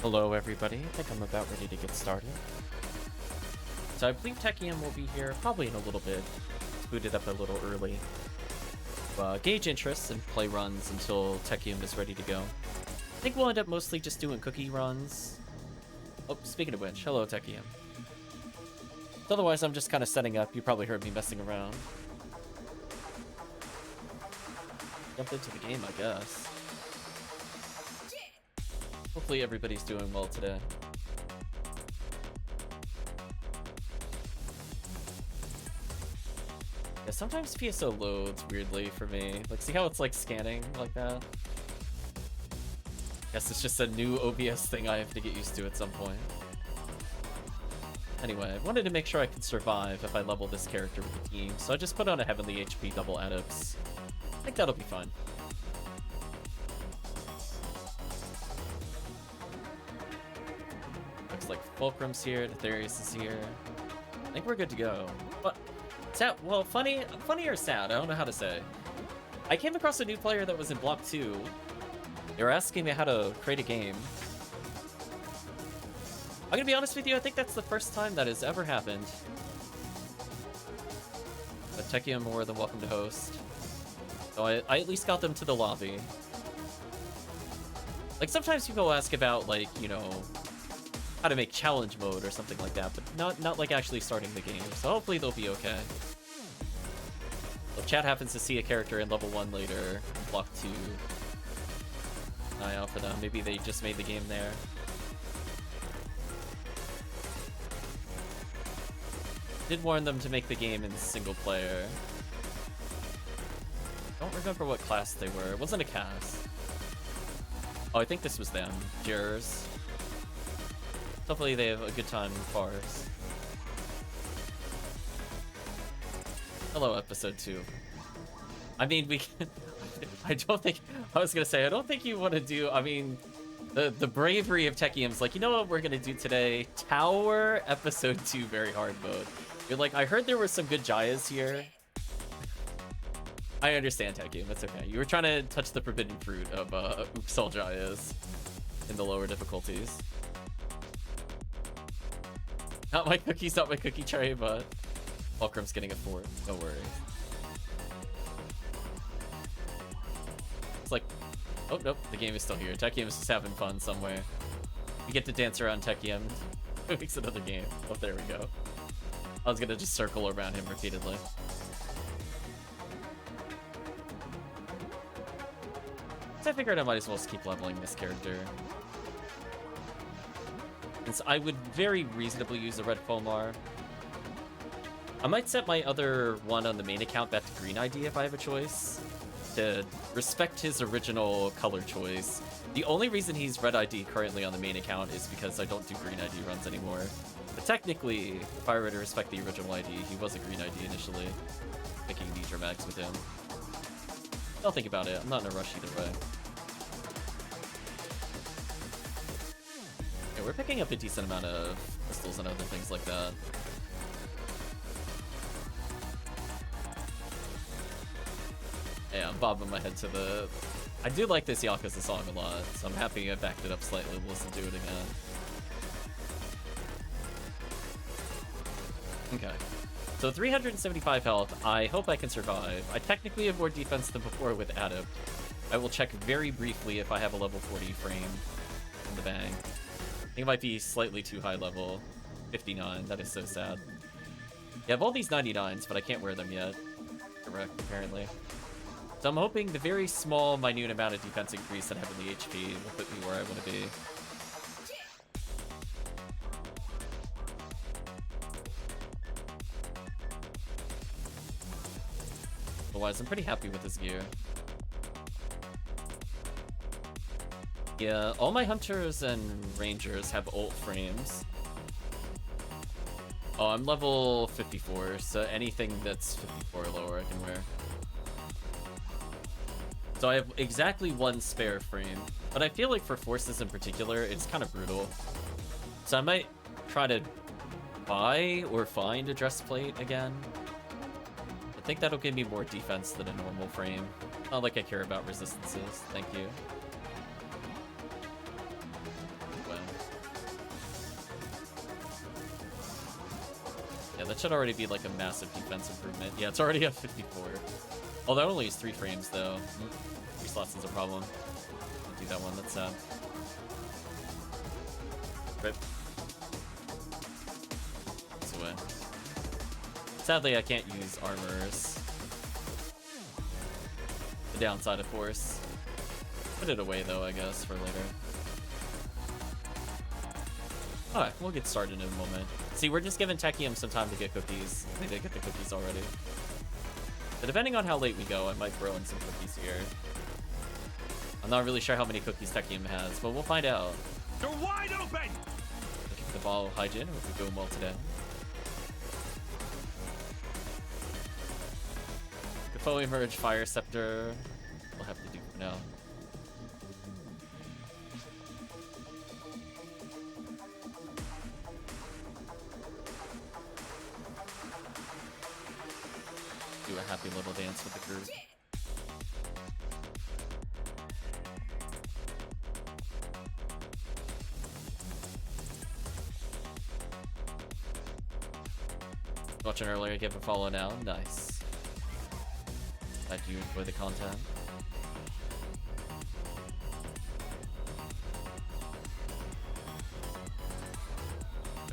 Hello everybody, I think I'm about ready to get started. So I believe Tekkium will be here probably in a little bit. Booted up a little early. Gauge interest and play runs until Tekkium is ready to go. I think we'll end up mostly just doing cookie runs. Oh, speaking of which, hello Tekkium. Otherwise I'm just kind of setting up, you probably heard me messing around. Jump into the game, I guess. Hopefully everybody's doing well today. Yeah, sometimes PSO loads weirdly for me. Like, see how it's like scanning like that? Guess it's just a new OBS thing I have to get used to at some point. Anyway, I wanted to make sure I could survive if I level this character with the team, so I just put on a heavenly HP double adducts. I think that'll be fun. Like Fulcrum's here, Aetherius is here. I think we're good to go. But sad, well, funny or sad, I don't know how to say. I came across a new player that was in Block 2. They were asking me how to create a game. I'm gonna be honest with you, I think that's the first time that has ever happened. But Tekkium more than welcome to host. So I at least got them to the lobby. Like sometimes people ask about like, you know, how to make challenge mode or something like that, but not like actually starting the game. So hopefully they'll be okay. If chat happens to see a character in level 1 later, block 2, eye out for them. Maybe they just made the game there. Did warn them to make the game in single player. Don't remember what class they were. It wasn't a cast. Oh, I think this was them. Jurors. Hopefully they have a good time in bars. Hello, episode 2. I mean, we can... I don't think... I was gonna say, I don't think you want to do... I mean, the bravery of Tekkium's like, you know what we're gonna do today? Tower episode 2 very hard mode. You're like, I heard there were some good Jayas here. I understand, Tekkium. It's okay. You were trying to touch the forbidden fruit of Uxal Jayas in the lower difficulties. Not my cookies, not my cookie tray, but Fulcrum's getting a 4. No worries. It's like, oh nope, the game is still here. Tekkium is just having fun somewhere. We get to dance around Tekkium. It makes another game. Oh, there we go. I was gonna just circle around him repeatedly. So I figured I might as well just keep leveling this character. And so I would very reasonably use a red Fomar. I might set my other one on the main account back to green ID if I have a choice, to respect his original color choice. The only reason he's red ID currently on the main account is because I don't do green ID runs anymore. But technically, if I were to respect the original ID, he was a green ID initially. Picking Nidra Max with him. I'll think about it. I'm not in a rush either way. Yeah, we're picking up a decent amount of crystals and other things like that. Yeah, I'm bobbing my head to the... I do like this Yakuza song a lot, so I'm happy I backed it up slightly and listened to it again. Okay. So 375 health. I hope I can survive. I technically have more defense than before with Adept. I will check very briefly if I have a level 40 frame in the bang. I think it might be slightly too high level. 59. That is so sad. Yeah, I have all these 99s, but I can't wear them yet. Correct, apparently. So I'm hoping the very small, minute amount of defense increase and heavenly HP will put me where I want to be. Otherwise, I'm pretty happy with this gear. Yeah, all my hunters and rangers have ult frames. Oh, I'm level 54, so anything that's 54 or lower I can wear. So I have exactly one spare frame, but I feel like for forces in particular, it's kind of brutal. So I might try to buy or find a dress plate again. I think that'll give me more defense than a normal frame. Not like I care about resistances. Thank you. Well. Yeah, that should already be like a massive defense improvement. Yeah, it's already at 54. Oh, that only is 3 frames though. 3 slots is a problem. Can't do that one, that's sad. Rip. This away. Sadly, I can't use armors. The downside, of course. Put it away though, I guess, for later. Alright, we'll get started in a moment. See, we're just giving Tekkium some time to get cookies. They did get the cookies already. But depending on how late we go, I might throw in some cookies here. I'm not really sure how many cookies Tekkium has, but we'll find out. You're wide open! Keep the ball hygiene, we're doing well today. Gafo Emerge, Fire Scepter. We'll have to do for now. Do a happy little dance with the group. Watching earlier, give a follow now. Nice. Glad you enjoy the content.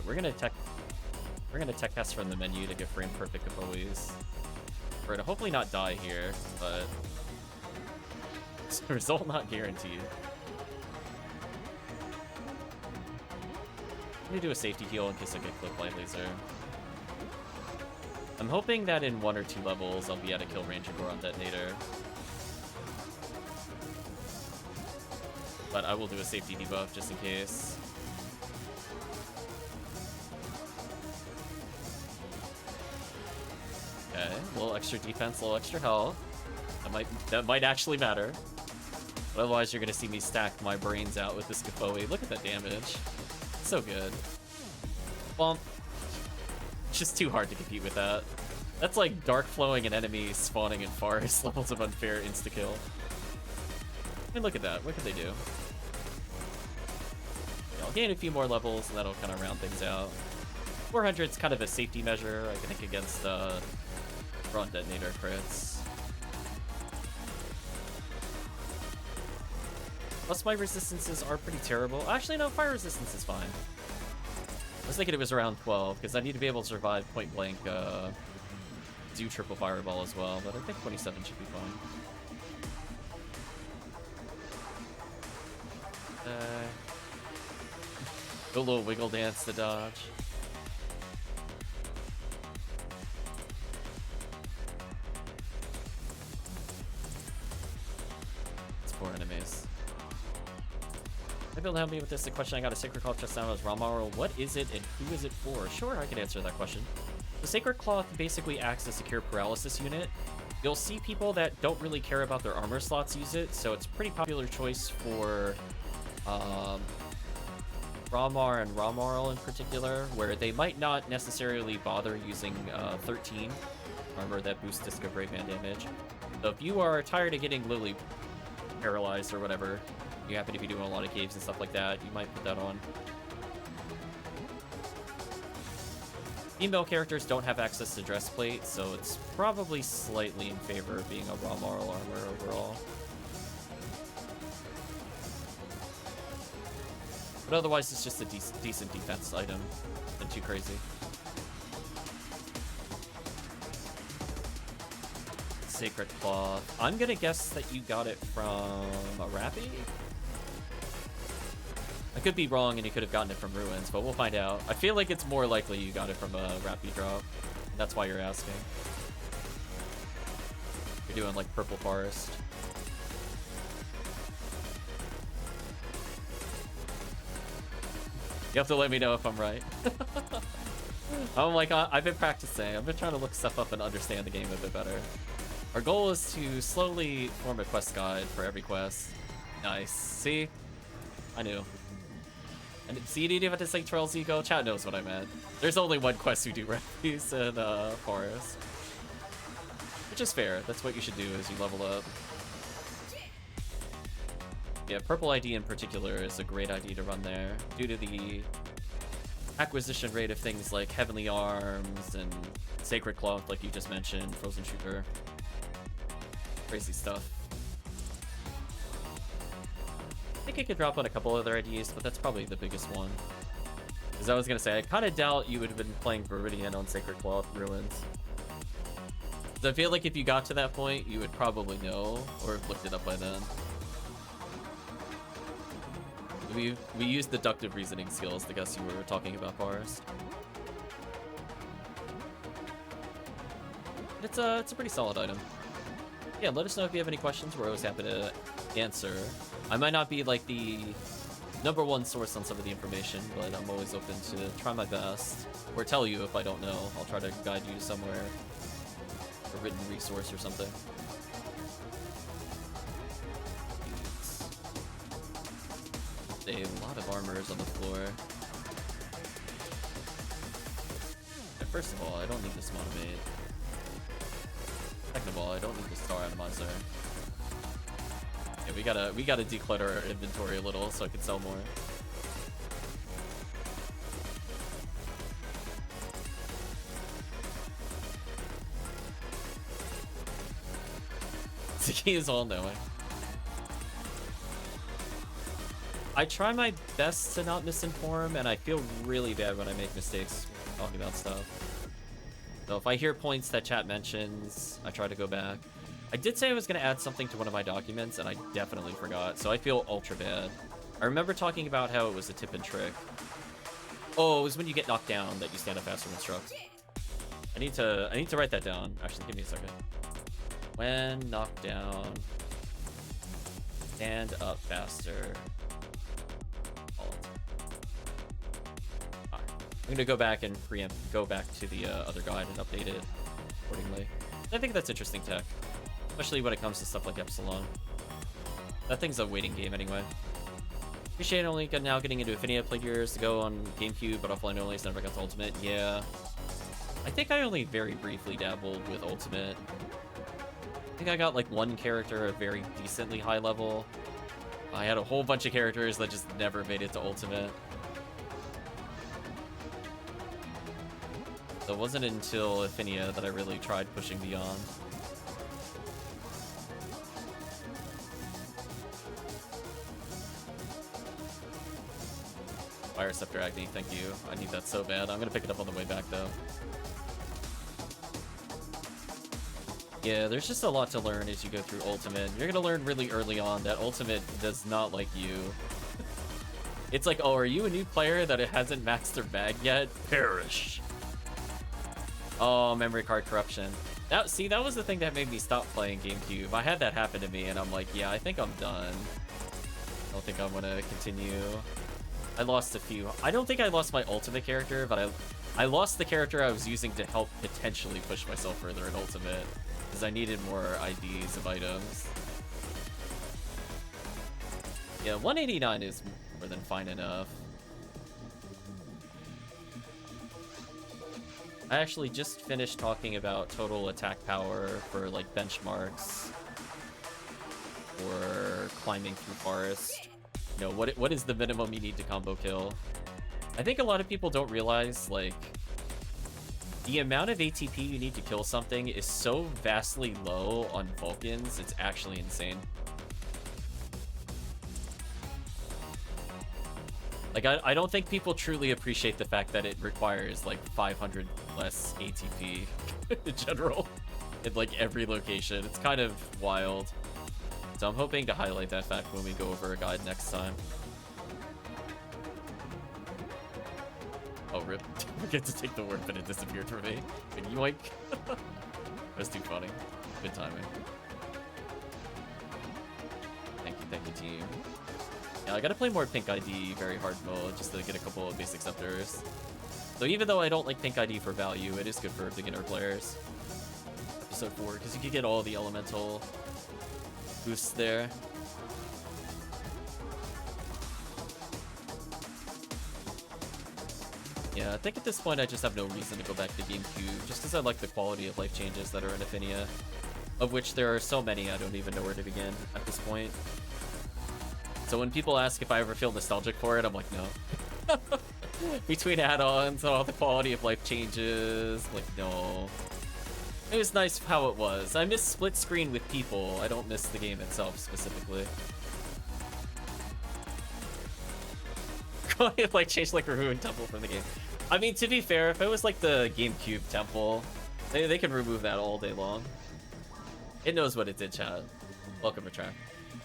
We're gonna tech test from the menu to get frame perfect Gafoes. We're gonna hopefully not die here, but result not guaranteed. I'm gonna do a safety heal in case I get clipped by laser. I'm hoping that in 1 or 2 levels I'll be at a kill range and Goron Detonator. But I will do a safety debuff just in case. Okay, a little extra defense, a little extra health. That might actually matter. But otherwise you're gonna see me stack my brains out with this Gafoe. Look at that damage. So good. Well, it's just too hard to compete with that. That's like dark flowing an enemy spawning in forest levels of unfair insta-kill. I mean, look at that. What can they do? Yeah, I'll gain a few more levels and that'll kind of round things out. 400's kind of a safety measure, I think, against front detonator crits. Plus my resistances are pretty terrible. Actually, no, fire resistance is fine. I was thinking it was around 12, because I need to be able to survive point blank, do triple fireball as well, but I think 27 should be fine. Do a little wiggle dance to dodge. It's 4 enemies. Maybe you'll help me with this. The question I got a Sacred Cloth just now is Ramaro. What is it and who is it for? Sure, I can answer that question. The Sacred Cloth basically acts as a secure paralysis unit. You'll see people that don't really care about their armor slots use it, so it's a pretty popular choice for Ramar and Ramarl in particular, where they might not necessarily bother using 13 armor that boosts Disc of Brave Man damage. So if you are tired of getting Lily paralyzed or whatever, you happen to be doing a lot of caves and stuff like that, you might put that on. Female characters don't have access to dress plate, so it's probably slightly in favor of being a Ramarl armor overall. But otherwise, it's just a decent defense item. Nothing too crazy. Sacred Cloth. I'm gonna guess that you got it from a Rappy? I could be wrong and you could have gotten it from Ruins, but we'll find out. I feel like it's more likely you got it from a Rappy drop. That's why you're asking. You're doing like Purple Forest. You have to let me know if I'm right. I'm like, I've been practicing. I've been trying to look stuff up and understand the game a bit better. Our goal is to slowly form a quest guide for every quest. Nice. See? I knew. And see, you didn't even have to say Trails Eco. Chat knows what I meant. There's only one quest we do Rappies in Forest. Which is fair. That's what you should do as you level up. Yeah, Purple ID in particular is a great ID to run there, due to the acquisition rate of things like Heavenly Arms and Sacred Cloth, like you just mentioned, Frozen Shooter. Crazy stuff. I think I could drop on a couple other ideas, but that's probably the biggest one. Because I was going to say, I kind of doubt you would have been playing Viridian on Sacred Cloth Ruins. So I feel like if you got to that point, you would probably know, or have looked it up by then. We used deductive reasoning skills to guess you were talking about Forest. But it's a pretty solid item. Yeah, let us know if you have any questions. We're always happy to answer. I might not be like the #1 source on some of the information, but I'm always open to try my best. Or tell you if I don't know. I'll try to guide you somewhere. A written resource or something. A lot of armors on the floor. First of all, I don't need this monomate. Second of all, I don't need the star atomizer. Yeah, we gotta declutter our inventory a little so I can sell more. He is all knowing. I try my best to not misinform, and I feel really bad when I make mistakes talking about stuff. So if I hear points that chat mentions, I try to go back. I did say I was going to add something to one of my documents, and I definitely forgot, so I feel ultra bad. I remember talking about how it was a tip and trick. Oh, it was when you get knocked down that you stand up faster when struck. I need to write that down. Actually, give me a second. When knocked down, stand up faster. I'm gonna go back and go back to the other guide and update it accordingly. I think that's interesting tech, especially when it comes to stuff like Epsilon. That thing's a waiting game anyway. Appreciate only now getting into Ephinea. Played years ago on GameCube, but offline only, so never got to Ultimate. Yeah, I think I only very briefly dabbled with Ultimate. I think I got like one character at very decently high level. I had a whole bunch of characters that just never made it to Ultimate. So it wasn't until Ephinea that I really tried pushing beyond. Fire Receptor Agni, thank you. I need that so bad. I'm gonna pick it up on the way back though. Yeah, there's just a lot to learn as you go through Ultimate. You're gonna learn really early on that Ultimate does not like you. It's like, oh, are you a new player that it hasn't maxed their bag yet? Perish. Oh, memory card corruption. See, that was the thing that made me stop playing GameCube. I had that happen to me, and I'm like, yeah, I think I'm done. I don't think I'm gonna continue. I lost a few. I don't think I lost my Ultimate character, but I lost the character I was using to help potentially push myself further in Ultimate, because I needed more IDs of items. Yeah, 189 is more than fine enough. I actually just finished talking about total attack power for like benchmarks for climbing through forest. You know, what is the minimum you need to combo kill? I think a lot of people don't realize like the amount of ATP you need to kill something is so vastly low on Vulcans, it's actually insane. Like, I don't think people truly appreciate the fact that it requires, like, 500 less ATP in general in, like, every location. It's kind of wild. So I'm hoping to highlight that fact when we go over a guide next time. Oh, rip. I get to take the warp and it disappeared from me. Like, yoink. That's too funny. Good timing. Thank you, team. Yeah, I gotta play more Pink ID very hard mode just to get a couple of basic scepters. So even though I don't like Pink ID for value, it is good for beginner players. Episode 4, because you can get all the elemental boosts there. Yeah, I think at this point I just have no reason to go back to GameCube, just because I like the quality of life changes that are in Ephinea, of which there are so many I don't even know where to begin at this point. So when people ask if I ever feel nostalgic for it, I'm like, no. Between add-ons and all the quality of life changes, like, no. It was nice how it was. I miss split screen with people. I don't miss the game itself specifically. It like changed like a ruined temple from the game. I mean, to be fair, if it was like the GameCube temple, they can remove that all day long. It knows what it did, chat. Welcome, Retract.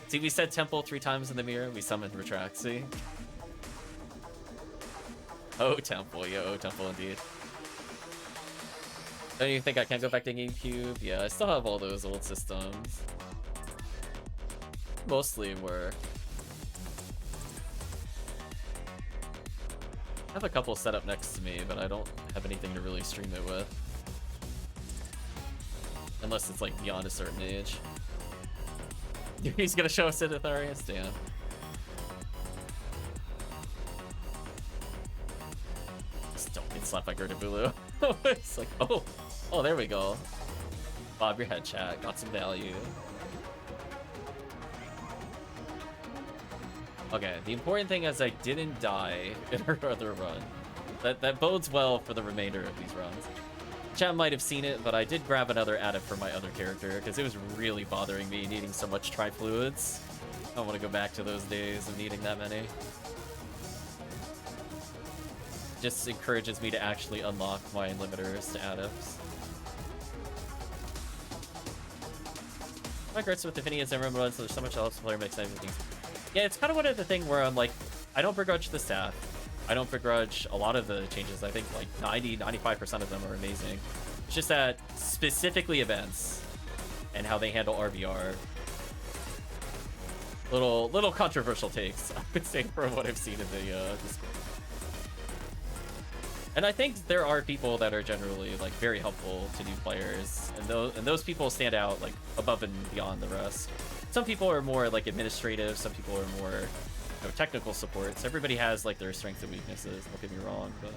See, we said temple 3 times in the mirror. We summoned Retract, see? Oh, temple. Yeah, oh, temple indeed. Don't you think I can't go back to GameCube? Yeah, I still have all those old systems. Mostly work. I have a couple set up next to me, but I don't have anything to really stream it with. Unless it's like beyond a certain age. He's gonna show us it, Atharius? Damn. Just don't get slapped by Gertabulu. It's like, oh, there we go. Bob your head, chat. Got some value. Okay, the important thing is I didn't die in her other run. That bodes well for the remainder of these runs. Chat might have seen it, but I did grab another addict for my other character because it was really bothering me needing so much tri-fluids. I don't want to go back to those days of needing that many. Just encourages me to actually unlock my limiters to addicts. My regrets with Ephinea and Ephinea runs, so there's so much else to player makes everything. Yeah, it's kind of one of the thing where I'm like, I don't begrudge the staff. I don't begrudge a lot of the changes. I think like 95% of them are amazing. It's just that specifically events and how they handle RBR. Little controversial takes, I would say, from what I've seen in the Discord. And I think there are people that are generally like very helpful to new players, and those people stand out like above and beyond the rest. Some people are more like administrative, some people are more technical supports. Everybody has like their strengths and weaknesses, don't get me wrong, but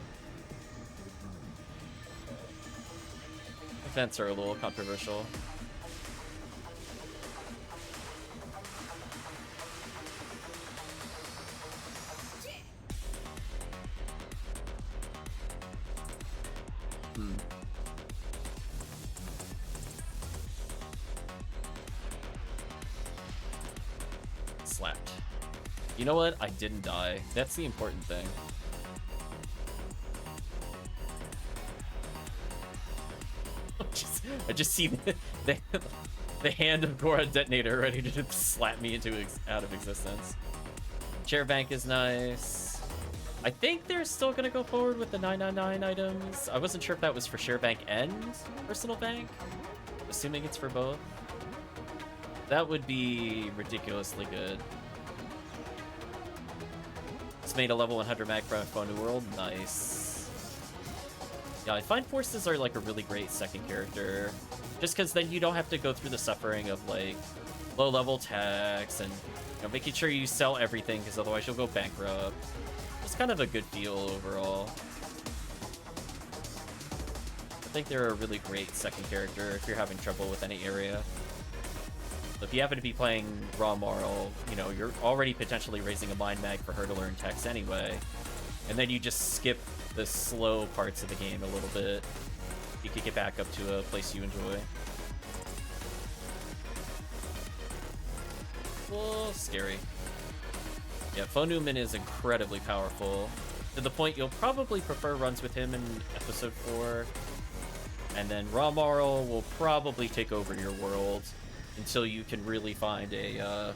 events are a little controversial. Slapped. You know what? I didn't die. That's the important thing. I just see the hand of Gora Detonator ready to slap me out of existence. Chair bank is nice. I think they're still gonna go forward with the 999 items. I wasn't sure if that was for share bank and personal bank. Assuming it's for both. That would be ridiculously good. It's made a level 100 mag for Phone New World. Nice. Yeah, I find Forces are like a really great second character. Just because then you don't have to go through the suffering of like low level techs and making sure you sell everything because otherwise you'll go bankrupt. It's kind of a good feel overall. I think they're a really great second character if you're having trouble with any area. If you happen to be playing Raw Marl, you're already potentially raising a mind mag for her to learn text anyway. And then you just skip the slow parts of the game a little bit. You could get back up to a place you enjoy. Whoa, scary. Yeah, Phone Newman is incredibly powerful. To the point you'll probably prefer runs with him in episode 4. And then Raw Marl will probably take over your world until you can really find a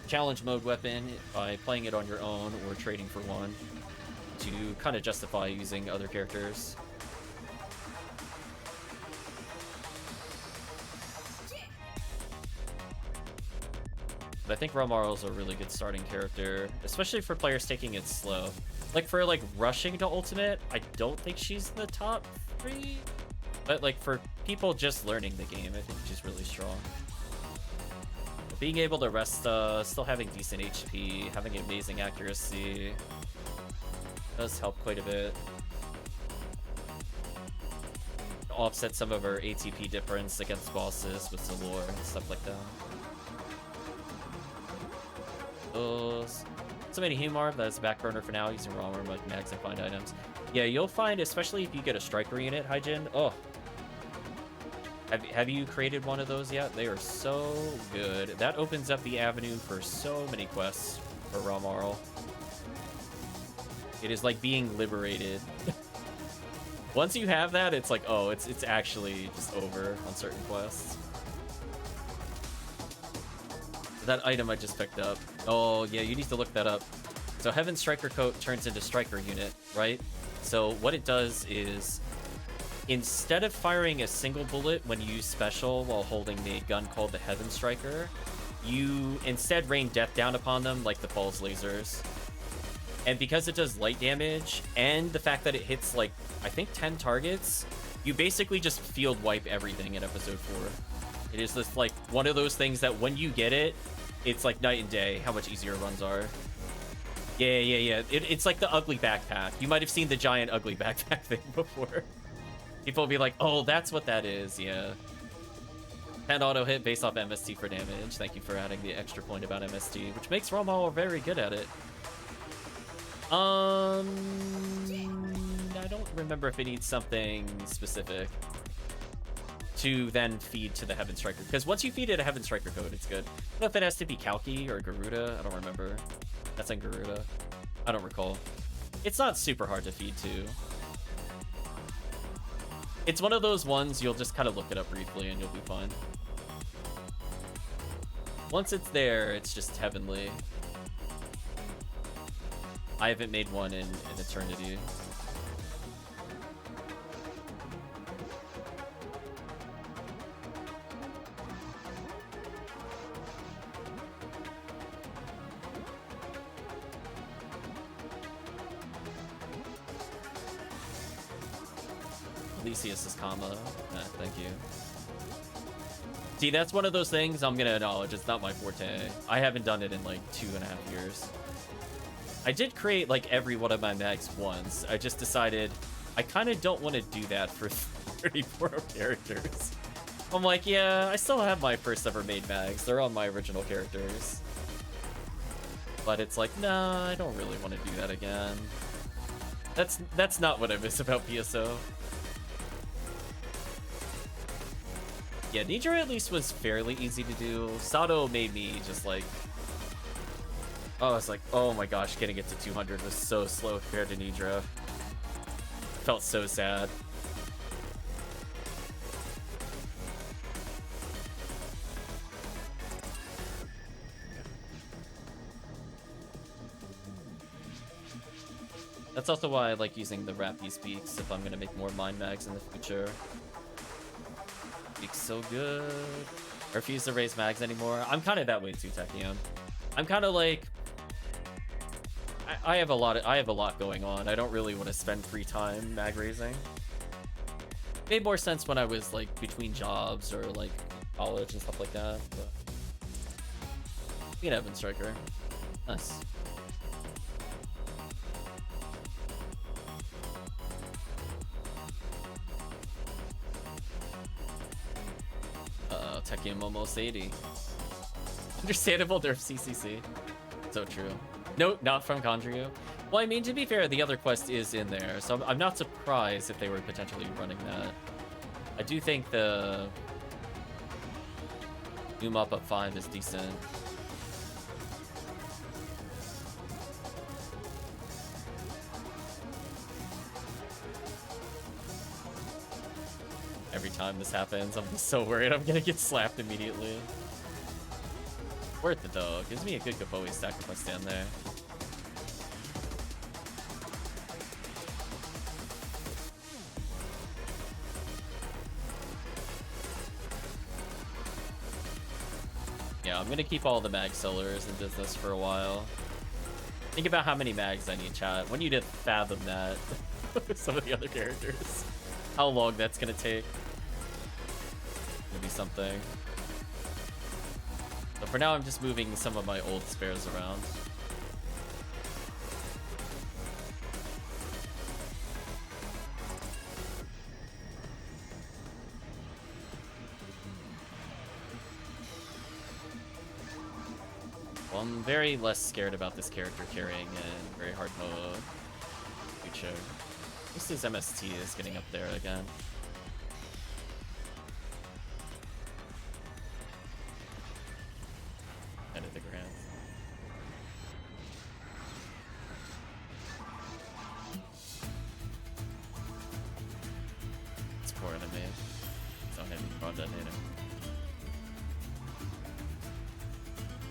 challenge mode weapon by playing it on your own or trading for one to kind of justify using other characters. But I think Romarl is a really good starting character, especially for players taking it slow. Like for like rushing to ultimate, I don't think she's in the top 3. But like for people just learning the game, I think she's really strong. Being able to rest, still having decent HP, having amazing accuracy does help quite a bit. Offset some of her ATP difference against bosses with Zalor and stuff like that. Ultimate Humor, that's a back burner for now, using raw armor like mags and find items. Yeah, you'll find, especially if you get a striker unit, Hyjin. Oh. Have you created one of those yet? They are so good. That opens up the avenue for so many quests for Ramarl. It is like being liberated. Once you have that, it's like, oh, it's actually just over on certain quests. That item I just picked up. Oh, yeah, you need to look that up. So Heaven Striker Coat turns into Striker Unit, right? So what it does is, instead of firing a single bullet when you use special while holding the gun called the Heaven Striker, you instead rain death down upon them like the Pulse lasers. And because it does light damage, and the fact that it hits, like, I think 10 targets, you basically just field wipe everything in Episode 4. It is just, like, one of those things that when you get it, it's like night and day how much easier runs are. Yeah. It's like the ugly backpack. You might have seen the giant ugly backpack thing before. People will be like, oh, that's what that is, yeah. 10 auto hit based off MST for damage. Thank you for adding the extra point about MST, which makes Ramarl very good at it. I don't remember if it needs something specific to then feed to the Heaven Striker. Because once you feed it a Heaven Striker code, it's good. I don't know if it has to be Kalki or Garuda. I don't remember. That's in Garuda. I don't recall. It's not super hard to feed to. It's one of those ones you'll just kind of look it up briefly and you'll be fine. Once it's there, it's just heavenly. I haven't made one in eternity. Elysius is comma. Thank you. See, that's one of those things I'm gonna acknowledge. It's not my forte. I haven't done it in like 2.5 years. I did create like every one of my mags once. I just decided I kind of don't want to do that for 34 characters. I'm like, yeah, I still have my first ever made mags. They're on my original characters. But it's like, nah, I don't really want to do that again. That's not what I miss about PSO. Yeah, Nidra at least was fairly easy to do. Sato made me just like... Oh, I was like, oh my gosh, getting it to 200 was so slow compared to Nidra. Felt so sad. That's also why I like using the Rappy Speaks if I'm gonna make more mind mags in the future. Speaks so good. I refuse to raise mags anymore. I'm kind of that way too, Tekkium. I'm kind of like, I have a lot going on. I don't really want to spend free time mag raising. Made more sense when I was like between jobs or like college and stuff like that. But... Heaven Striker. Nice. Tekkium almost 80. Understandable nerf CCC. So true. Nope, not from Conjure. Well, I mean, to be fair, the other quest is in there, so I'm not surprised if they were potentially running that. I do think the new mop up 5 is decent. Every time this happens, I'm just so worried I'm gonna get slapped immediately. Worth it though. Gives me a good Gapoe stack if I stand there. Yeah, I'm gonna keep all the mag sellers in business for a while. Think about how many mags I need, chat. When you did fathom that with some of the other characters. How long that's gonna take. Maybe something. But for now, I'm just moving some of my old spares around. I'm very less scared about this character carrying in very hard mode. Future. At least his MST is getting up there again. End of the grand. It's poor enemy. It's not heavy front detonator.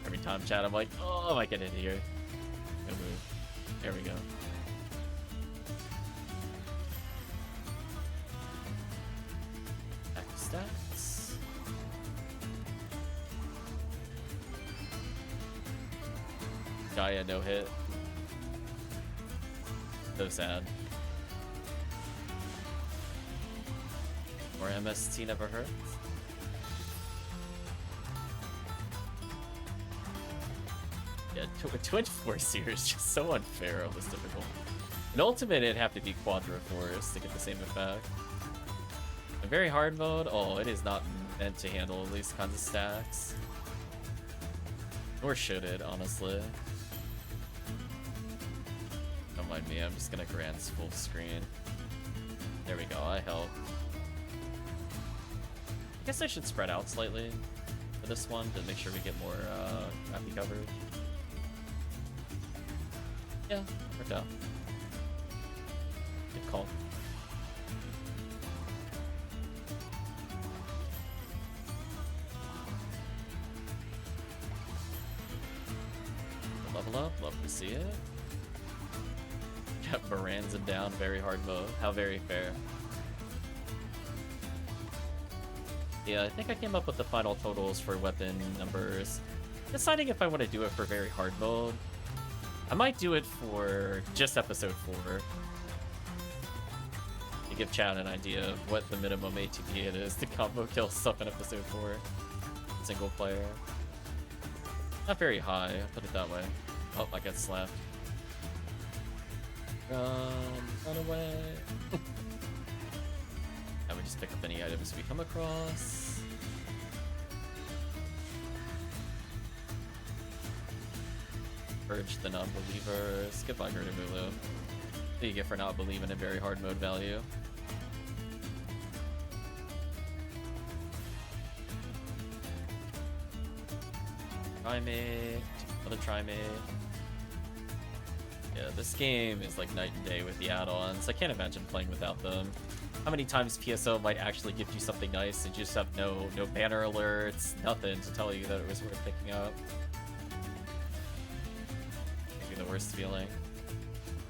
Every time chat, I'm like, oh, I might get in here. No move. There we go. Active stats. Gaia no hit. So sad. Or MST never hurts. Yeah, 24 seer is just so unfair on this difficult. In Ultimate, it'd have to be Quadra Force to get the same effect. In very hard mode, oh, it is not meant to handle these kinds of stacks. Nor should it, honestly. Don't mind me, I'm just gonna grant full screen. There we go, I help. I guess I should spread out slightly for this one to make sure we get more copy coverage. Yeah, worked out. Good call. Level up, love to see it. Kept Baranza down, very hard mode. How very fair. Yeah, I think I came up with the final totals for weapon numbers. Deciding if I want to do it for very hard mode. I might do it for just episode 4. To give chat an idea of what the minimum ATP it is to combo kill stuff in episode 4. Single player. Not very high, I'll put it that way. Oh, I got slapped. Run away. I would just pick up any items we come across. Purge the non-believers. Goodbye, Gurdamulu. What do you get for not believing in very hard mode value? Trimate. Another Trimate. Yeah, this game is like night and day with the add-ons. I can't imagine playing without them. How many times PSO might actually give you something nice and you just have no banner alerts, nothing to tell you that it was worth picking up. Maybe the worst feeling.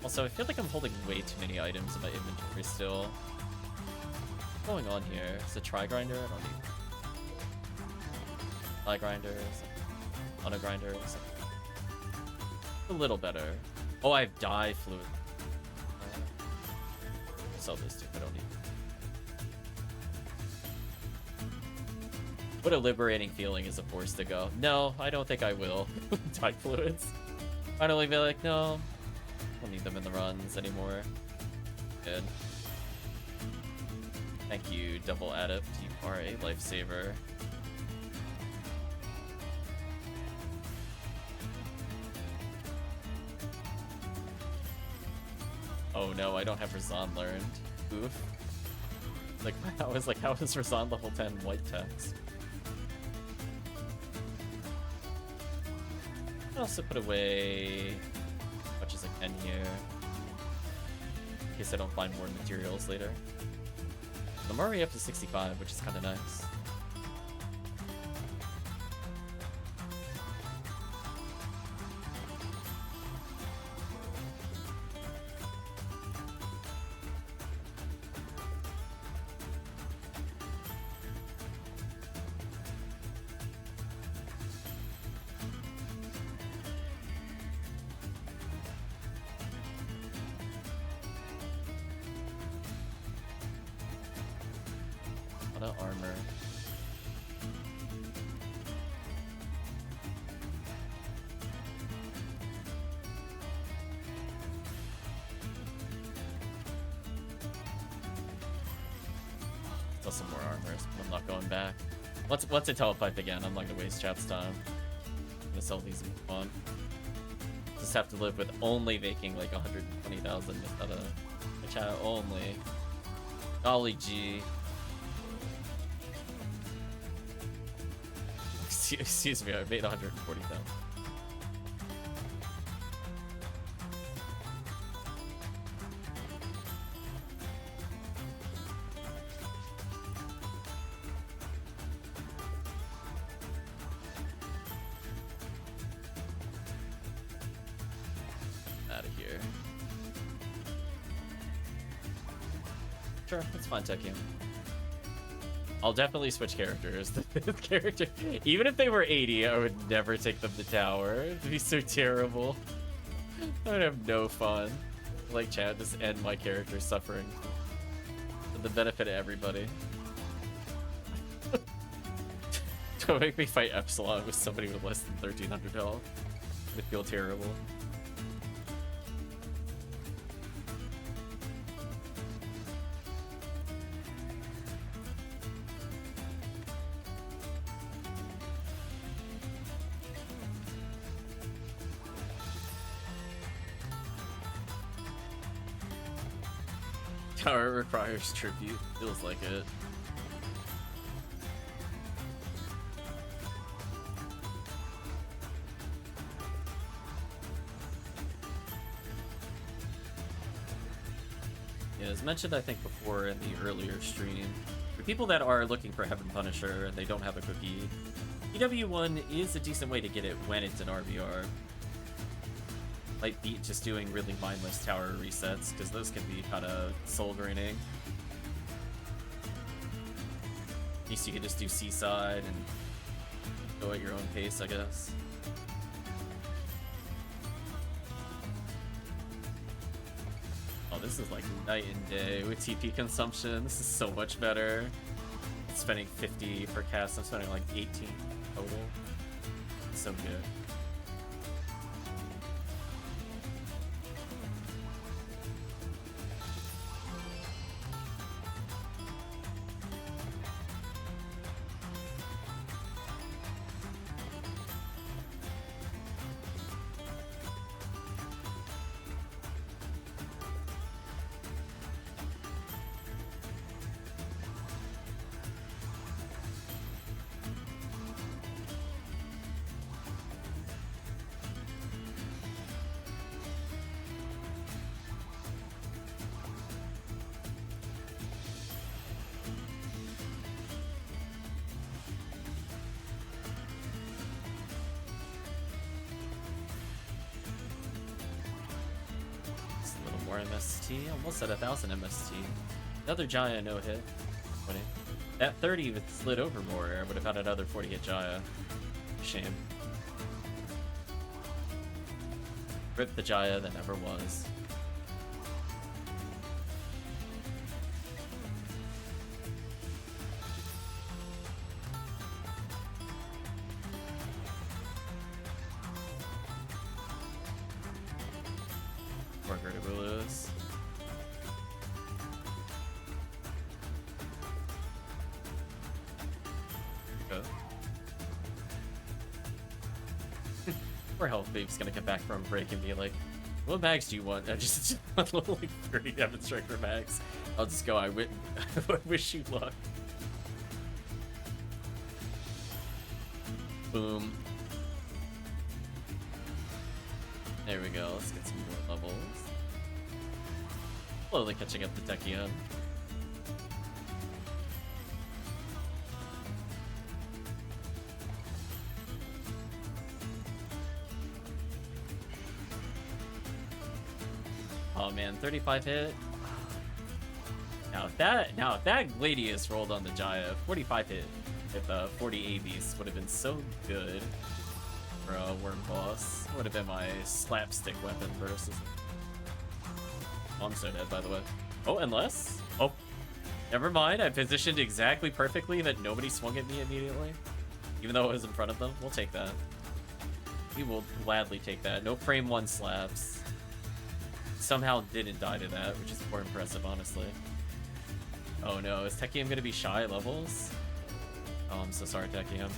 Also, I feel like I'm holding way too many items in my inventory still. What's going on here? Is it Tri-Grinder? I don't need Tri-Grinders, Auto-Grinders. A little better. Oh, I have dye fluid. Sell this too, I don't need. What a liberating feeling is a force to go. No, I don't think I will. Dye fluids. Finally be like, no, I don't need them in the runs anymore. Good. Thank you, Double Adept. You are a lifesaver. Oh no, I don't have Razan learned. Oof. Like, I was like, how is Razan level 10 white text? I'll also put away as much as I can here. In case I don't find more materials later. I'm already up to 65, which is kind of nice. Armor. Still some more armors, but I'm not going back. Once I telepipe again, I'm not gonna waste chat's time. I'm gonna sell these in fun. Just have to live with only making like 120,000 instead of a chat only. Golly gee. Excuse me, I made 140,000. Sure, that's fine, Tekkium. I'll definitely switch characters. Character, even if they were 80, I would never take them to tower. It'd be so terrible. I would have no fun. Like chat, just end my character suffering for the benefit of everybody. Don't make me fight Epsilon with somebody with less than 1,300 health. I feel terrible. Tower requires tribute. Feels like it. Yeah, as mentioned, I think before in the earlier stream, for people that are looking for Heaven Punisher and they don't have a cookie, EW1 is a decent way to get it when it's an RBR. Might beat just doing really mindless tower resets, because those can be kind of soul draining. At least you can just do Seaside and go at your own pace, I guess. Oh, this is like night and day with TP consumption. This is so much better. Spending 50 per cast, I'm spending like 18 total. It's so good. MST, almost at 1,000 MST. Another Jaya no hit. At 30, if it slid over more, I would have had another 40 hit Jaya. Shame. Rip the Jaya that never was. HellCleave's gonna get back from break and be like, what mags do you want? I just want like 30 DemonStriker mags. I'll just go, I wish you luck. Boom. There we go, let's get some more levels. Slowly catching up to Tekkium. Oh man, 35 hit. Now if that Gladius rolled on the Jaya, 45 hit with 40 ABs would have been so good for a worm boss. Would have been my slapstick weapon versus. Oh, I'm so dead, by the way. Oh, unless. Oh, never mind. I positioned exactly perfectly that nobody swung at me immediately, even though it was in front of them. We'll take that. We will gladly take that. No frame one slaps. Somehow didn't die to that, which is more impressive, honestly. Oh no, is Tekkium gonna be shy levels? Oh, I'm so sorry, Tekkium.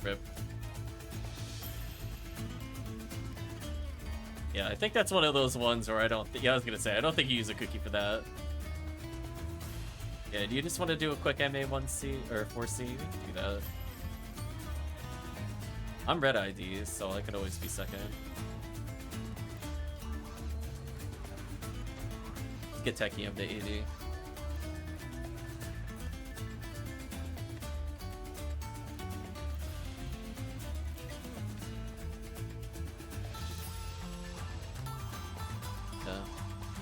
Rip. Yeah, I think that's one of those ones where I don't think... Yeah, I was gonna say, I don't think you use a cookie for that. Yeah, do you just want to do a quick MA1C, or 4C? We can do that. I'm red ID, so I could always be second. Let's get Tekkium to 80.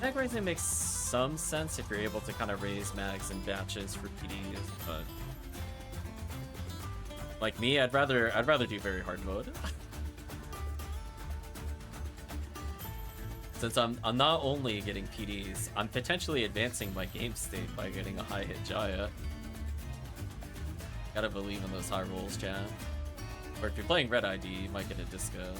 Mag raising makes some sense if you're able to kind of raise mags in batches for PDs, but like me, I'd rather do very hard mode. Since I'm not only getting PDs, I'm potentially advancing my game state by getting a high hit Jaya. Gotta believe in those high rolls, chat. Or if you're playing red ID, you might get a disco.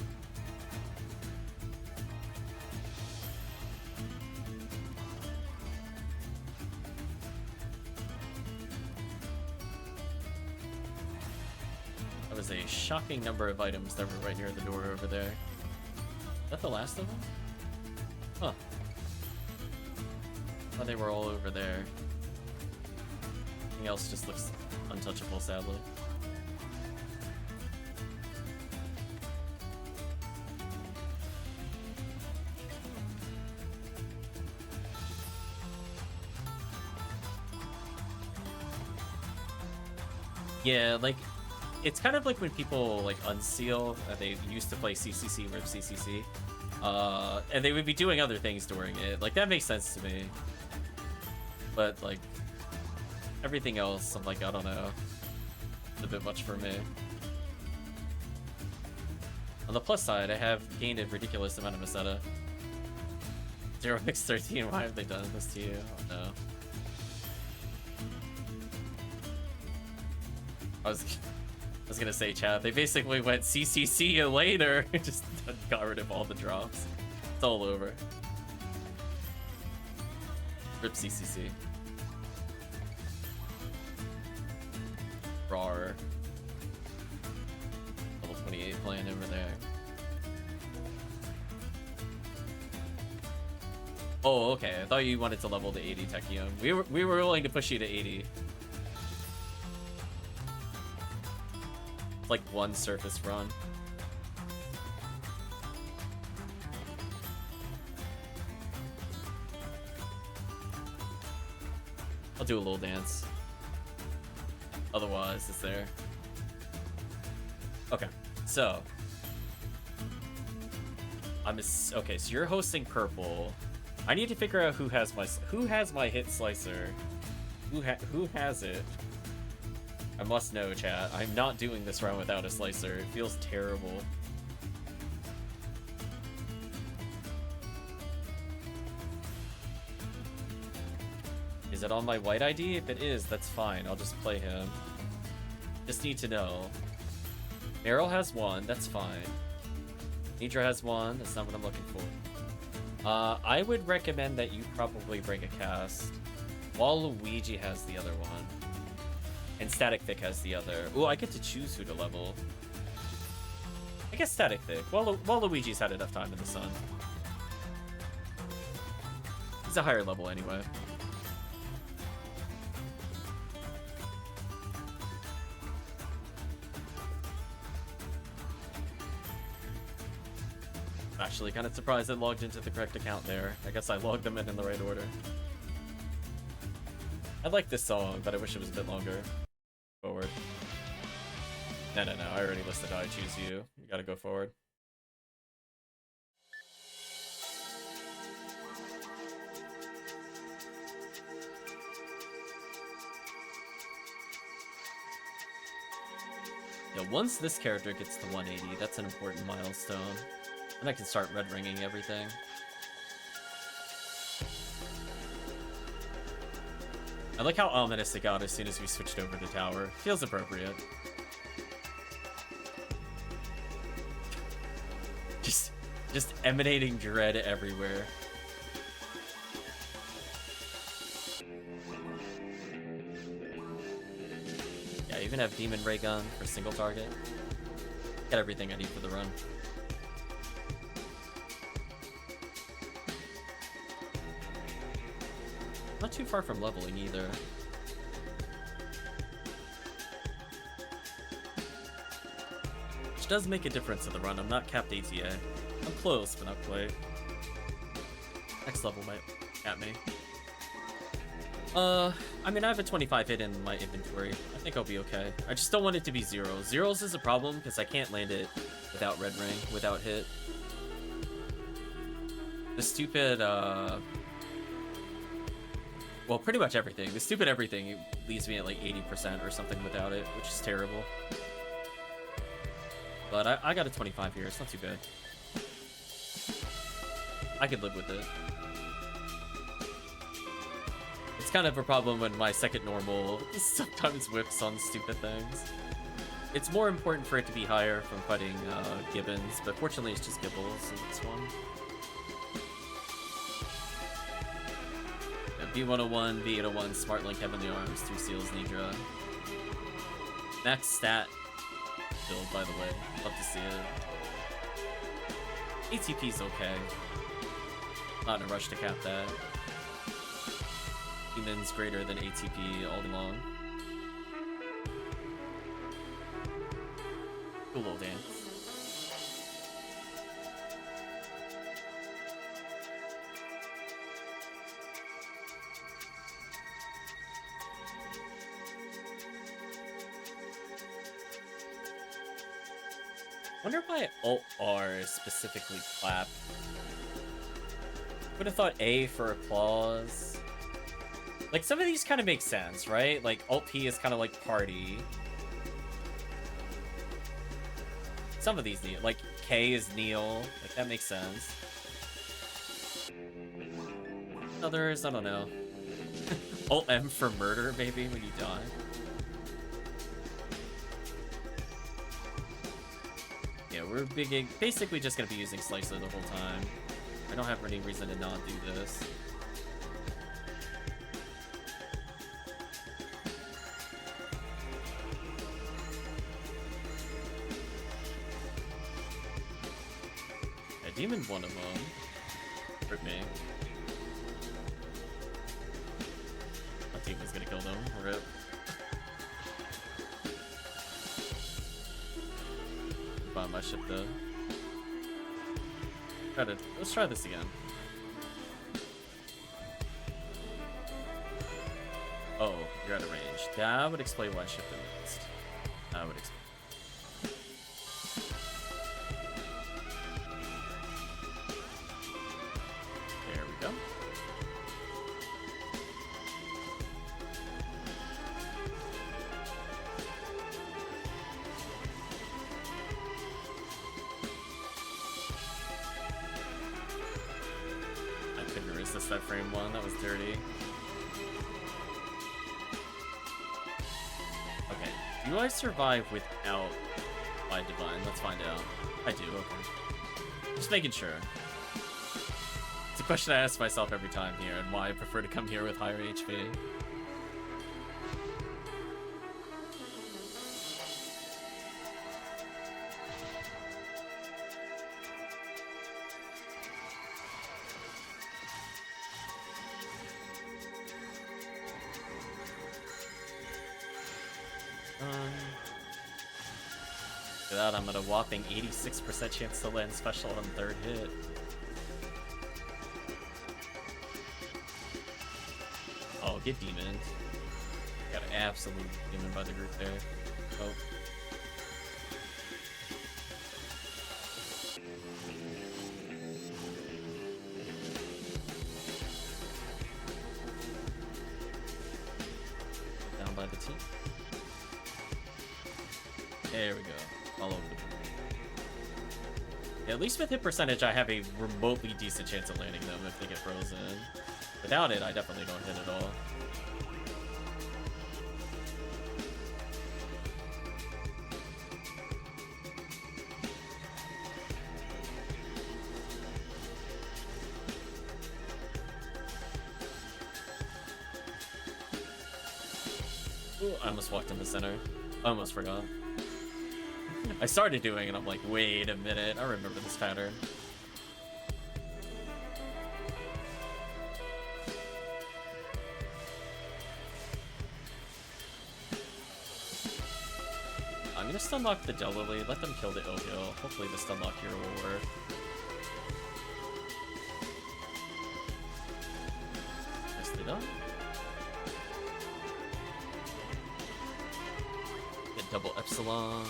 A shocking number of items that were right near the door over there. Is that the last of them? Huh. Oh, they were all over there. Everything else just looks untouchable, sadly. Yeah, like, it's kind of like when people like unseal, they used to play CCC, RIP CCC, and they would be doing other things during it. Like, that makes sense to me. But like, everything else, I'm like, I don't know. It's a bit much for me. On the plus side, I have gained a ridiculous amount of Meseta. 0x13, why have they done this to you? Oh no. I was gonna say, chat, they basically went CCC you later. Just got rid of all the drops. It's all over. RIP CCC. Rar. Level 28 playing over there. Oh, okay. I thought you wanted to level to 80, Tekkium. We were willing to push you to 80. Like one surface run. I'll do a little dance. Otherwise, it's there. Okay, so okay. So you're hosting purple. I need to figure out who has my hit slicer. Who has it? I must know, chat. I'm not doing this round without a slicer. It feels terrible. Is it on my white ID? If it is, that's fine. I'll just play him. Just need to know. Meryl has one. That's fine. Nidra has one. That's not what I'm looking for. I would recommend that you probably break a cast. Waluigi has the other one. And Static Thick has the other. Ooh, I get to choose who to level. I guess Static Thick. Waluigi's had enough time in the sun. He's a higher level anyway. Actually, kind of surprised I logged into the correct account there. I guess I logged them in the right order. I like this song, but I wish it was a bit longer. Forward. No, I already listed how I choose you. You gotta go forward. Yeah, once this character gets to 180, that's an important milestone. And I can start red ringing everything. I like how ominous it got as soon as we switched over to tower. Feels appropriate. Just emanating dread everywhere. Yeah, I even have Demon Ray Gun for single target. Got everything I need for the run. Not too far from leveling either. Which does make a difference in the run. I'm not capped ATA. I'm close, but not quite. Next level might cap me. I mean, I have a 25 hit in my inventory. I think I'll be okay. I just don't want it to be zeros. Zeros is a problem because I can't land it without red ring, without hit. The stupid, well, pretty much everything. The stupid everything leaves me at like 80% or something without it, which is terrible. But I got a 25 here. It's not too bad. I could live with it. It's kind of a problem when my second normal sometimes whips on stupid things. It's more important for it to be higher from fighting Gibbons, but fortunately it's just Gibbles in this one. B101, B801, Smart Link, Heavenly Arms, 3 Seals, Nidra. Max stat build, by the way. Love to see it. ATP's okay. Not in a rush to cap that. Humans greater than ATP all along. Cool little dance. Wonder why Alt-R is specifically clap. Would have thought A for applause. Like, some of these kind of make sense, right? Like, Alt-P is kind of like party. Some of these need, like, K is kneel. Like, that makes sense. Others, I don't know. Alt-M for murder, maybe, when you die. Yeah, we're basically just going to be using Slicer the whole time. I don't have any reason to not do this. Yeah, Demon one of them. Rip me. My Demon's gonna kill them. Rip. Buy my shit though. Let's try this again. Oh, you're out of range. That would explain why I shipped the next. That would explain. There we go. That frame one, that was dirty. Okay, do I survive without my divine? Let's find out. I do, okay. Just making sure. It's a question I ask myself every time here, and why I prefer to come here with higher HP. I'm at a whopping 86% chance to land special on third hit. Oh, get demoned. Got an absolute demon by the group there. Oh. Down by the team. There we go. All over the board. Yeah, at least with hit percentage, I have a remotely decent chance of landing them if they get frozen. Without it, I definitely don't hit at all. Ooh, I almost walked in the center. I almost forgot. I started doing it, I'm like, wait a minute, I remember this pattern. gonna stunlock the Delily, let them kill the Ilgil. Hopefully the stunlock here will work. Yes, they don't. Get double Epsilon.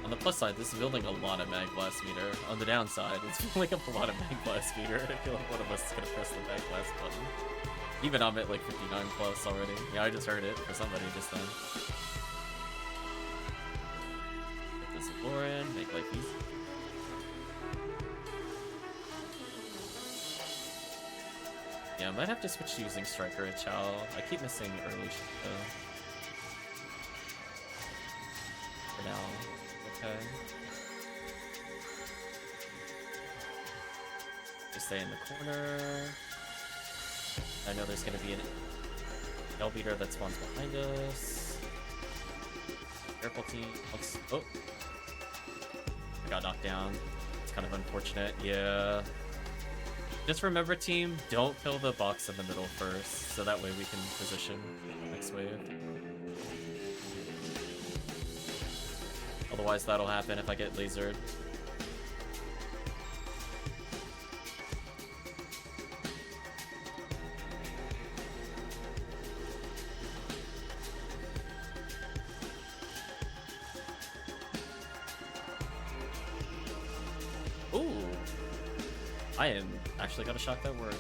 On the plus side, this is building a lot of Mag Blast meter. On the downside, it's filling up a lot of Mag Blast meter. I feel like one of us is gonna press the Mag Blast button. Even I'm at like 59 plus already. Yeah, I just heard it for somebody just then. Get this Lauren, make life easy. Yeah, I might have to switch to using Striker at Chow. I keep missing early shit though. For now. Okay. Just stay in the corner. I know there's gonna be an L beater that spawns behind us. Careful team. Oops. Oh! I got knocked down. It's kind of unfortunate. Yeah. Just remember, team, don't kill the box in the middle first, so that way we can position next wave. Otherwise, that'll happen if I get lasered. Ooh! I am actually got a shot that worked.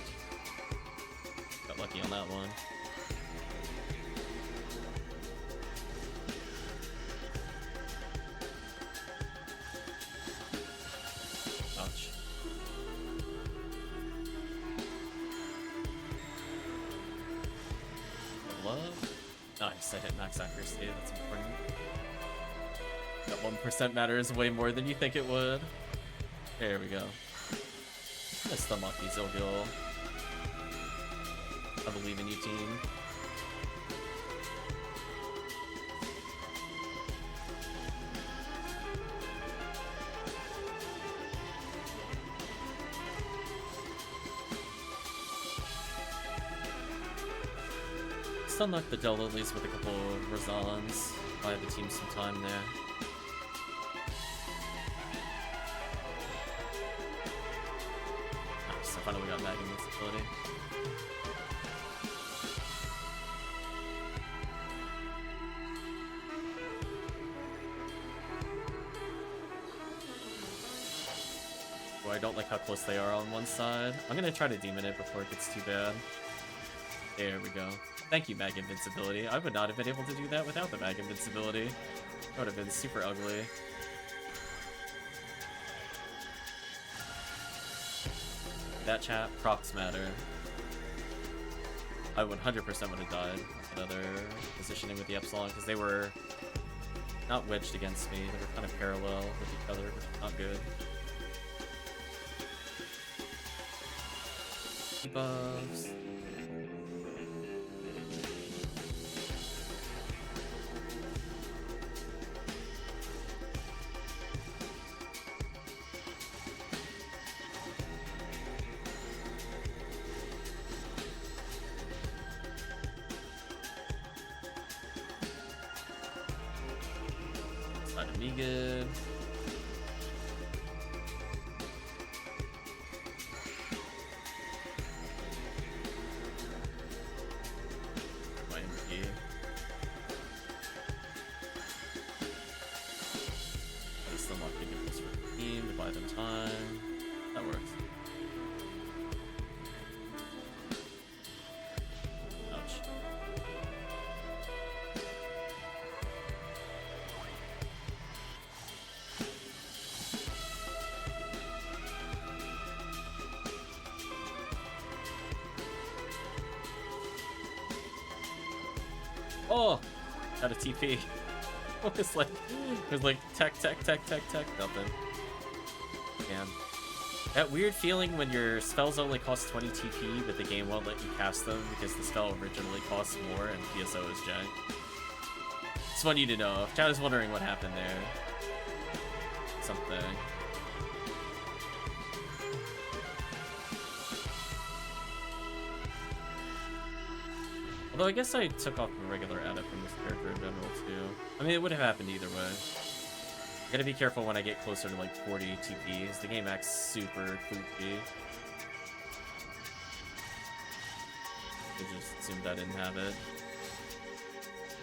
Got lucky on that one. Ouch. Love. Nice, I hit max accuracy, that's important. That 1% matters way more than you think it would. There we go. I'm gonna stunlock these Ilgil. I believe in you, team. Stunlock the Delilies with a couple of Razans. Buy the team some time there. Nice, I finally got Mag Invincibility. Oh, I don't like how close they are on one side. I'm gonna try to demon it before it gets too bad. There we go. Thank you, Mag Invincibility. I would not have been able to do that without the Mag Invincibility. That would have been super ugly. That chat, procs matter. I 100% would have died with another positioning with the Epsilon, because they were not wedged against me. They were kind of parallel with each other, which is not good. Debuffs. Be good. My MP. I still not picking this for the team to buy them time. That works. Ouch. Oh, got a TP. It was like tech, nothing. Man, that weird feeling when your spells only cost 20 TP, but the game won't let you cast them because the spell originally costs more and PSO is jank. Just want you to know. If chat is wondering what happened there, something. Although I guess I took off the regular added from this character in general too. I mean, it would have happened either way. I gotta be careful when I get closer to like 40 TPs. The game acts super kooky. I just assumed I didn't have it.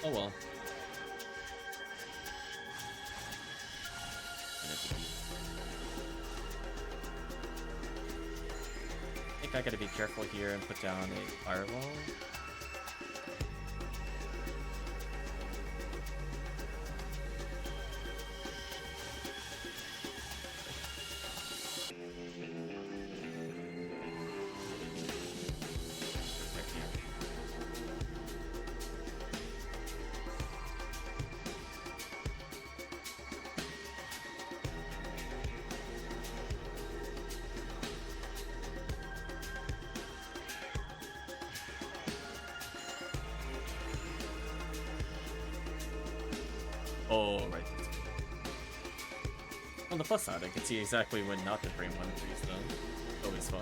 Oh well. I think I gotta be careful here and put down a fireball. Oh, right. On the plus side, I can see exactly when not to frame one freeze though. Always fun.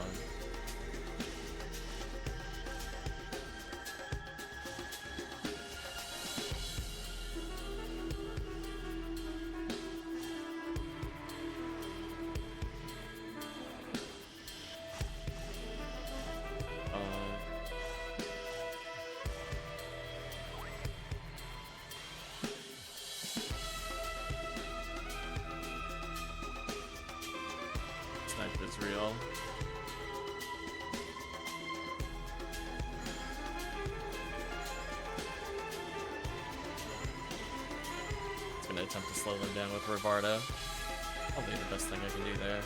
Real. It's gonna attempt to slow them down with Rivardo. Probably the best thing I can do there.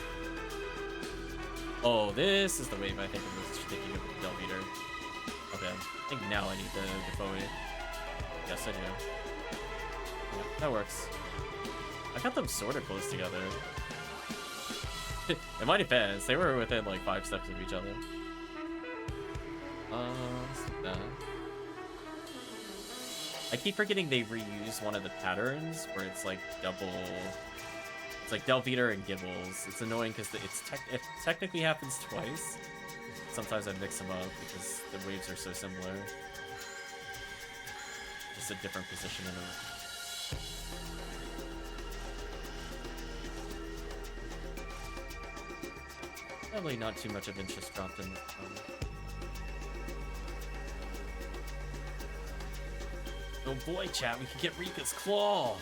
Oh, this is the wave I think I was thinking of the Delmeter. Okay, I think now I need the Defoe. Yes, I do. Yeah, that works. I got them sort of close together. In my defense, they were within like 5 steps of each other. That. I keep forgetting they reuse one of the patterns where it's like double. It's like Delveter and Gibbles. It's annoying because it technically happens twice. Sometimes I mix them up because the waves are so similar. Just a different position in the. Probably not too much of interest dropped in this one. Oh boy, chat, we could get Rika's Claw!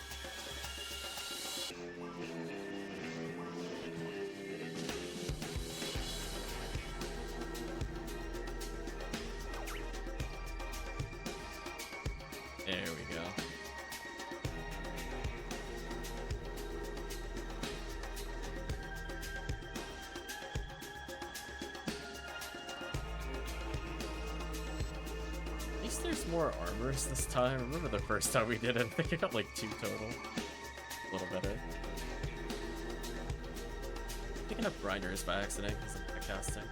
There we go. There's more armors this time. Remember the first time we did it? I think I got like 2 total. A little better. Picking up grinders by accident because I'm casting.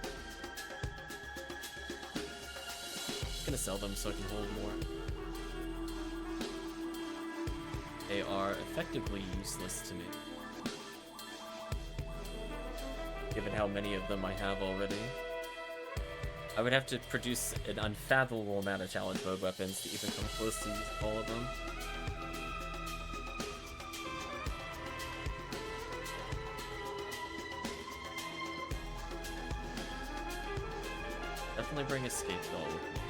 I'm gonna sell them so I can hold more. They are effectively useless to me, given how many of them I have already. I would have to produce an unfathomable amount of challenge mode weapons to even come close to use all of them. Definitely bring Escape Doll with me.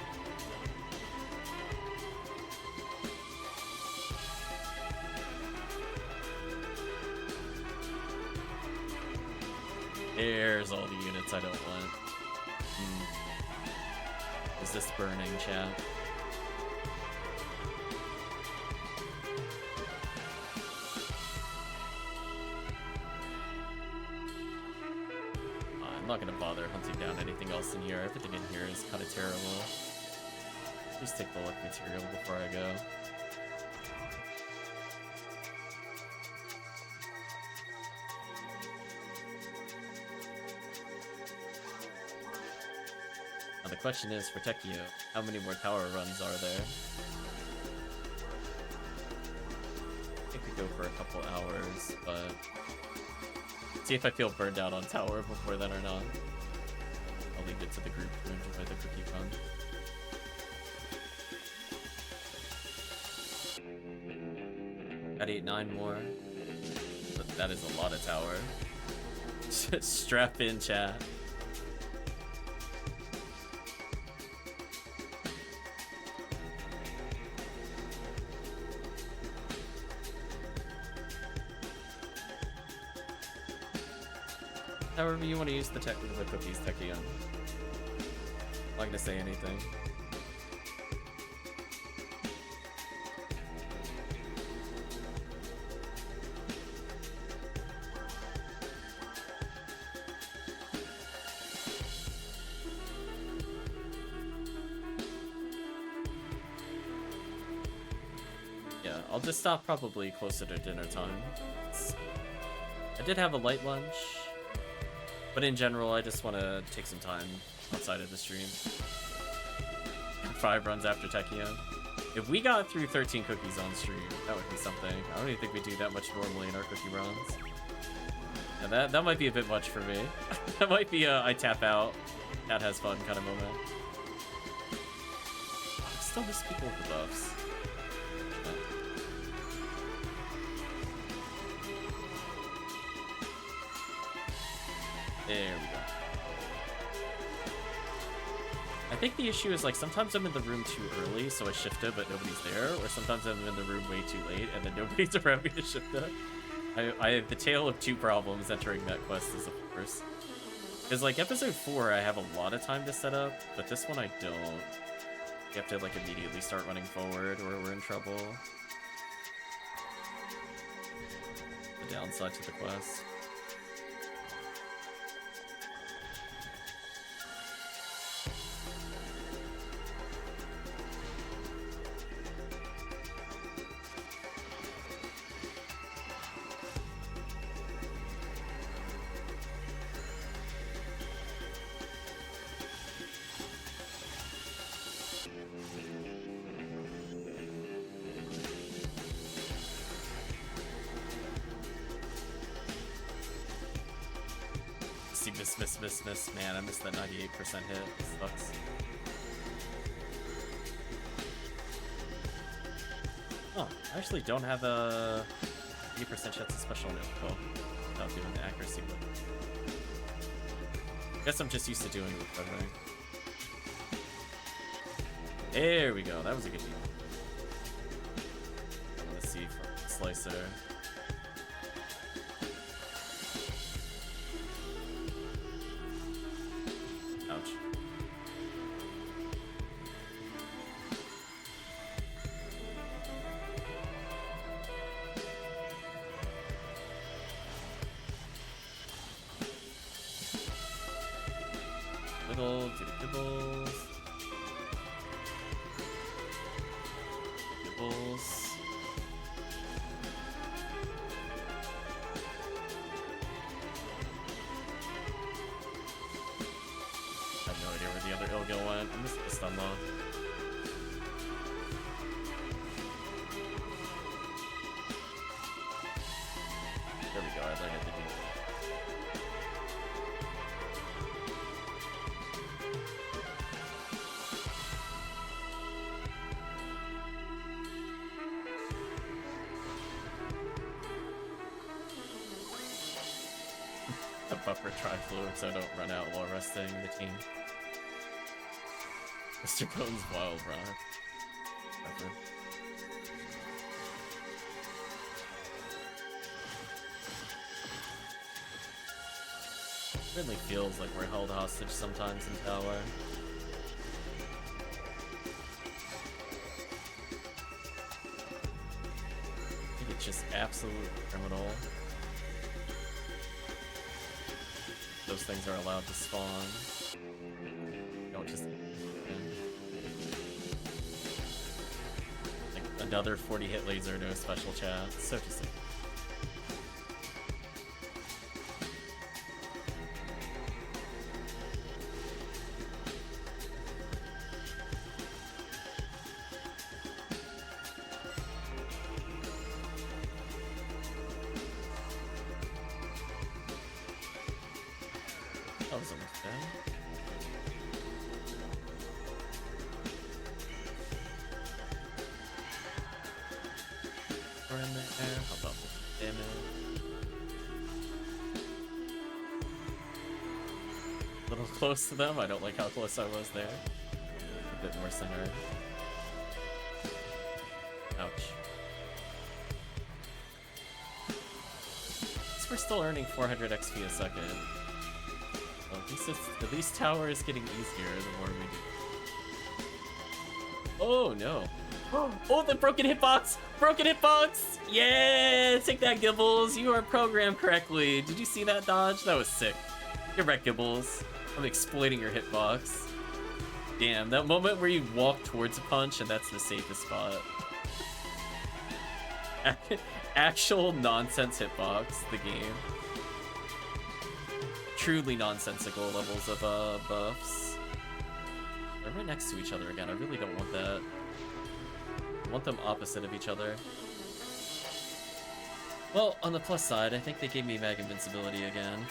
There's all the units I don't want. Is this burning, chat? I'm not gonna bother hunting down anything else in here. Everything in here is kind of terrible. Just take the luck material before I go. Now the question is, for Tekkium, how many more tower runs are there? I think we go for a couple hours, but see if I feel burned out on tower before then or not. I'll leave it to the group to enjoy the cookie fun. Got 8-9 more. But that is a lot of tower. Strap in, chat. However you want to use the cookies, Tekkium. I'm not gonna say anything. Yeah, I'll just stop probably closer to dinner time. I did have a light lunch. But in general, I just want to take some time outside of the stream. 5 runs after Tekkium. If we got through 13 cookies on stream, that would be something. I don't even think we do that much normally in our cookie runs. Yeah, that might be a bit much for me. That might be a I tap out, cat has fun kind of moment. I still miss people with the buffs. There we go. I think the issue is, like, sometimes I'm in the room too early, so I shift it, but nobody's there, or sometimes I'm in the room way too late, and then nobody's around me to shift it. I have the tale of two problems entering that quest is, of course. Because, like, episode 4, I have a lot of time to set up, but this one I don't. You have to, like, immediately start running forward, or we're in trouble. The downside to the quest. Miss. Man, I missed that 98% hit. This sucks. Oh, I actually don't have a 80% chance of special info without doing the accuracy, but I guess I'm just used to doing recovering. There we go. That was a good deal. I want to see from Slicer. Buffer tri-fluid so I don't run out while resting the team. Mr. Bones Wild Rock. Buffer. It really feels like we're held hostage sometimes in Tower. I think it's just absolute criminal. Those things are allowed to spawn. Don't just... Like another 40 hit laser to a special chat. So just like... are in there. How about damage? A little close to them. I don't like how close I was there. A bit more centered. Ouch. At least we're still earning 400 XP a second. Well, at least tower is getting easier the more we do. Oh no. Oh, the broken hitbox! Broken hitbox! Yeah! Take that, Gibbles! You are programmed correctly. Did you see that dodge? That was sick. You're right, Gibbles. I'm exploiting your hitbox. Damn, that moment where you walk towards a punch and that's the safest spot. Actual nonsense hitbox, the game. Truly nonsensical levels of buffs. They're right next to each other again. I really don't want that. I want them opposite of each other. Well, on the plus side, I think they gave me mag invincibility again.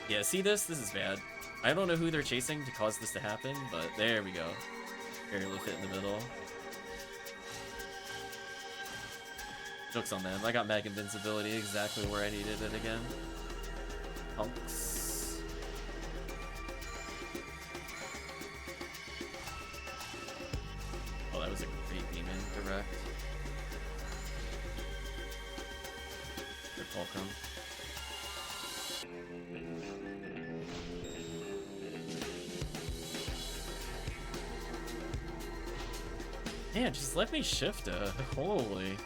Yeah, see this? This is bad. I don't know who they're chasing to cause this to happen, but there we go. Barely fit in the middle. Joke's on them. I got mag invincibility exactly where I needed it again. Punks. Oh, that was a great demon. Direct. Good Fulcrum. Man, just let me shift it. Holy.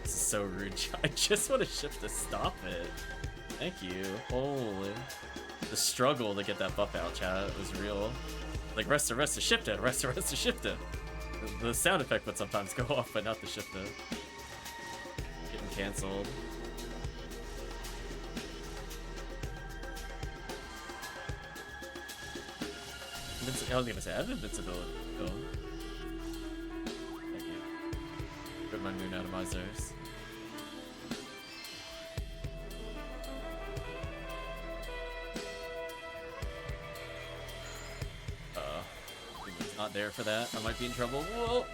This is so rude. I just want to shift to stop it. Thank you. Holy. The struggle to get that buff out, chat, was real. Like, rest to shift it, rest to shift it. The sound effect would sometimes go off, but not the shift it. Getting cancelled. I was gonna say, I have invincibility. Oh. Thank you. Put my moon atomizers. It's not there for that. I might be in trouble. Whoa!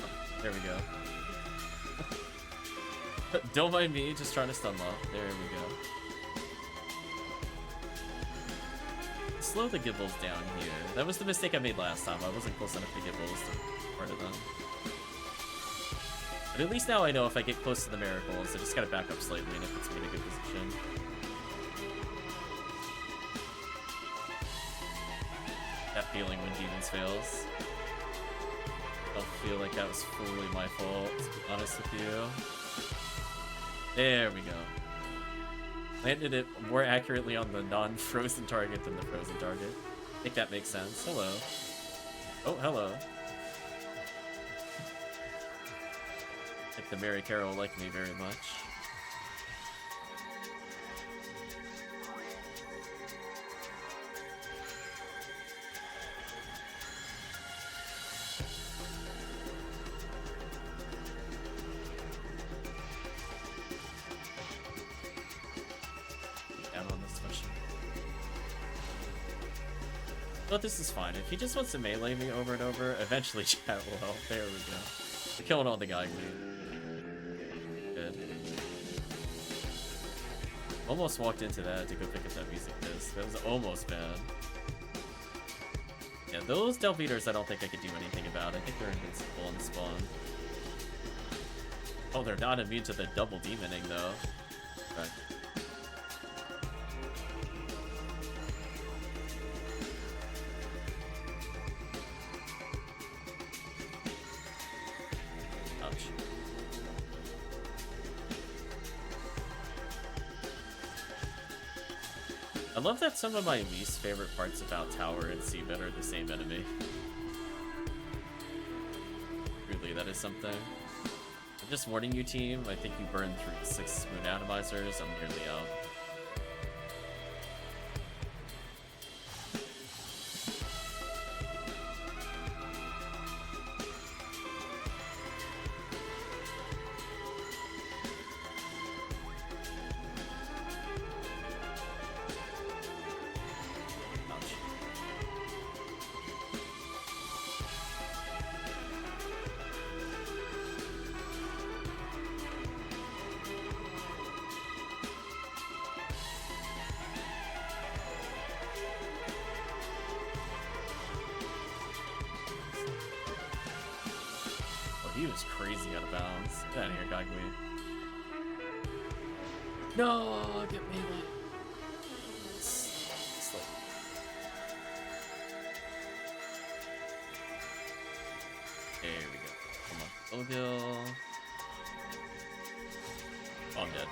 There we go. Don't mind me, just trying to stun lock. There we go. Slow the Gibbles down here. That was the mistake I made last time. I wasn't close enough to Gibbles to part of them. But at least now I know if I get close to the miracles, I just gotta back up slightly and it puts me in a good position. That feeling when demons fails. I don't feel like that was fully my fault, to be honest with you. There we go. Landed it more accurately on the non-frozen target than the frozen target. I think that makes sense. Hello. Oh, hello. I think the Mary Carol liked me very much. But this is fine. If he just wants to melee me over and over, eventually chat will help. There we go. We're killing all the guy lead. Good. Almost walked into that to go pick up that music disc. That was almost bad. Yeah, those Delve Eaters I don't think I could do anything about. I think they're invincible in spawn. Oh, they're not immune to the double demoning though. Okay. I love that some of my least favorite parts about Tower and Seabed are the same enemy. Really, that is something. I'm just warning you, team. I think you burned through 6 moon atomizers. I'm nearly out. he was crazy out of bounds. Get out of here, Gagui. No, get me like... There we go. Come on, Olgil. Oh, I'm dead.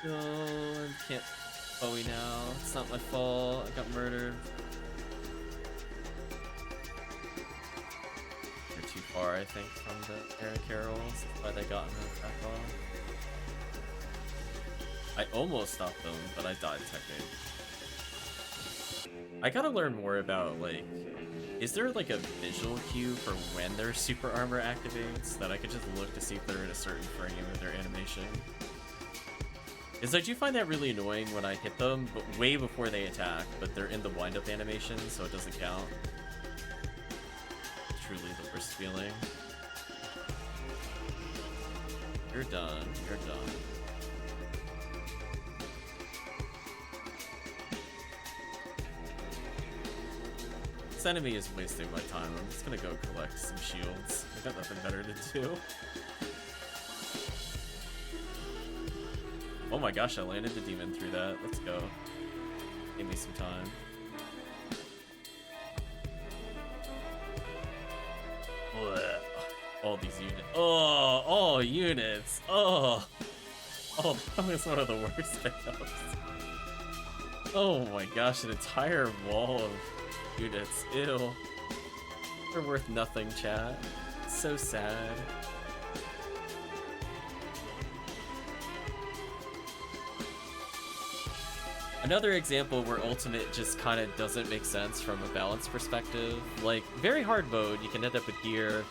No, I can't Bowie now. It's not my fault. I got murdered. They're too far, I think, from the Era Carols. That's why they got in the attack off. I almost stopped them, but I died technically. I gotta learn more about, like, is there like a visual cue for when their super armor activates that I could just look to see if they're in a certain frame of their animation? Because I do find that really annoying when I hit them, but way before they attack, but they're in the wind-up animation, so it doesn't count. Truly the worst feeling. You're done. You're done. This enemy is wasting my time. I'm just gonna go collect some shields. I got nothing better to do. Oh my gosh, I landed the demon through that. Let's go. Give me some time. Blech. All these units. Oh, all units. Oh. Oh, that was one of the worst fails. Oh my gosh, an entire wall of units. Ew. They're worth nothing, chat. It's so sad. Another example where ultimate just kind of doesn't make sense from a balance perspective. Like, very hard mode, you can end up with gear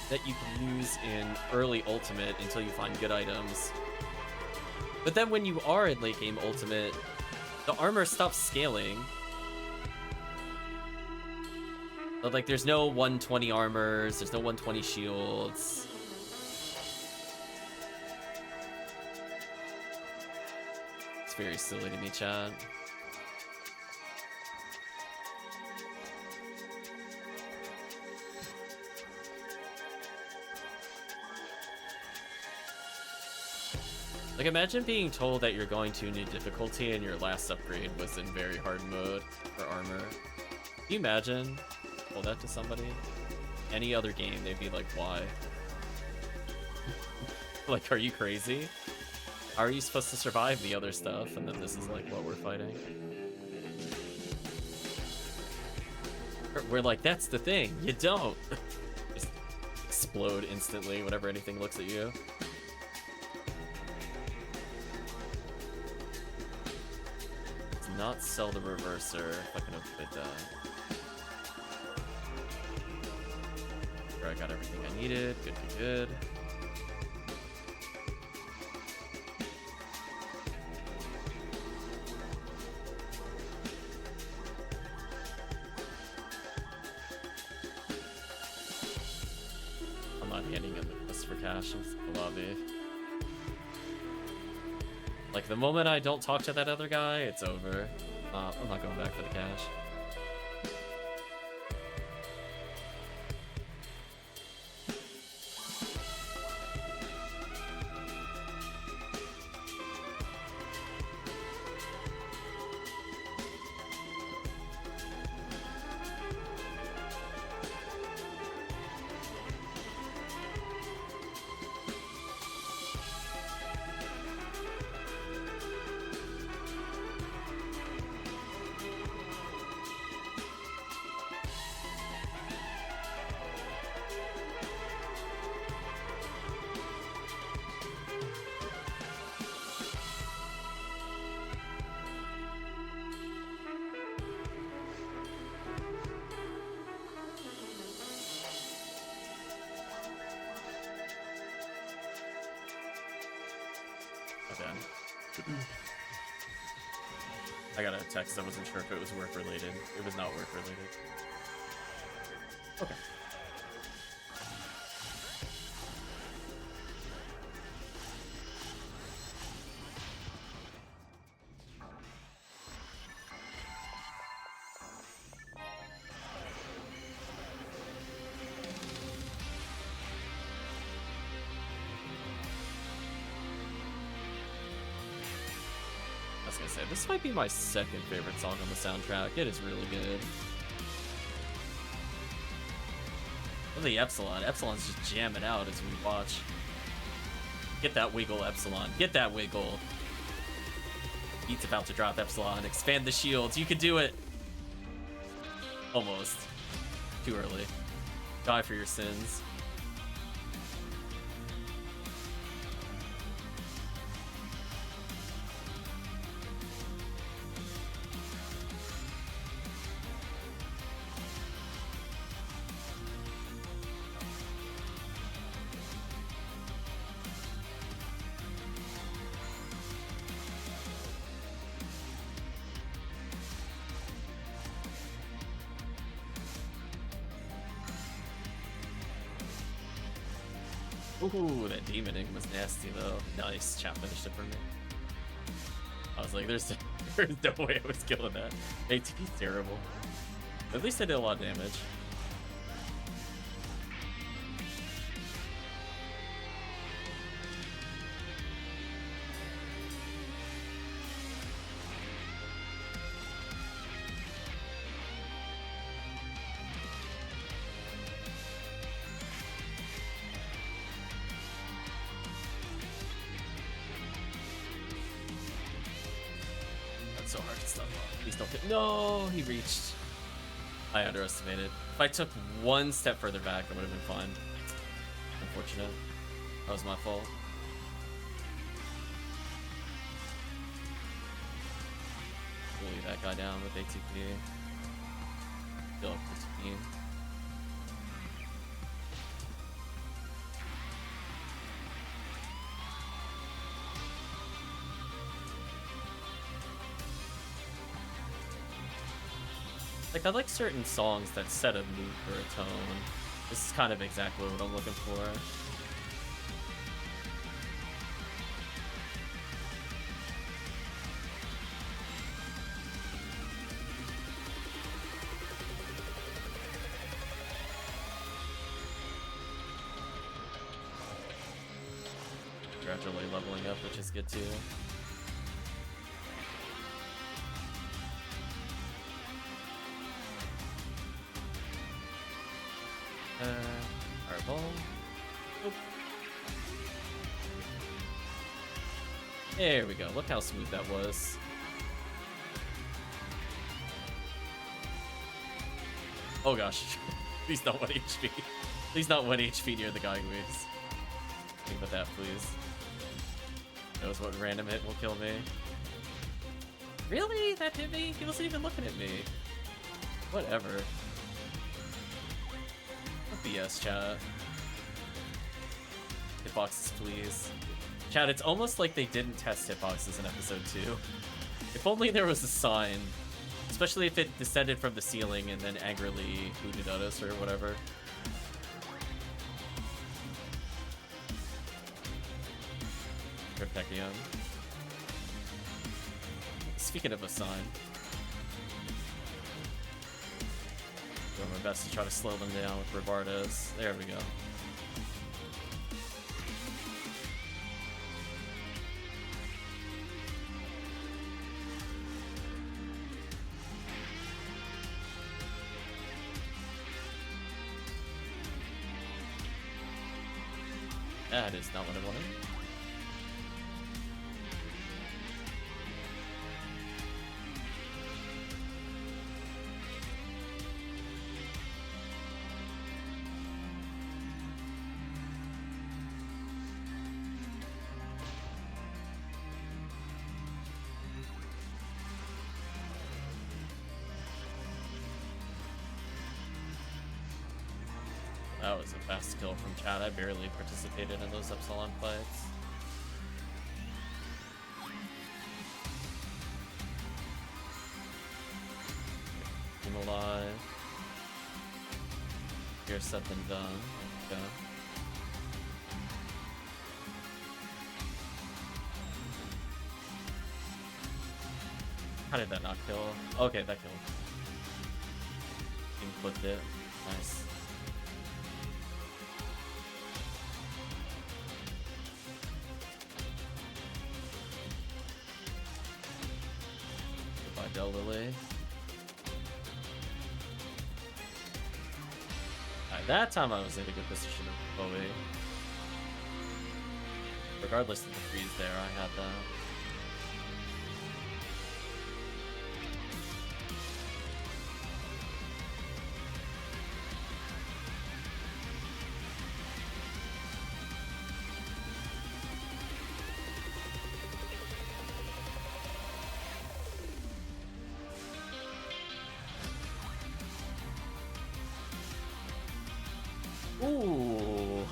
that you can use in early ultimate until you find good items. But then when you are in late game ultimate, the armor stops scaling. But like, there's no 120 armors, there's no 120 shields. It's very silly to me, chat. Like, imagine being told that you're going to a new difficulty and your last upgrade was in very hard mode for armor. Can you imagine? Told that to somebody? Any other game, they'd be like, why? Like, are you crazy? How are you supposed to survive the other stuff, and then this is like what we're fighting? We're like, that's the thing, you don't! Just explode instantly whenever anything looks at you. Let's not sell the reverser if I can avoid that. I got everything I needed, good, good, good. I'm not handing in the quest for cash in the lobby. Like, the moment I don't talk to that other guy, it's over. I'm not going back for the cash. I got a text, I wasn't sure if it was work related. It was not work related. Okay. gonna say, this might be my second favorite song on the soundtrack. It is really good. Oh, the Epsilon. Epsilon's just jamming out as we watch. Get that wiggle, Epsilon. Get that wiggle. Beat's about to drop, Epsilon. Expand the shields. You can do it. Almost. Too early. Die for your sins. Ooh, that demoning was nasty though. Nice, chat finished it for me. I was like, there's no way I was killing that. ATP's terrible. At least I did a lot of damage. So hard to stop off. Please don't hit. No, he reached. I underestimated. If I took one step further back, I would have been fine. Unfortunate. That was my fault. We'll leave that guy down with ATP. Still up for team. Like, I like certain songs that set a mood or a tone. This is kind of exactly what I'm looking for. Gradually leveling up, which is good too. Fireball. Nope. There we go. Look how smooth that was. Oh gosh. Please not 1 HP. Please not 1 HP near the Guywigs. Think about that, please. Knows what random hit will kill me. Really? That hit me? He wasn't even looking at me. Whatever. BS, chat. Hitboxes, please. Chat, it's almost like they didn't test hitboxes in episode 2. If only there was a sign. Especially if it descended from the ceiling and then angrily hooted at us or whatever. Tekkium. Speaking of a sign. Doing my best to try to slow them down with Rivardos. There we go. That is not what I wanted. That was a fast kill from chat. I barely participated in those Epsilon fights. I'm alive. Here's something done. Okay. How did that not kill? Okay, that killed. He flipped it. Nice. Adele Lily. That time I was in a good position of Bowie. Regardless of the freeze there, I had that. Ooh.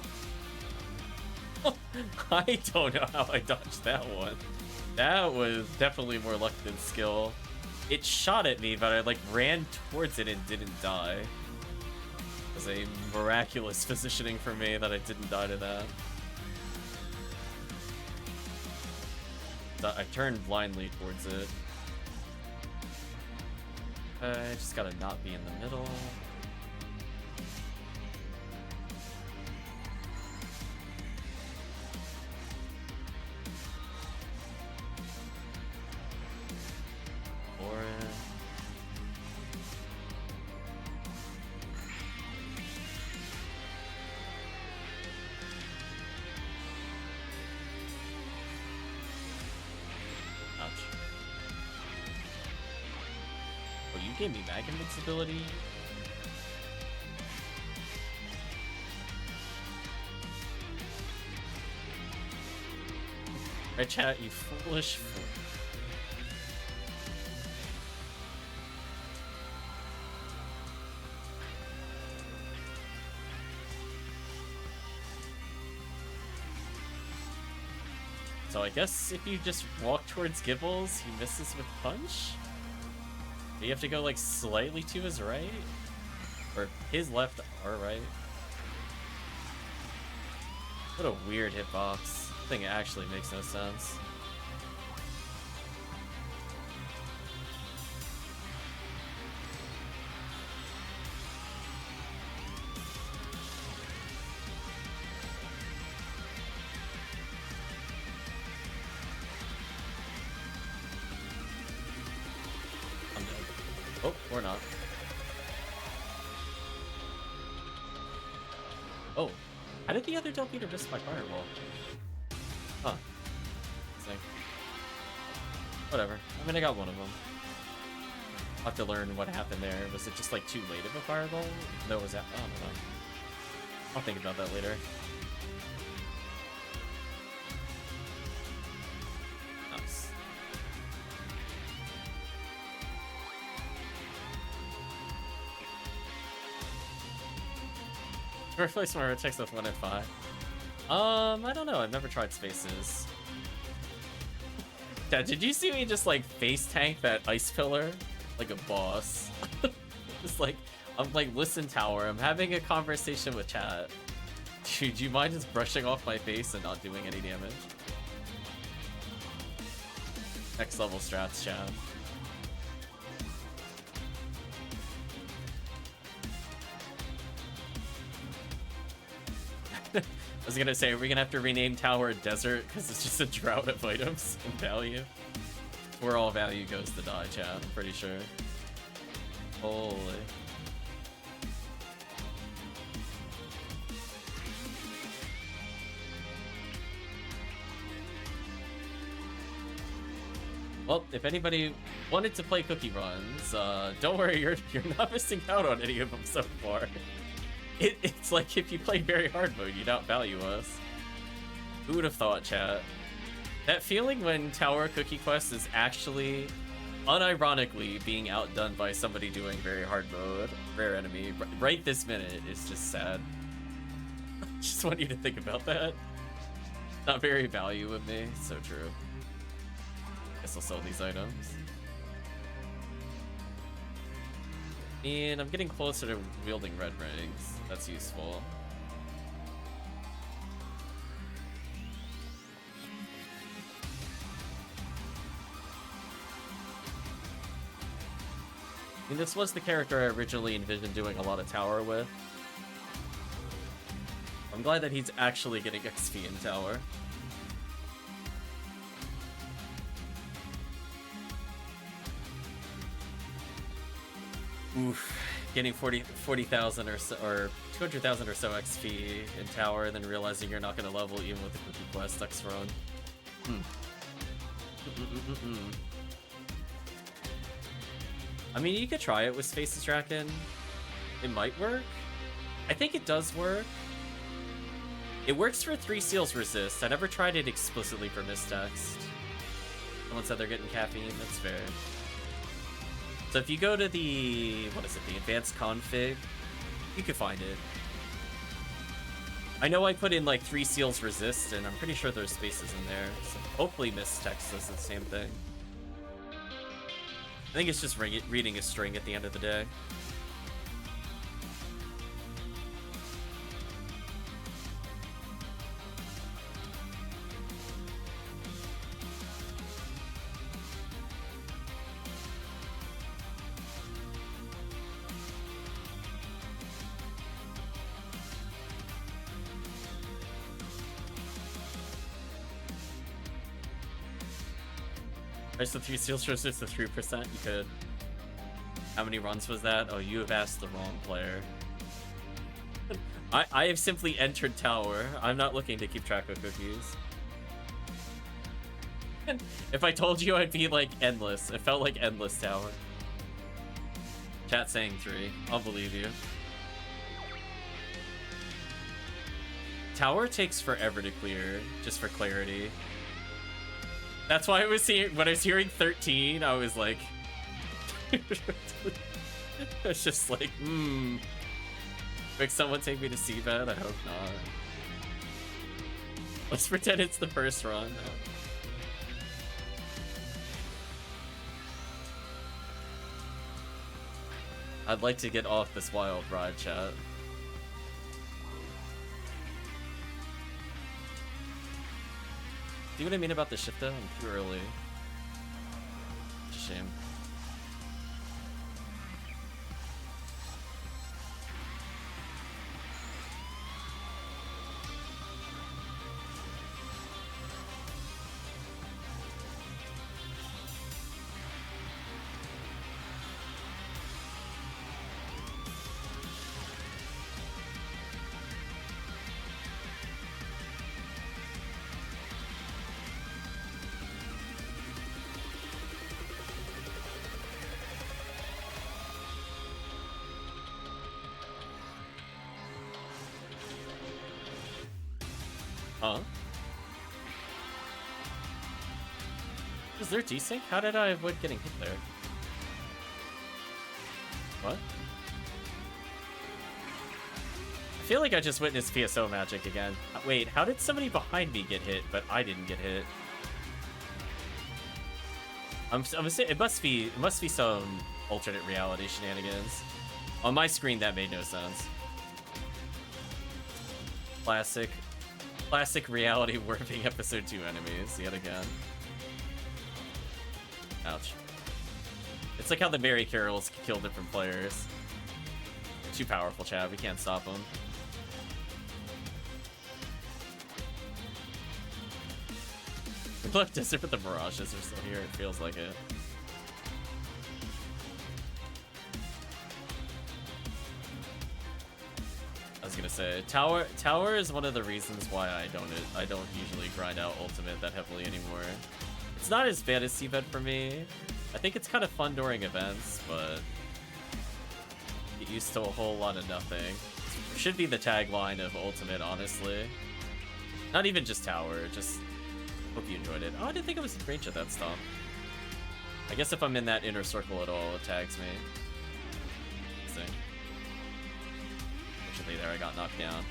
I don't know how I dodged that one. That was definitely more luck than skill. It shot at me, but I like ran towards it and didn't die. It was a miraculous positioning for me that I didn't die to that. I turned blindly towards it. I just gotta not be in the middle. Gave me mag invincibility. Right, chat, you foolish fool. So I guess if you just walk towards Gibbles, he misses with punch? Do you have to go like slightly to his right? Or his left or right? What a weird hitbox. This thing actually makes no sense. Oh, or not. Oh, how did the other Delpeter miss my fireball? Huh. Whatever. I mean, I got one of them. I'll have to learn what happened there. Was it just like too late of a fireball? No, was that? Oh, no. I'll think about that later. Replace my text with 1 and 5. I don't know. I've never tried spaces. Dad, did you see me just like face tank that ice pillar like a boss? Just like I'm like, listen, tower. I'm having a conversation with chat. Dude, do you mind just brushing off my face and not doing any damage? Next level strats, chat. I was gonna say, are we gonna have to rename Tower Desert because it's just a drought of items and value? Where all value goes to die, chat, I'm pretty sure. Holy. Well, if anybody wanted to play cookie runs, don't worry, you're not missing out on any of them so far. It's like if you play very hard mode, you'd outvalue us. Who would have thought, chat? That feeling when Tower Cookie Quest is actually, unironically, being outdone by somebody doing very hard mode, rare enemy, right this minute is just sad. Just want you to think about that. Not very value with me, so true. Guess I'll sell these items. And I'm getting closer to wielding red rings. That's useful. I mean, this was the character I originally envisioned doing a lot of tower with. I'm glad that he's actually getting XP in tower. Oof. Getting 40,000 or so, or 200,000 or so XP in tower, and then realizing you're not going to level even with the Cookie Quest X run. I mean, you could try it with Space's Draken. It might work. I think it does work. It works for 3 Seals Resist. I never tried it explicitly for Mistext. Someone said they're getting caffeine. That's fair. So if you go to the, what is it, the advanced config, you can find it. I know I put in like 3 Seals Resist, and I'm pretty sure there's spaces in there. So hopefully Mistext does the same thing. I think it's just reading a string at the end of the day. There's the 3 Seals Resist, the 3%. You could. How many runs was that? Oh, you have asked the wrong player. I have simply entered tower. I'm not looking to keep track of cookies. If I told you, I'd be like endless. It felt like endless tower. Chat saying 3. I'll believe you. Tower takes forever to clear, just for clarity. That's why I was seeing, when I was hearing 13, I was like, it's just like, Quick, someone take me to seabed? I hope not. Let's pretend it's the first run. I'd like to get off this wild ride, chat. See what I mean about the shift though? I'm too early. It's a shame. Huh? Is there desync? How did I avoid getting hit there? What? I feel like I just witnessed PSO magic again. Wait, how did somebody behind me get hit, but I didn't get hit? I'm saying it must be some alternate reality shenanigans. On my screen, that made no sense. Classic reality warping episode 2 enemies, yet again. Ouch. It's like how the Mary Carols kill different players. They're too powerful, Chad. We can't stop them. We left Desert, but the Mirages are still here. It feels like it. I was gonna say, tower is one of the reasons why I don't usually grind out ultimate that heavily anymore. It's not as bad as seabed for me. I think it's kind of fun during events, but get used to a whole lot of nothing. Should be the tagline of ultimate, honestly. Not even just tower, just hope you enjoyed it. Oh, I didn't think it was in range of that stuff. I guess if I'm in that inner circle at all, it tags me. Interesting. There, I got knocked down.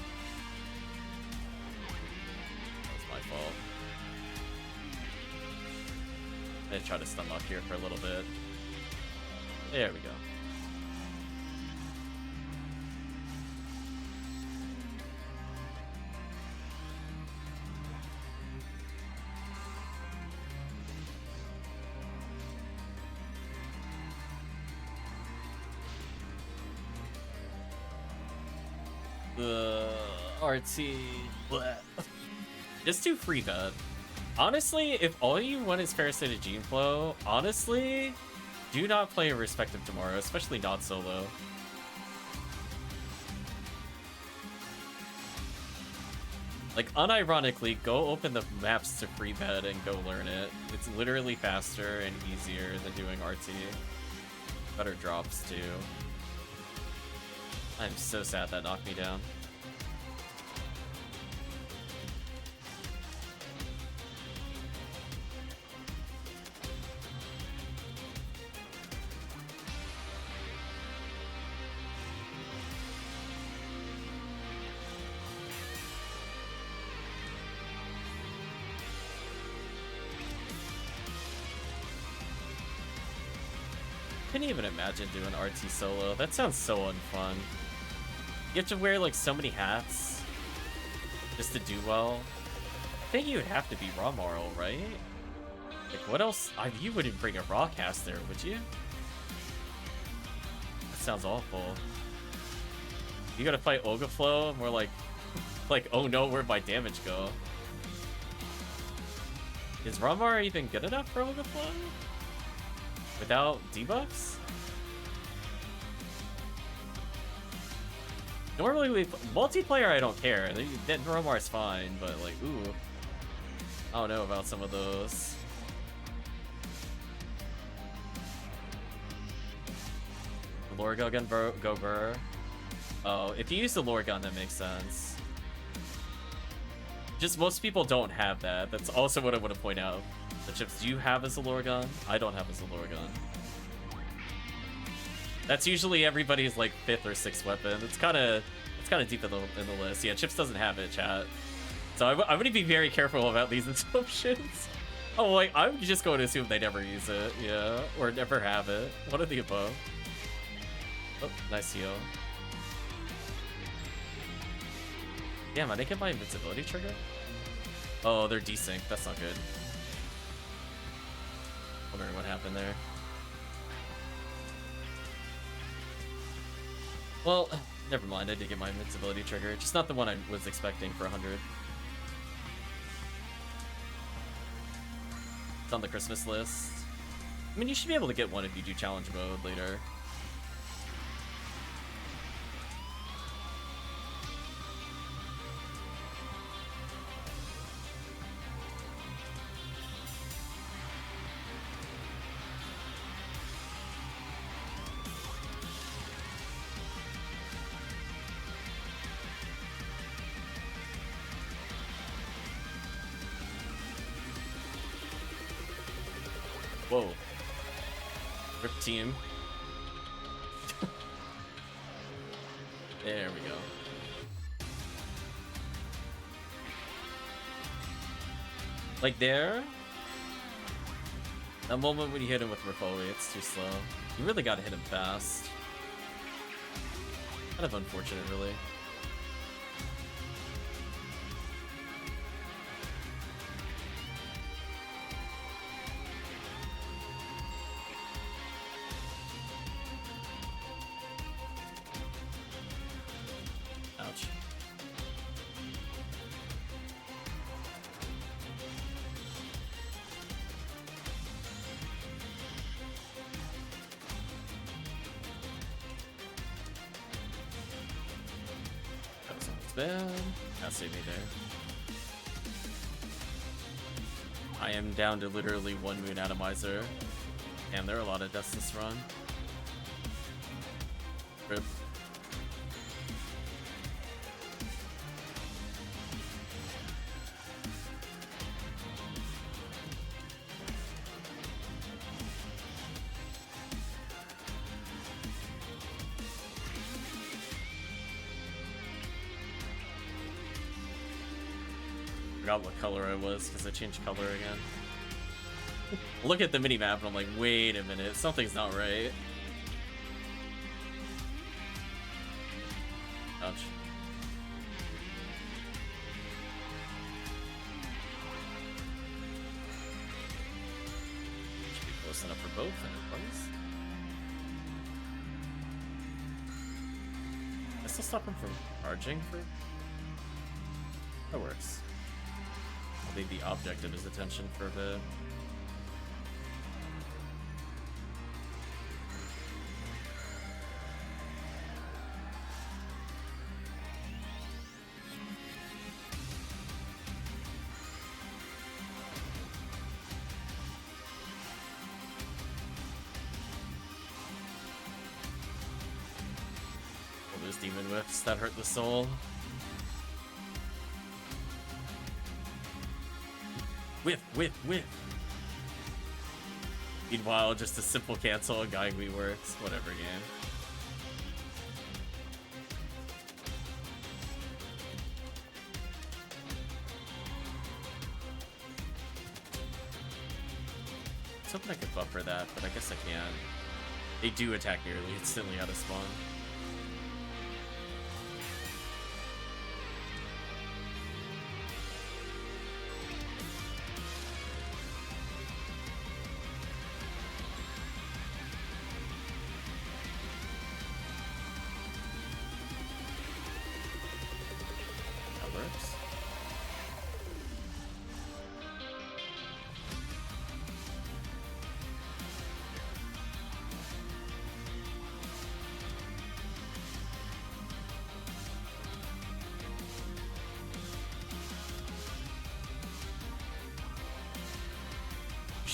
That was my fault. I'm gonna try to stun lock here for a little bit. There we go. RT. Bleh. Just do free bet. Honestly, if all you want is Parasitic Gene Flow, honestly, Do not play Respective Tomorrow, especially not solo. Like, unironically, go open the maps to free bed and go learn it. It's literally faster and easier than doing RT. Better drops, too. I'm so sad that knocked me down. I can't even imagine doing RT solo. That sounds so unfun. You have to wear like so many hats just to do well. I think you would have to be raw moral, right? Like what else? You wouldn't bring a raw cast there, would you? That sounds awful. You gotta fight Ogaflow and we're like, oh no, where'd my damage go? Is Ramar even good enough for Ogaflow? Without debuffs? Normally with multiplayer I don't care. Then Romar's fine, but like, ooh. I don't know about some of those. Lore gun go burr. Oh, if you use the lore gun, that makes sense. Just most people don't have that. That's also what I want to point out. The Chips, do you have as a lore gun? I don't have as a lore gun. That's usually everybody's like 5th or 6th weapon. It's kind of deep in the list. Yeah, Chips doesn't have it, chat. So I'm going to be very careful about these assumptions. Oh, like I'm just going to assume they never use it, yeah, or never have it. One of the above. Oh, nice heal. Damn, I didn't get my invincibility trigger. Oh, they're desync. That's not good. Wondering what happened there. Well, never mind. I did get my invincibility trigger. Just not the one I was expecting for 100. It's on the Christmas list. I mean, you should be able to get one if you do challenge mode later. Whoa. Rip team. There we go. Like there? That moment when you hit him with Ripoli, it's too slow. You really gotta hit him fast. Kind of unfortunate, really. That saved me there. I am down to literally 1 moon atomizer. And there are a lot of deaths this run. Rip. Forgot what color I was because I changed color again. Look at the minimap and I'm like, wait a minute, something's not right. Ouch. Should be close enough for both, and it was. I still stop him from charging for. That works. I'll leave the object of his attention for a bit. demon whiffs that hurt the soul. Whiff, whiff, whiff. Meanwhile, just a simple cancel and Gaigui works. Whatever, game. I was hoping I could buffer that, but I guess I can't. They do attack nearly instantly out of spawn. That works.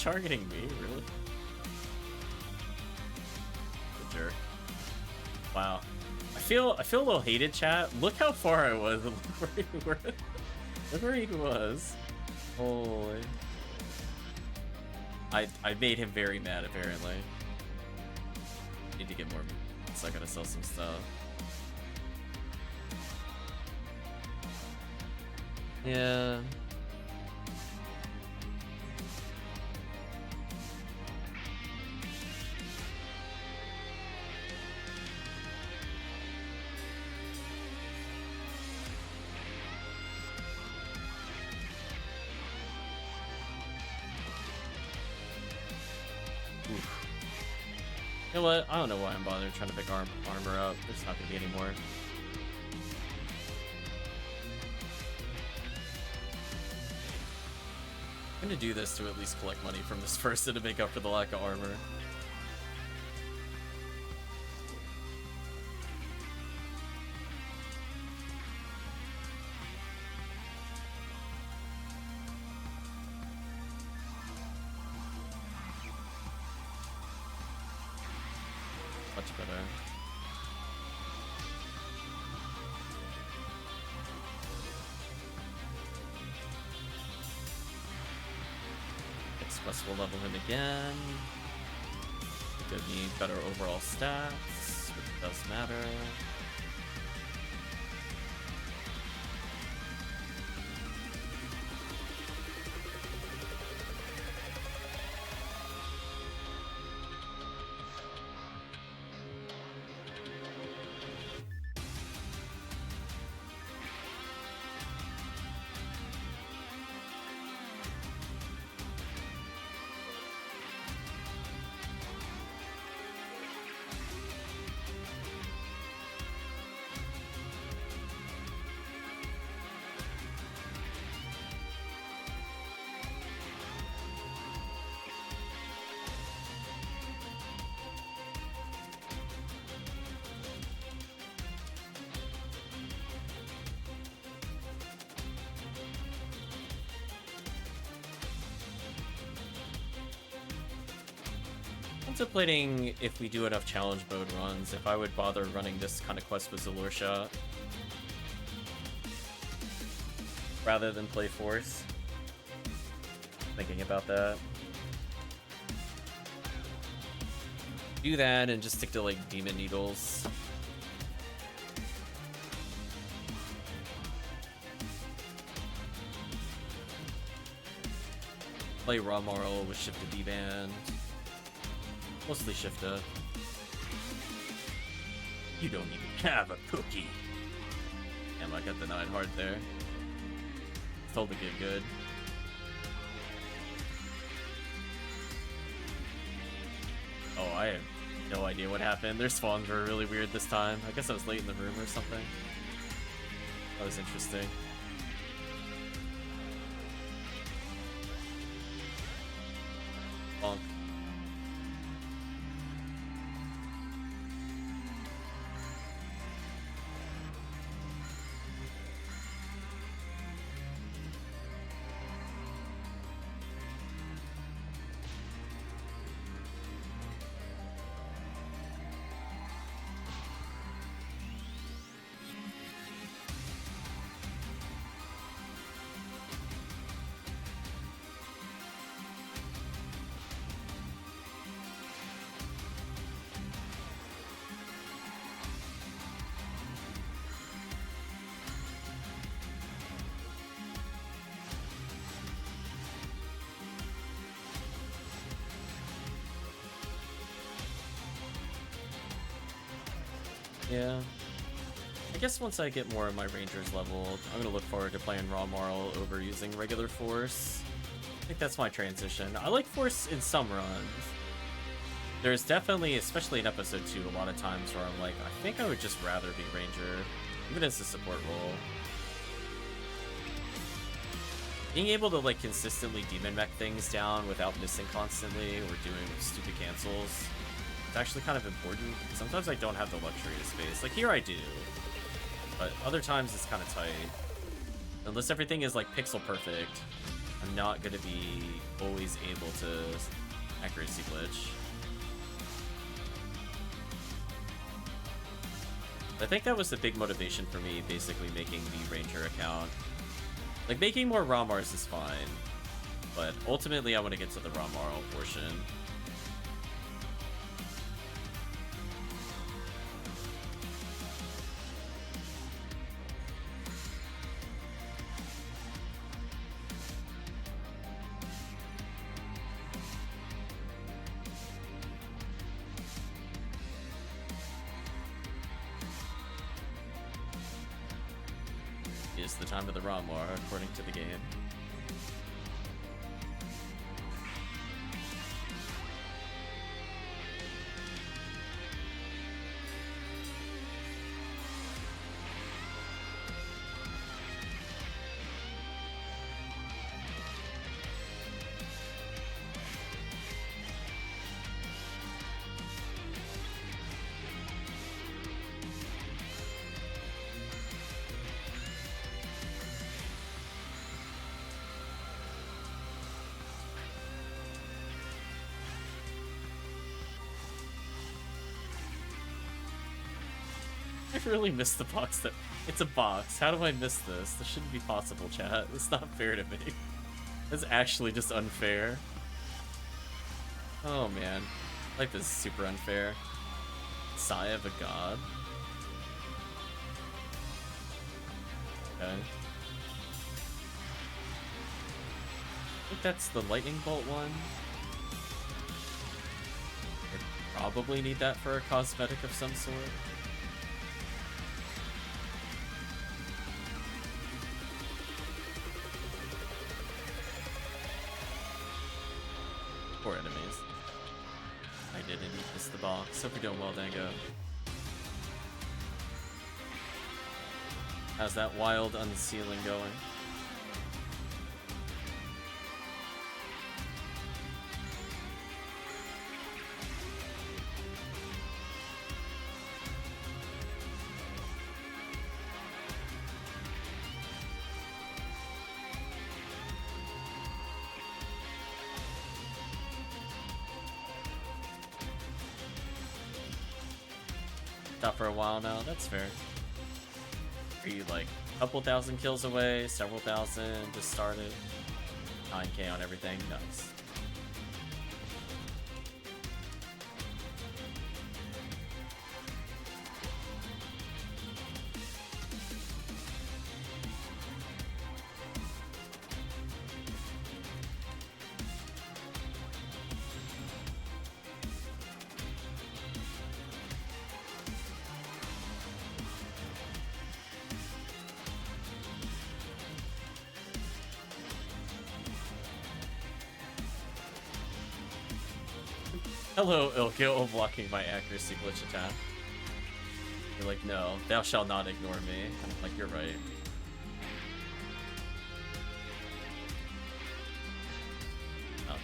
Targeting me, really? The jerk. Wow. I feel a little hated, chat. Look how far I was. Look where he was. Look where he was. Holy. I made him very mad, apparently. Need to get more meat, so I gotta sell some stuff. Yeah. You know what? I don't know why I'm bothering trying to pick armor up. There's not gonna be any more. I'm gonna do this to at least collect money from this person to make up for the lack of armor. Much better. Express will level him again. Give me better overall stats, which does matter. Contemplating if we do enough challenge mode runs, if I would bother running this kind of quest with Zalur Shot rather than play Force. Thinking about that. Do that and just stick to like Demon Needles. Play Raw Moral with Shift to D-Band. Mostly Shifta. You don't even have a cookie. Damn, I got denied hard there. Told to get good. Oh, I have no idea what happened. Their spawns were really weird this time. I guess I was late in the room or something. That was interesting. Bonk. Yeah. I guess once I get more of my Rangers leveled, I'm gonna look forward to playing Raw Marl over using regular Force. I think that's my transition. I like Force in some runs. There's definitely, especially in episode 2, a lot of times where I'm like, I think I would just rather be Ranger, even as a support role. Being able to like consistently demon mech things down without missing constantly or doing stupid cancels, it's actually kind of important. Sometimes I don't have the luxury of space. Like here I do, but other times it's kind of tight. Unless everything is like pixel perfect, I'm not gonna be always able to accuracy glitch. I think that was the big motivation for me basically making the Ranger account. Like, making more Raw Mars is fine, but ultimately I want to get to the Raw Marl portion. Is the time of the Raw Mar, according to the game. I really missed the box that... It's a box. How do I miss this? This shouldn't be possible, chat. It's not fair to me. It's actually just unfair. Oh, man. Life is super unfair. Sigh of a god. Okay. I think that's the lightning bolt one. I probably need that for a cosmetic of some sort. Poor enemies. I did indeed miss the box. Hope you're doing well, Dango. How's that wild unsealing going? Out for a while now, that's fair. Are you like a couple thousand kills away, several thousand, just started? 9k on everything, nice. Hello, Ilko, blocking my accuracy glitch attack. You're like, no, thou shalt not ignore me. I'm like, you're right. Ouch.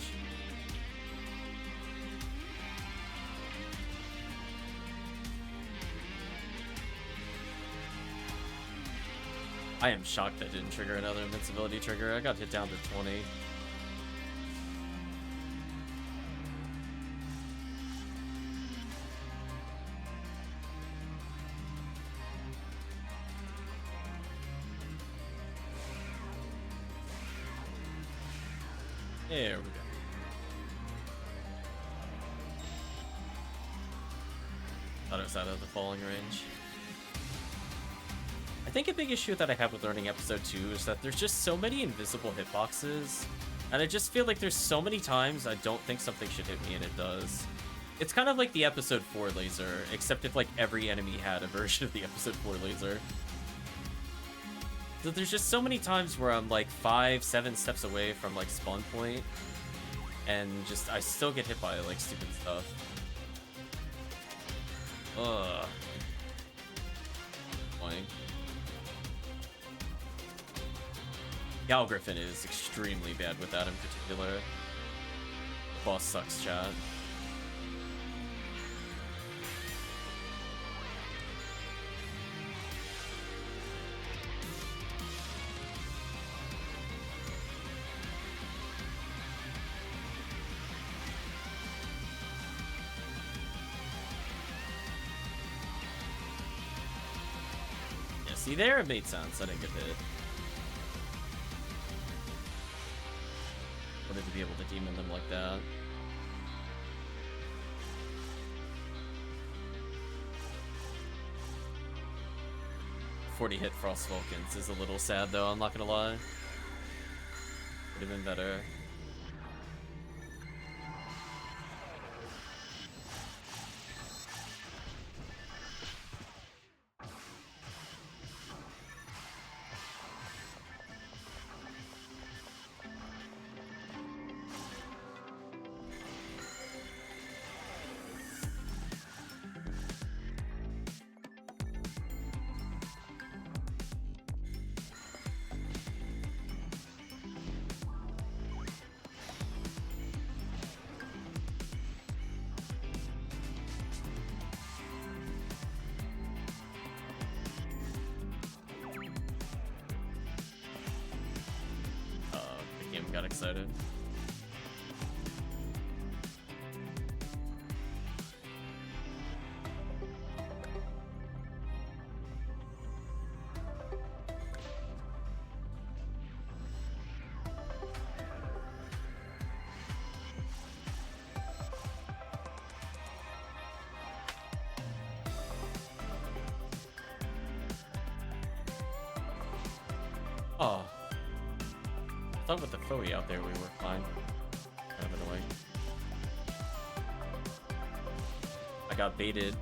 I am shocked that didn't trigger another invincibility trigger. I got hit down to 20. There we go. Thought it was out of the falling range. I think a big issue that I have with learning episode 2 is that there's just so many invisible hitboxes, and I just feel like there's so many times I don't think something should hit me and it does. It's kind of like the episode 4 laser, except if like every enemy had a version of the episode 4 laser. So there's just so many times where I'm like 5-7 steps away from like spawn point, and just I still get hit by like stupid stuff. Ugh. Annoying. Gal Griffin is extremely bad with that in particular. The boss sucks, chat. Yeah, see there, it made sense. I didn't get hit. Wanted to be able to demon them like that. .40 hit Frost Vulcans is a little sad though, I'm not gonna lie. Would have been better. Got excited. Oh. I thought with the Foey out there we were fine. Kind of annoying. I got baited.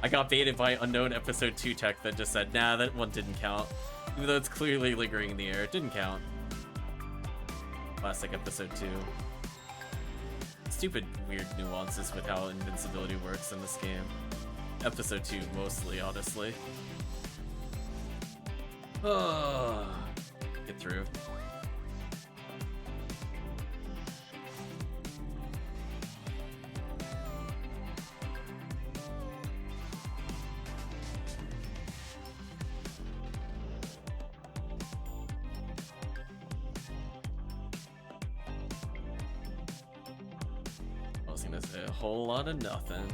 I got baited by unknown episode 2 tech that just said, nah, that one didn't count. Even though it's clearly lingering in the air, it didn't count. Classic episode 2. Stupid weird nuances with how invincibility works in this game. Episode 2 mostly, honestly. Get through. A whole lot of nothing.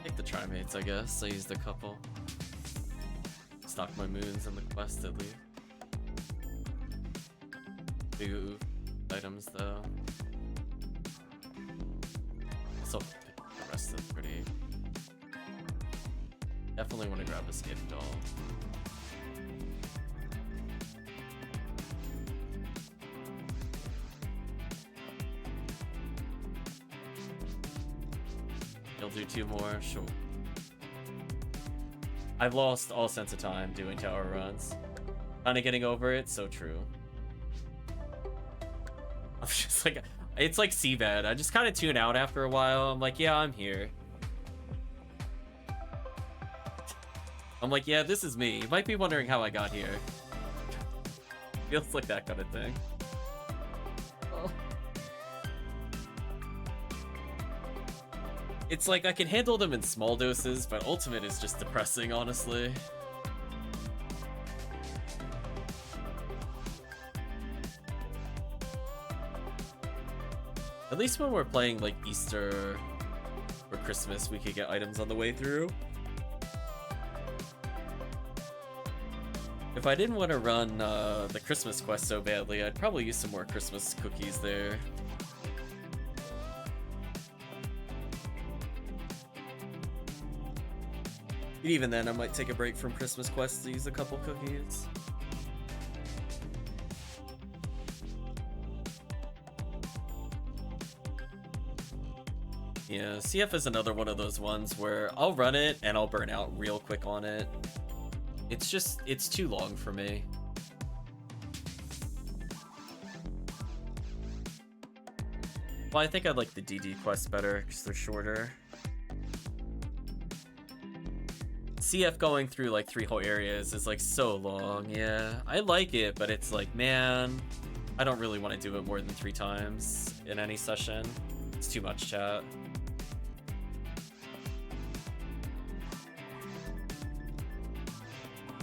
Take the Trimates, I guess. I used a couple. Stock my moons in the quest at least. Big oof items though. Also, the rest is pretty. Definitely want to grab a Escape Doll. You'll do 2 more? Sure. I've lost all sense of time doing tower runs. Kinda getting over it, so true. I'm just like, it's like Seabed. I just kind of tune out after a while. I'm like, yeah, I'm here. I'm like, yeah, this is me. You might be wondering how I got here. Feels like that kind of thing. Oh. It's like I can handle them in small doses, but Ultimate is just depressing, honestly. At least when we're playing like Easter or Christmas, we could get items on the way through. If I didn't want to run the Christmas quest so badly, I'd probably use some more Christmas cookies there. Even then, I might take a break from Christmas quests to use a couple cookies. Yeah, CF is another one of those ones where I'll run it and I'll burn out real quick on it. It's too long for me. Well, I think I like the DD quests better because they're shorter. CF going through like 3 whole areas is like so long. Yeah, I like it, but it's like, man, I don't really want to do it more than 3 times in any session. It's too much, chat.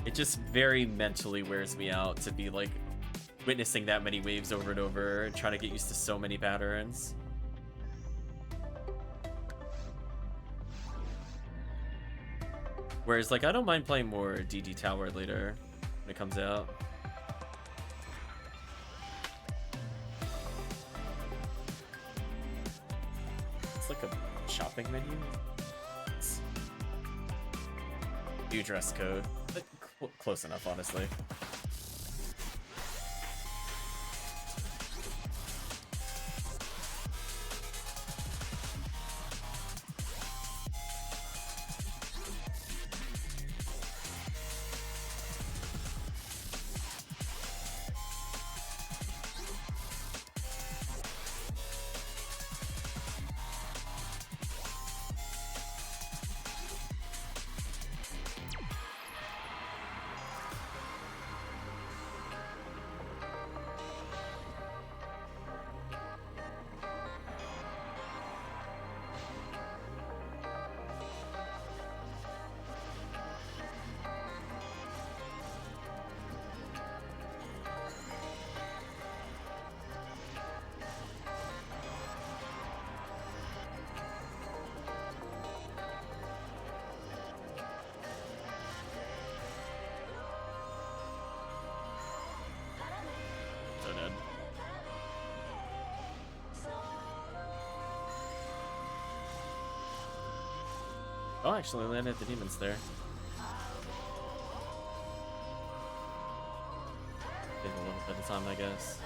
It just very mentally wears me out to be like witnessing that many waves over and over and trying to get used to so many patterns. Whereas like I don't mind playing more DD Tower later when it comes out. It's like a shopping menu. New dress code. Like, close enough, honestly. Oh, actually landed the demons there. Take a little bit of time, I guess.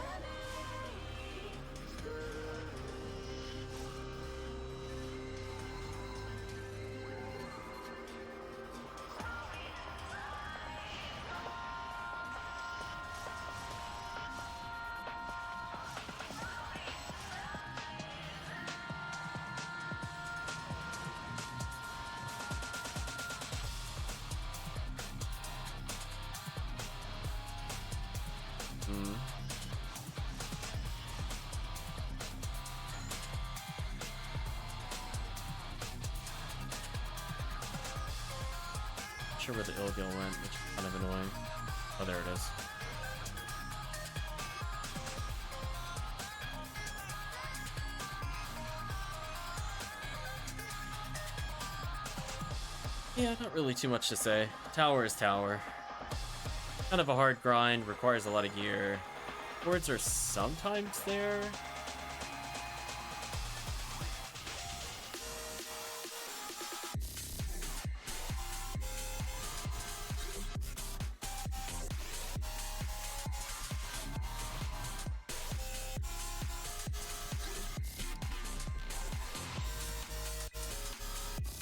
Where the Ilgil went, which is kind of annoying. Oh, there it is. Yeah, not really too much to say. Tower is tower. Kind of a hard grind, requires a lot of gear. Boards are sometimes there.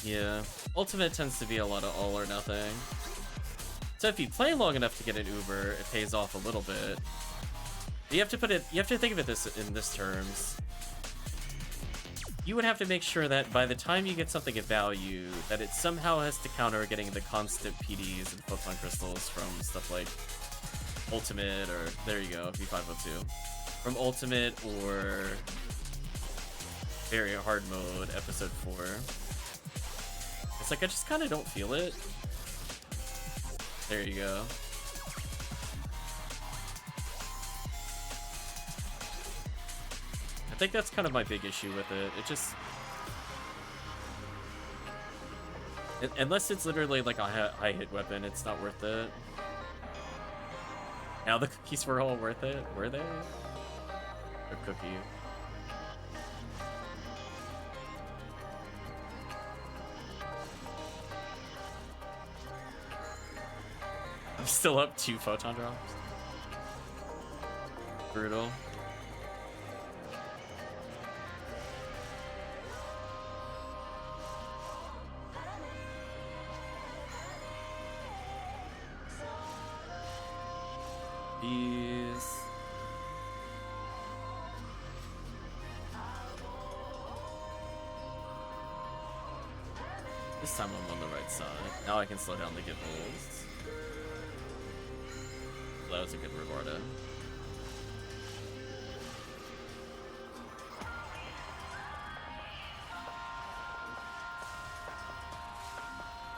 Yeah, Ultimate tends to be a lot of all or nothing. So if you play long enough to get an Uber, it pays off a little bit. But you have to think of it in this terms. You would have to make sure that by the time you get something of value, that it somehow has to counter getting the constant PDs and photon crystals from stuff like Ultimate, or there you go, V502. From Ultimate or very hard mode, episode 4. It's like, I just kind of don't feel it. There you go. I think that's kind of my big issue with it. It just... unless it's literally like a high hit weapon, it's not worth it. Now the cookies were all worth it, were they? A cookie. I'm still up 2 photon drops. Brutal. These. This time I'm on the right side. Now I can slow down the gibbles. That was a good Regarda.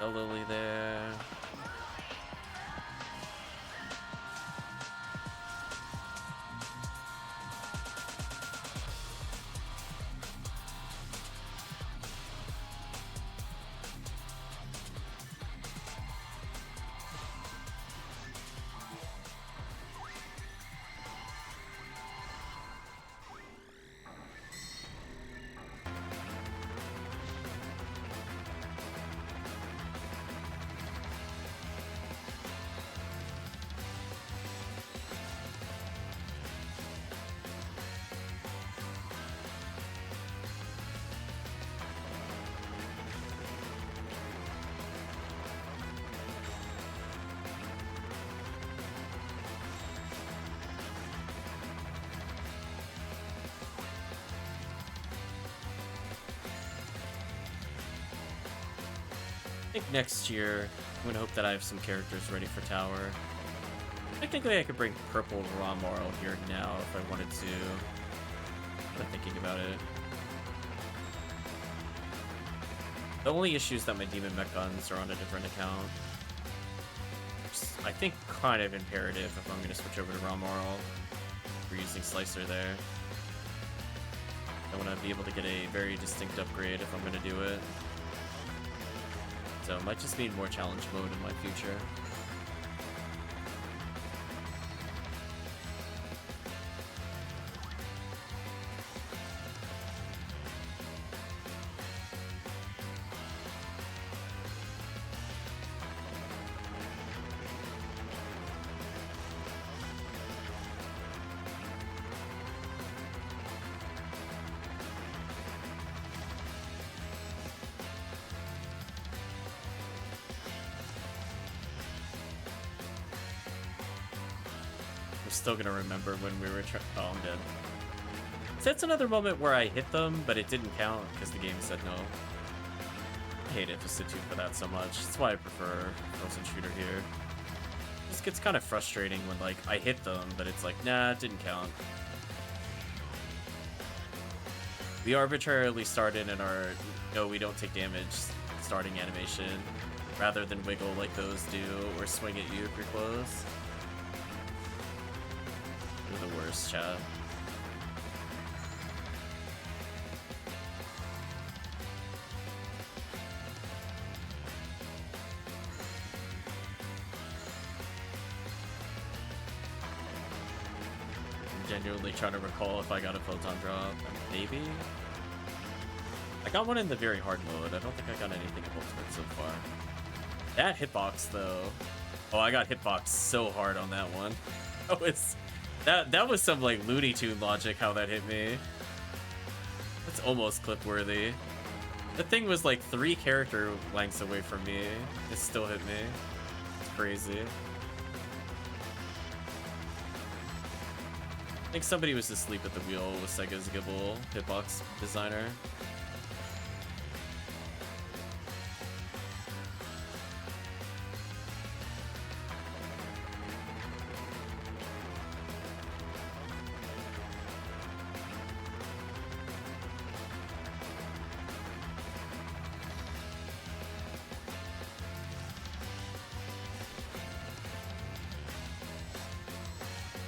A Lily there. I think next year, I'm gonna hope that I have some characters ready for Tower. Technically, I could bring purple Romoral here now if I wanted to. I'm thinking about it. The only issue is that my Demon Mech guns are on a different account. I think kind of imperative if I'm gonna switch over to Romoral. We're using Slicer there. I want to be able to get a very distinct upgrade if I'm gonna do it. So it might just mean more challenge mode in my future. Still gonna remember when we were oh, I'm dead. So that's another moment where I hit them, but it didn't count because the game said no. I hate Institute for that so much. That's why I prefer Frozen Shooter here. It just gets kind of frustrating when, like, I hit them, but it's like, nah, it didn't count. We arbitrarily started in our no, we don't take damage starting animation, rather than wiggle like those do, or swing at you if you're close. They're the worst, chat. I'm genuinely trying to recall if I got a photon drop. Maybe? I got one in the very hard mode. I don't think I got anything ultimate so far. That hitbox, though. Oh, I got hitbox so hard on that one. That was some, like, Looney Tune logic how that hit me. That's almost clip-worthy. The thing was, like, 3 character lengths away from me. It still hit me. It's crazy. I think somebody was asleep at the wheel with Sega's Gibble hitbox designer.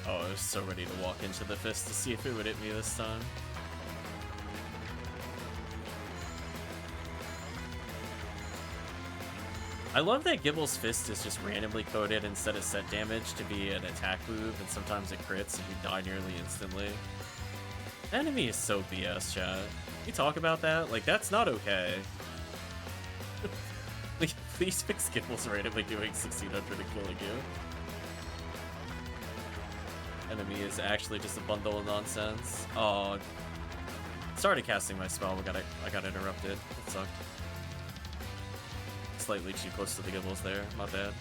I was so ready to walk into the fist to see if it would hit me this time. I love that Gibble's fist is just randomly coded instead of set damage to be an attack move, and sometimes it crits and you die nearly instantly. That enemy is so BS, chat. Can we talk about that? Like, that's not okay. Like, please fix Gibble's randomly doing 1600 and killing you. Enemy is actually just a bundle of nonsense. Oh, started casting my spell, but I got interrupted. It sucked. Slightly too close to the Gibbles there. My bad.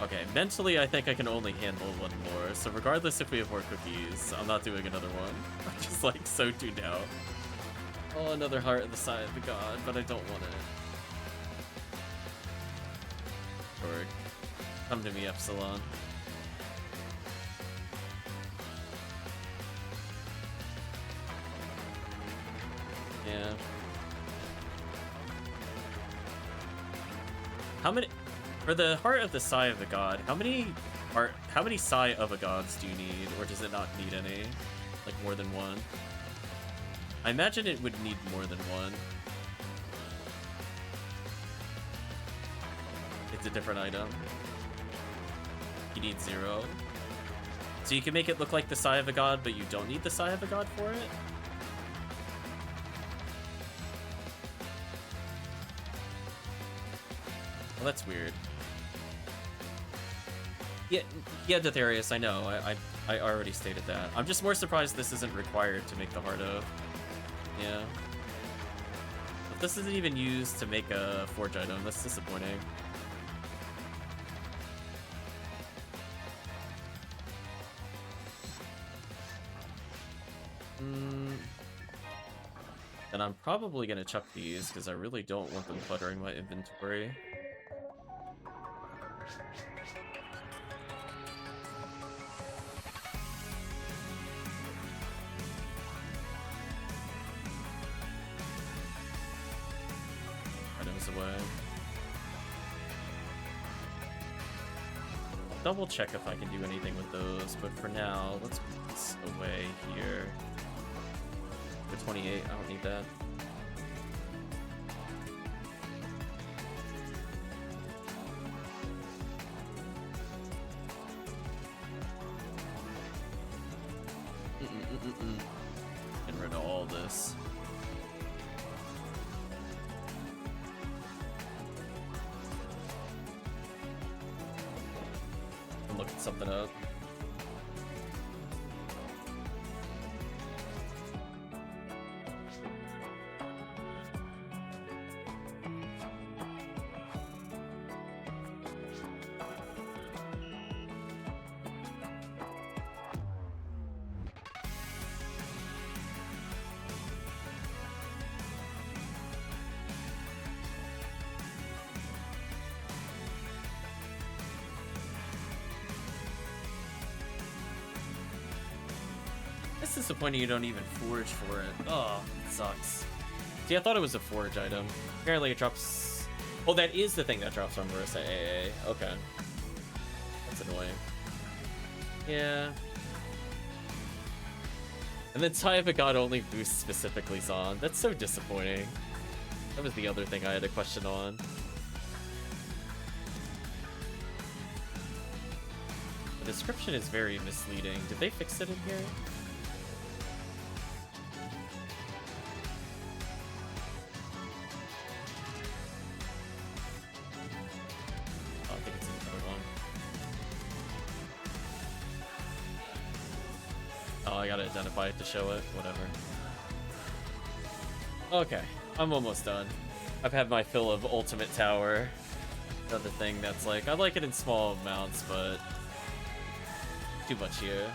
Okay, mentally I think I can only handle one more, so regardless if we have more cookies, I'm not doing another one. I'm just like so tuned out. Oh, another heart at the side of the god, but I don't want it. Or come to me, Epsilon. Yeah. How many, for the heart of the Sigh of the God, how many Sigh of a Gods do you need, or does it not need any? Like more than one? I imagine it would need more than one. It's a different item. You need 0. So you can make it look like the Sigh of a God, but you don't need the Sigh of a God for it? Well, that's weird. Yeah, Ditharius, I know. I already stated that. I'm just more surprised this isn't required to make the heart of. Yeah. But this isn't even used to make a forge item. That's disappointing. Then I'm probably gonna chuck these because I really don't want them cluttering my inventory. Items away. Double check if I can do anything with those, but for now, let's put this away here. The 28, I don't need that. Get rid of all this. I'm looking something up. It's disappointing you don't even forge for it. Oh, it sucks. See, I thought it was a forge item. Apparently it drops... Oh, that is the thing that drops on Marissa AA. Okay. That's annoying. Yeah. And then Sigh of a God only boosts specifically Zon. That's so disappointing. That was the other thing I had a question on. The description is very misleading. Did they fix it in here? Identify it to show it, whatever. Okay, I'm almost done. I've had my fill of Ultimate Tower. Another thing that's like, I like it in small amounts, but too much here.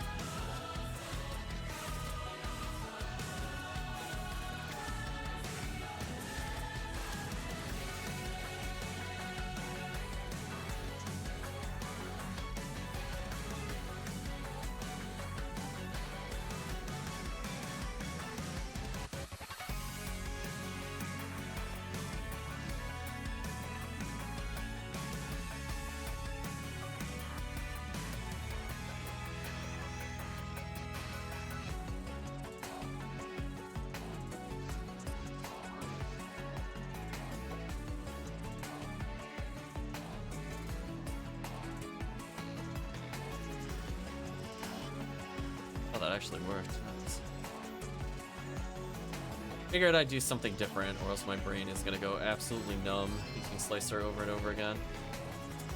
Actually worked. Figured I'd do something different, or else my brain is gonna go absolutely numb using Slicer over and over again.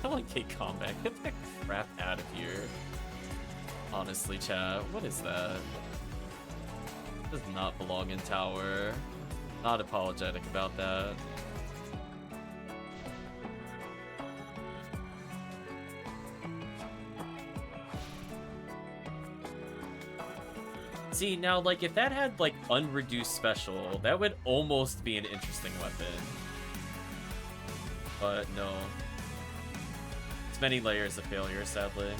I like K Combat. Get that crap out of here. Honestly, chat, what is that? Does not belong in tower. Not apologetic about that. See, now, like, if that had, like, unreduced special, that would almost be an interesting weapon. But, no. It's many layers of failure, sadly.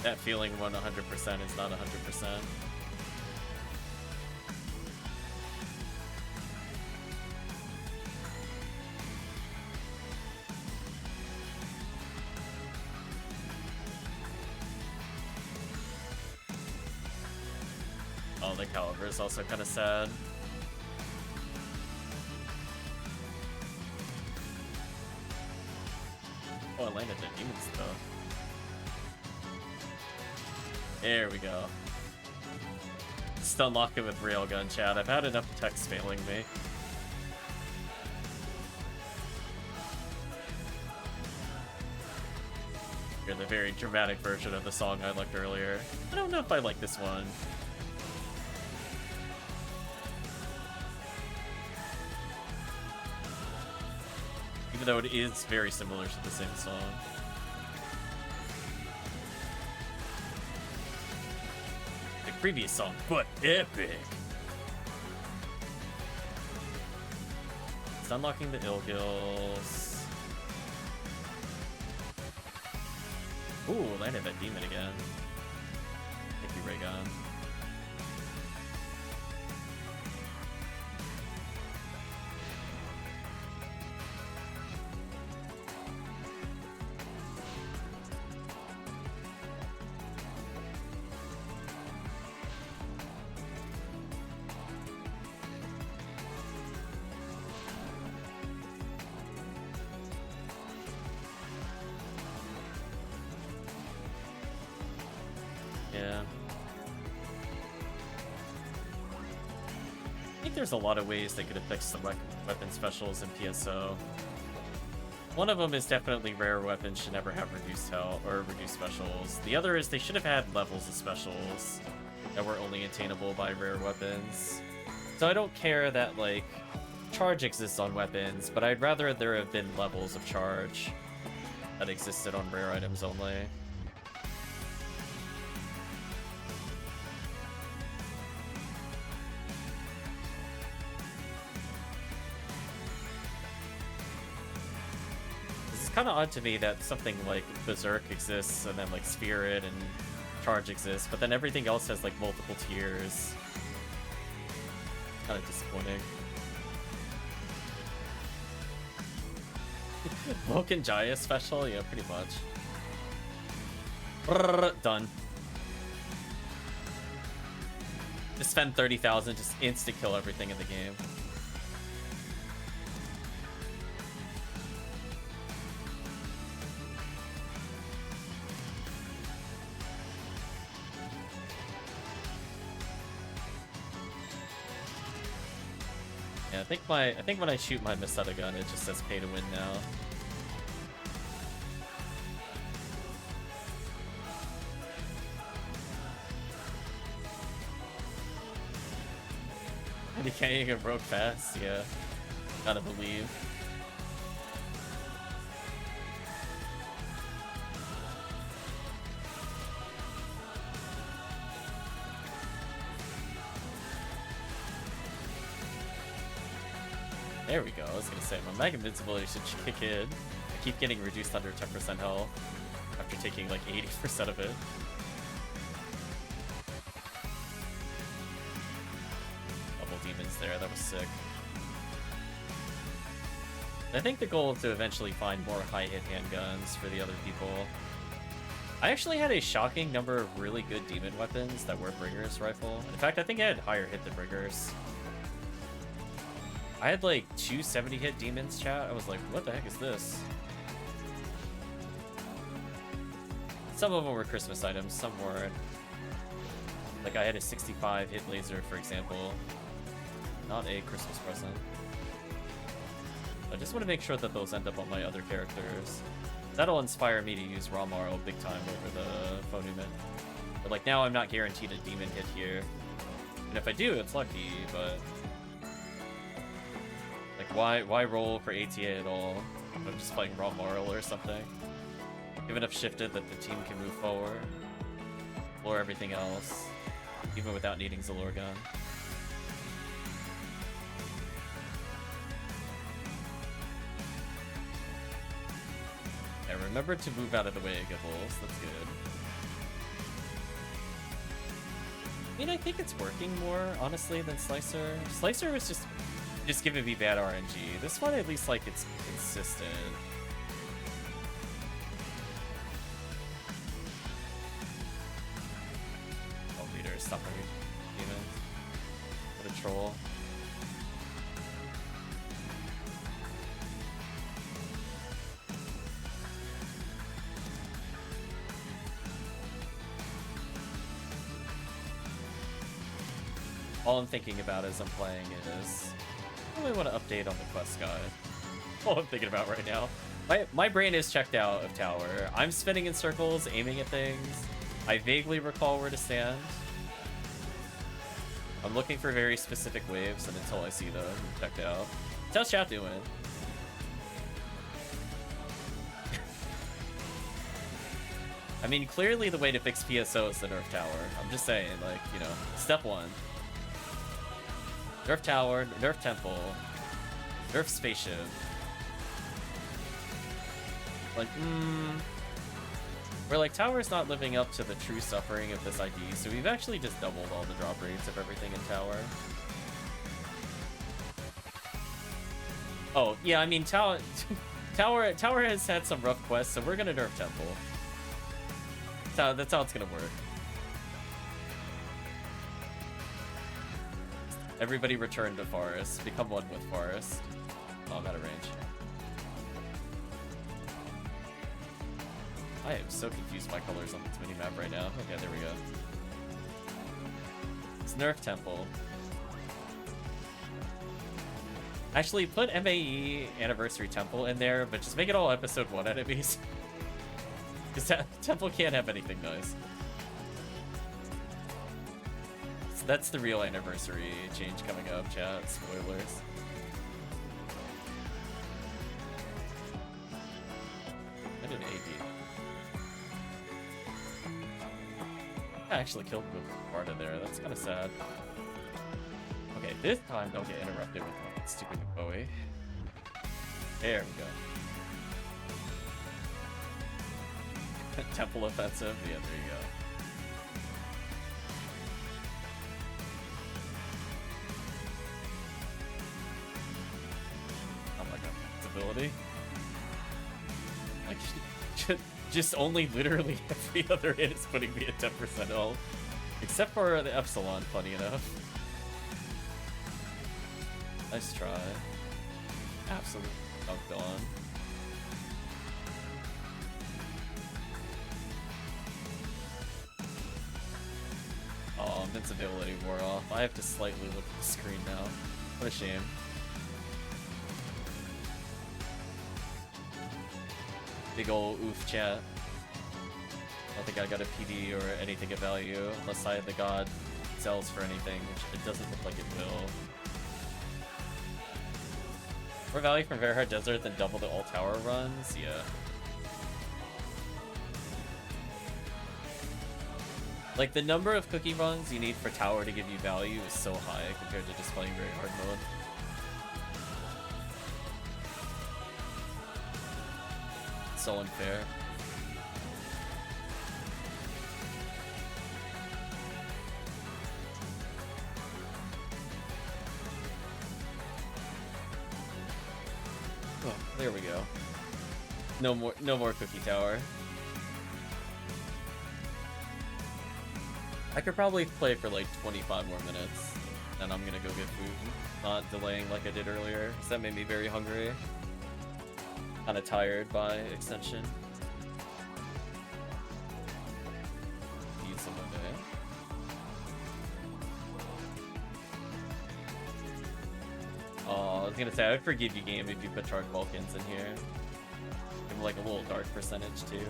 That feeling 100% is not 100%. Oh, the caliber is also kind of sad. Oh, I landed the demon stuff. There we go. Just unlock it with railgun, chat. I've had enough text failing me. You're the very dramatic version of the song I liked earlier. I don't know if I like this one. Even though it is very similar to the same song. Previous song, but epic. It's unlocking the ill gills. Ooh, landed that demon again. Thank you, Raygun. There's a lot of ways they could have fixed the weapon specials in PSO. One of them is definitely rare weapons should never have reduced health or reduced specials. The other is they should have had levels of specials that were only attainable by rare weapons. So I don't care that, like, charge exists on weapons, but I'd rather there have been levels of charge that existed on rare items only. Kind of odd to me that something like Berserk exists and then like Spirit and Charge exists, but then everything else has like multiple tiers. Kind of disappointing. Vulcan Jaya special? Yeah, pretty much. Brrr, done. Just spend 30,000, just insta-kill everything in the game. I think when I shoot my Meseta gun, it just says pay to win now. And you can't even broke fast, yeah. Gotta believe. There we go, I was gonna say, my Mag Invincibility should kick in. I keep getting reduced under 10% health after taking like 80% of it. Couple demons there, that was sick. I think the goal is to eventually find more high-hit handguns for the other people. I actually had a shocking number of really good demon weapons that were Bringer's rifle. In fact, I think I had higher hit than Bringer's. I had like 270 hit demons, chat. I was like, what the heck is this? Some of them were Christmas items, some weren't. Like I had a 65 hit laser, for example. Not a Christmas present. I just want to make sure that those end up on my other characters. That'll inspire me to use Ramaro big time over the Phonumen. But like now I'm not guaranteed a demon hit here. And if I do, it's lucky, but Why roll for ATA at all? I'm just playing raw moral or something. Give enough shifted that the team can move forward. Explore everything else, even without needing Zalorgon. Yeah, remember to move out of the way, Gibbles. That's good. I mean, I think it's working more, honestly, than Slicer. Slicer was just giving me bad RNG. This one, at least, like, it's consistent. Oh, leader, stop bringing demons. What a troll. All I'm thinking about as I'm playing is, I really want to update on the quest guide. All I'm thinking about right now. My brain is checked out of tower. I'm spinning in circles, aiming at things. I vaguely recall where to stand. I'm looking for very specific waves, and until I see them, I'm checked out. How's chat doing? I mean, clearly the way to fix PSO is the nerf tower. I'm just saying, like, you know, step one. Nerf tower, nerf temple, nerf spaceship. Like, we're like, tower's not living up to the true suffering of this ID, so we've actually just doubled all the drop rates of everything in tower. Oh, yeah, I mean, tower has had some rough quests, so we're gonna nerf temple. That's how it's gonna work. Everybody return to forest. Become one with forest. Oh, I'm out of range. I am so confused by colors on this mini-map right now. Okay, there we go. It's Nerf Temple. Actually, put MAE Anniversary Temple in there, but just make it all Episode 1 enemies. Because Temple can't have anything nice. So that's the real anniversary change coming up, chat. Spoilers. I did an AD. I actually killed the part of there. That's kind of sad. Okay, this time don't get interrupted with my stupid Bowie. There we go. Temple offensive. Yeah, there you go. Oh my god, ability. Like, just only literally every other hit is putting me at 10% health. Except for the Epsilon, funny enough. Nice try. Absolutely dunked on. Oh, invincibility wore off. I have to slightly look at the screen now. What a shame. Big ol' oof chat. I don't think I got a PD or anything of value, unless I the god sells for anything, which it doesn't look like it will. More value from Verhard Desert than double the all tower runs? Yeah. Like, the number of cookie runs you need for tower to give you value is so high compared to just playing very hard mode. So unfair. Oh, there we go. No more cookie tower. I could probably play for like 25 more minutes, and I'm gonna go get food. Not delaying like I did earlier, because that made me very hungry. Kinda tired by extension. Eat some of it. Oh, I was gonna say, I would forgive you, game, if you put Charged Vulcans in here. Give them like a little dark percentage too.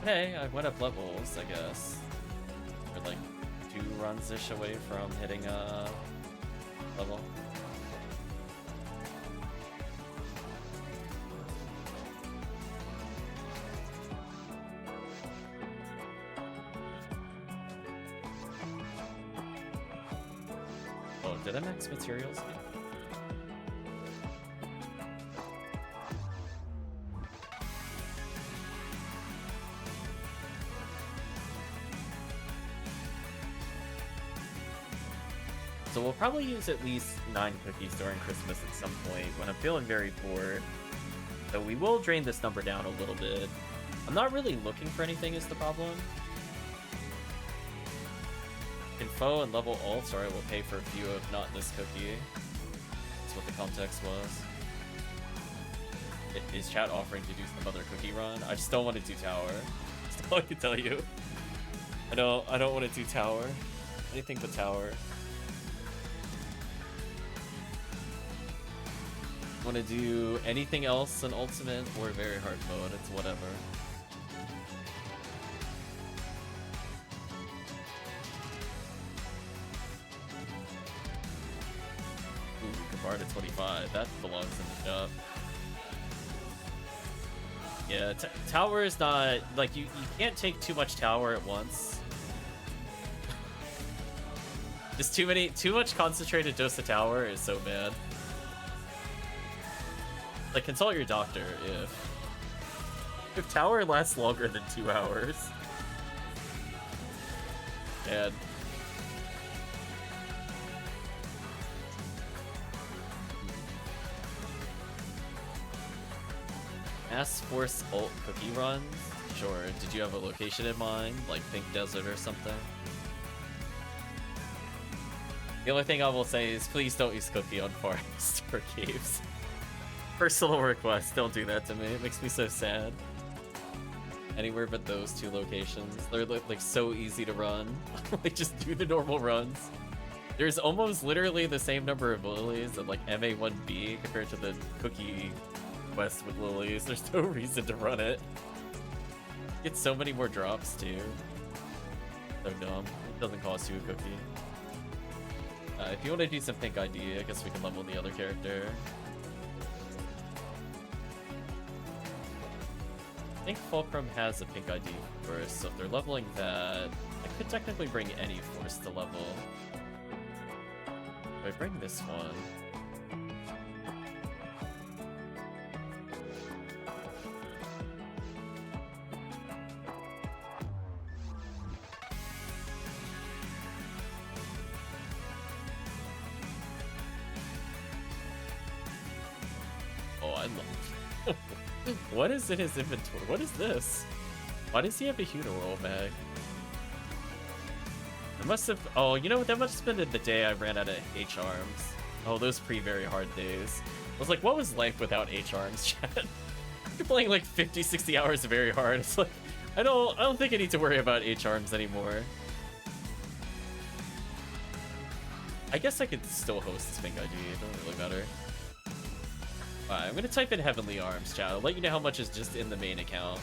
Hey, I went up levels, I guess. We're like 2 runs-ish away from hitting a level. Oh, did I max materials? So we'll probably use at least 9 cookies during Christmas at some point when I'm feeling very bored. So we will drain this number down a little bit. I'm not really looking for anything is the problem. Info and level alts, alright, we'll pay for a few of not this cookie. That's what the context was. Is chat offering to do some other cookie run? I just don't want to do tower. That's all I can tell you. I don't want to do tower. Anything but tower. Want to do anything else in ultimate or very hard mode, it's whatever. Ooh, Kabard at 25, that belongs in the shop. Yeah, tower is not, like, you can't take too much tower at once. Just too much concentrated dose of tower is so bad. Like, consult your doctor if tower lasts longer than 2 hours. And Mass Force ult cookie runs? Sure. Did you have a location in mind, like Pink Desert or something? The only thing I will say is please don't use cookie on forest or caves. Personal request, don't do that to me. It makes me so sad. Anywhere but those 2 locations. They're like so easy to run. Like just do the normal runs. There's almost literally the same number of lilies at like MA1B compared to the cookie quest with lilies. There's no reason to run it. Get so many more drops too. So dumb. It doesn't cost you a cookie. If you want to do some pink ID, I guess we can level the other character. I think Fulcrum has a pink ID first, so if they're leveling that, I could technically bring any force to level. If I bring this one... Oh, I love... What is in his inventory? What is this? Why does he have a Huniroll bag? I must have... Oh, you know what? That must have been the day I ran out of H-arms. Oh, those very hard days. I was like, what was life without H-arms, chat? You're playing like 50, 60 hours of very hard. It's like, I don't think I need to worry about H-arms anymore. I guess I could still host this pink ID. It doesn't really matter. I'm gonna type in Heavenly Arms, chat. I'll let you know how much is just in the main account.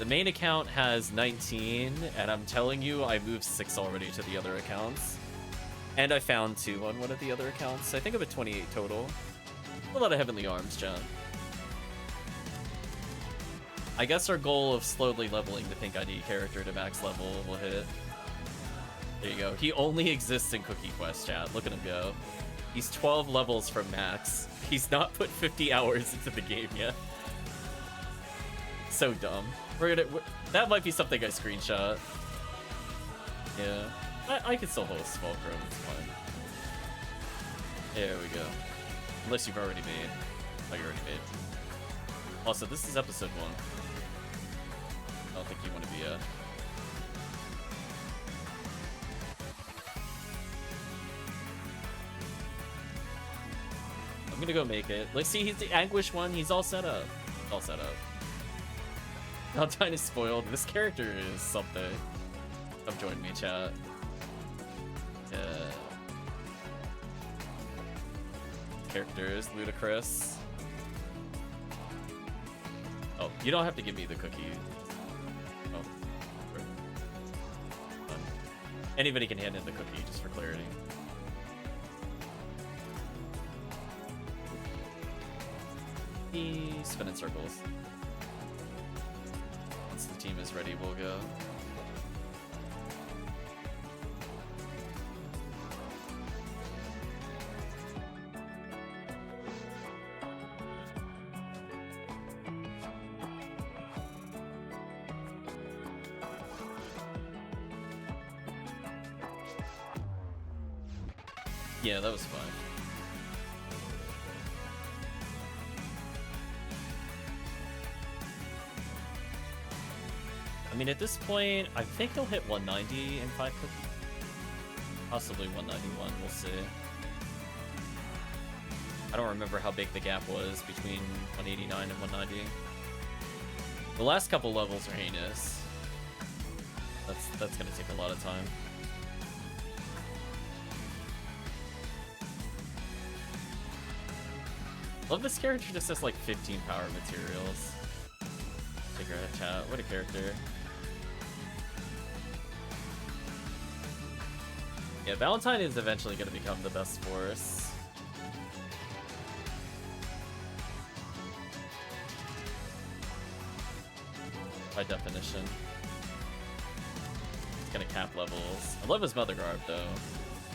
The main account has 19, and I'm telling you, I moved 6 already to the other accounts. And I found 2 on one of the other accounts. I think I'm at 28 total. A lot of Heavenly Arms, chat. I guess our goal of slowly leveling the pink ID character to max level will hit. There you go. He only exists in Cookie Quest, chat. Look at him go. He's 12 levels from max. He's not put 50 hours into the game yet. So dumb. That might be something I screenshot. Yeah. I can still hold small chrome, it's fine. There we go. Unless you've already made. Oh, you already made. Also, this is episode 1. I don't think you want to be I'm gonna go make it. Let's see, he's the Anguish one. He's all set up. All set up. Valentine is spoiled. This character is something. Come join me, chat. Yeah. Character is ludicrous. Oh, you don't have to give me the cookie. Oh. Anybody can hand in the cookie, just for clarity. He's spinning circles. Once the team is ready, we'll go. Yeah, that was fine. I mean, at this point, I think he'll hit 190 in 5 cookies. Possibly 191, we'll see. I don't remember how big the gap was between 189 and 190. The last couple levels are heinous. That's gonna take a lot of time. Love this character just has like 15 power materials. Take her chat. What a character. Yeah, Valentine is eventually going to become the best force. By definition. It's going to cap levels. I love his Mother Garb, though.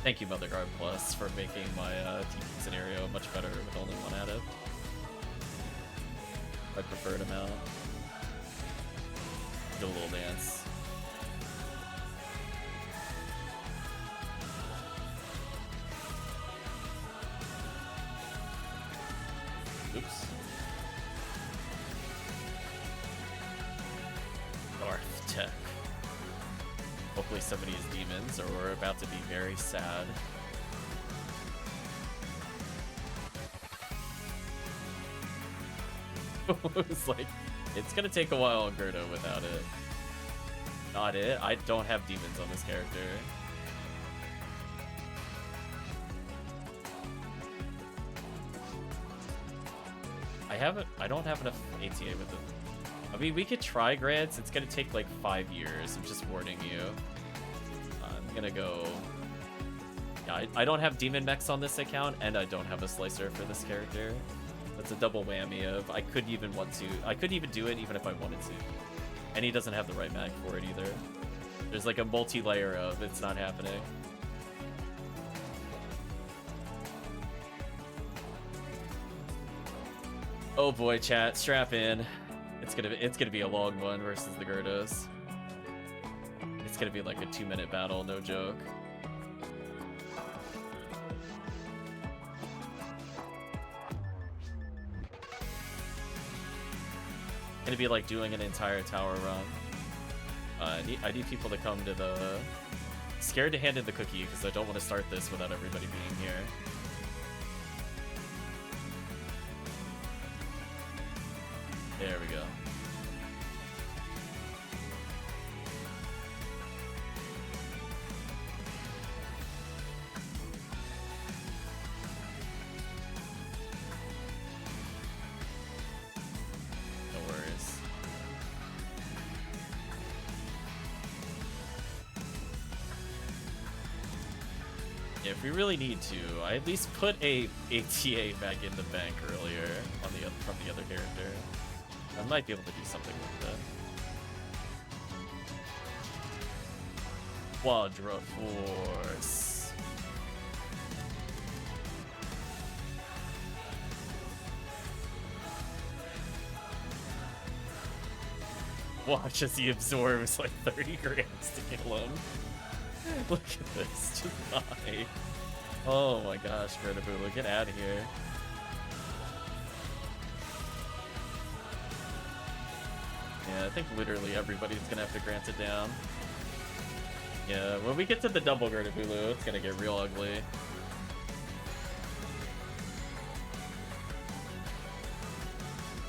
Thank you, Mother Garb Plus, for making my TP scenario much better with only one added. I preferred him out. Do a little dance. Oops. Darth Tech. Hopefully some of these demons are about to be very sad. It's like, it's gonna take a while on Gerda without it. Not it. I don't have demons on this character. I don't have enough ATA with it. I mean, we could try grants. It's gonna take like 5 years. I'm just warning you. I'm gonna go. Yeah, I don't have demon mechs on this account, and I don't have a slicer for this character. That's a double whammy of I could even do it even if I wanted to. And he doesn't have the right mag for it either. There's like a multi-layer of it's not happening. Oh boy, chat, strap in. It's gonna be a long one versus the Gerdos. It's gonna be like a 2-minute battle, no joke. Gonna be like doing an entire tower run. I need people to come to the... Scared to hand in the cookie because I don't want to start this without everybody being here. There we go. No worries. Yeah, if we really need to, I at least put a ATA back in the bank earlier on from the other character. I might be able to do something with that. Quadra Force. Watch as he absorbs like 30 grams to kill him. Look at this, just die. Oh my gosh, Vertibula, get out of here. Yeah, I think literally everybody's gonna have to grant it down. Yeah, when we get to the double Gertibulu, it's gonna get real ugly.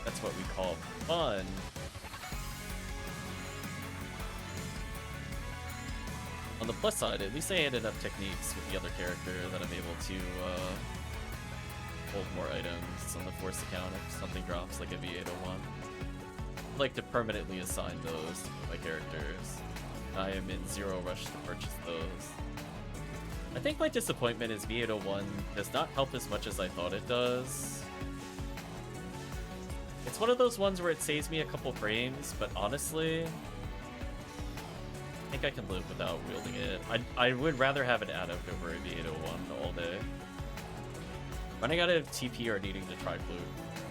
That's what we call fun. On the plus side, at least I had enough techniques with the other character that I'm able to hold more items on the force account if something drops like a V801. Like to permanently assign those to my characters. I am in zero rush to purchase those. I think my disappointment is V801 does not help as much as I thought it does. It's one of those ones where it saves me a couple frames, but honestly, I think I can live without wielding it. I would rather have an adept over a V801 all day. Running out of TP or needing to try flute,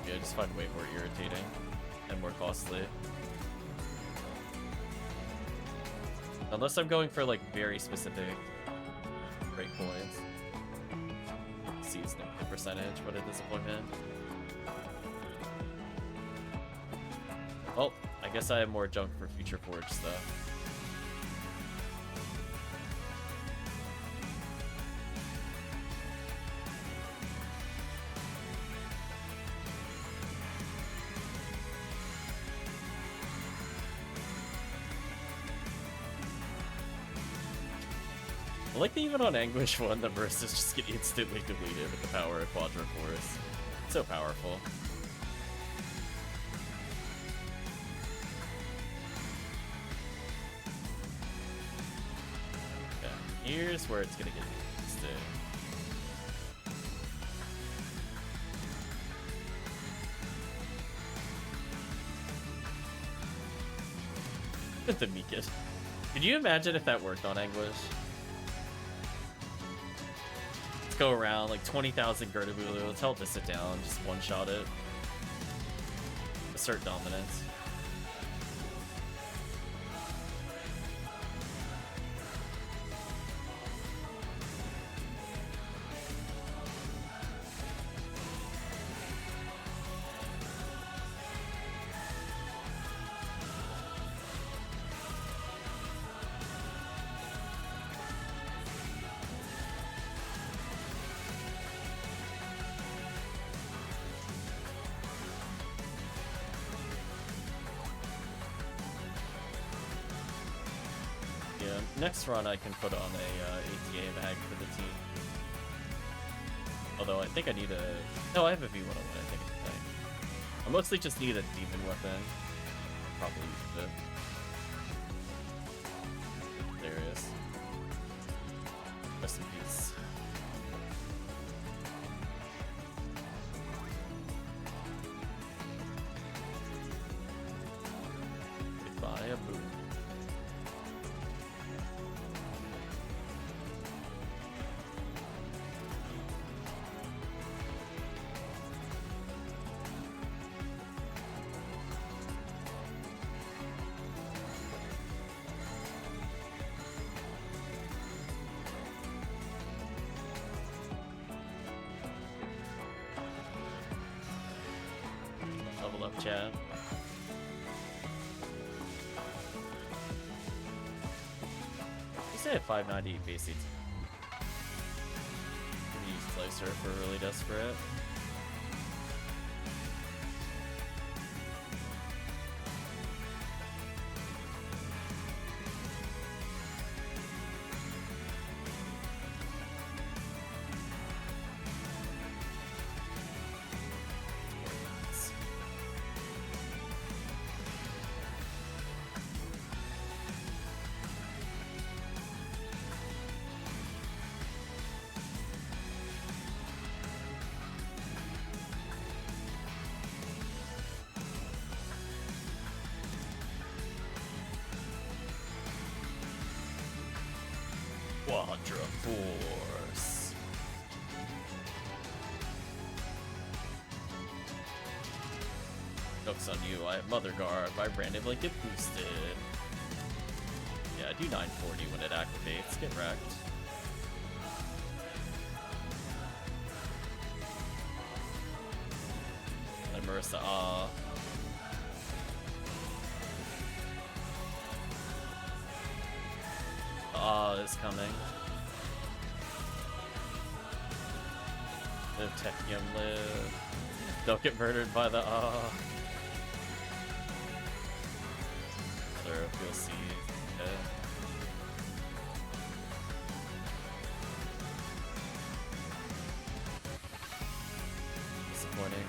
yeah, I just find way more irritating and more costly. Unless I'm going for like very specific breakpoints. Seasoning percentage, what a disappointment. Well, I guess I have more junk for Future Forge stuff. I like that even on Anguish 1, the verses just get instantly deleted with the power of Quadra Force. So powerful. Okay, here's where it's gonna get interesting. The Meekit. Could you imagine if that worked on Anguish? Go around like 20,000 Gertabulu, tell it to sit down, just one-shot it. Assert dominance. Next run I can put on a ATA bag for the team. Although I think I need a... No, I have a V101, I think. I mostly just need a demon weapon. Probably use it. There it is. Rest in peace. Goodbye, Abu. Chat. You say at 590 basic. Use Slicer for really desperate. Quadra Force. Joke's on you, I have Mother Guard. My randomly get boosted. Yeah, I do 940 when it activates. Get wrecked. And Marissa, is coming. Live Tekkium, live. Don't get murdered by the Other you'll see. Okay. Disappointing.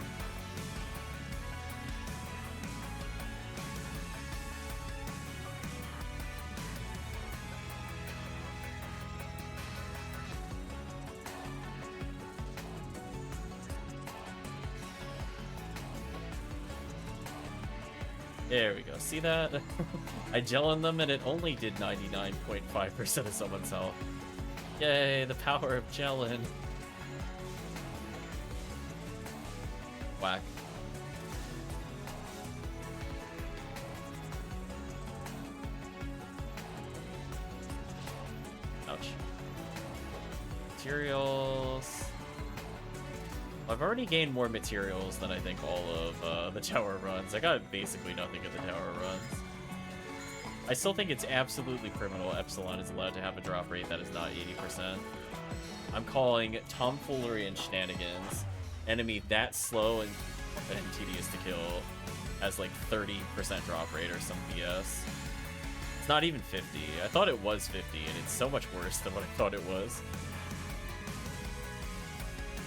There we go. See that? I gel on them and it only did 99.5% of someone's health. Yay, the power of gelin. Whack. Ouch. Materials. I've already gained more materials than I think all of the tower runs. I got basically nothing at the tower runs. I still think it's absolutely criminal Epsilon is allowed to have a drop rate that is not 80%. I'm calling tomfoolery and shenanigans. Enemy that slow and tedious to kill has like 30% drop rate or some BS. It's not even 50. I thought it was 50, and it's so much worse than what I thought it was.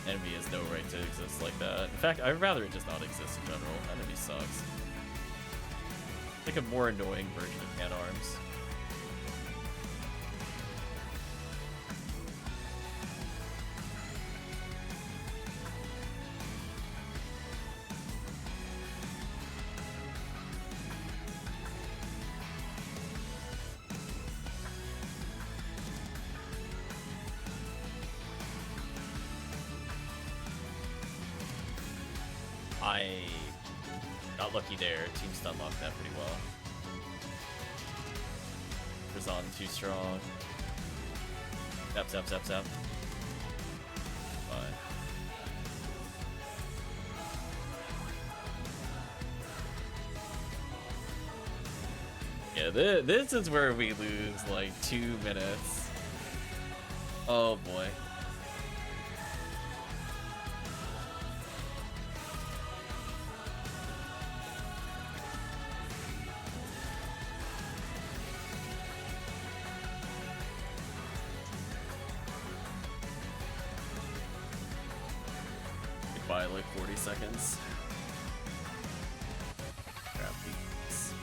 Enemy has no right to exist like that. In fact, I'd rather it just not exist in general. Enemy sucks. Like a more annoying version of Man-Arms. I got lucky there. Team stun locked that pretty well. Razan too strong. Zap, zap, zap, zap. Fine. Yeah, this is where we lose like 2 minutes. Oh boy. By like 40 seconds. Grab these.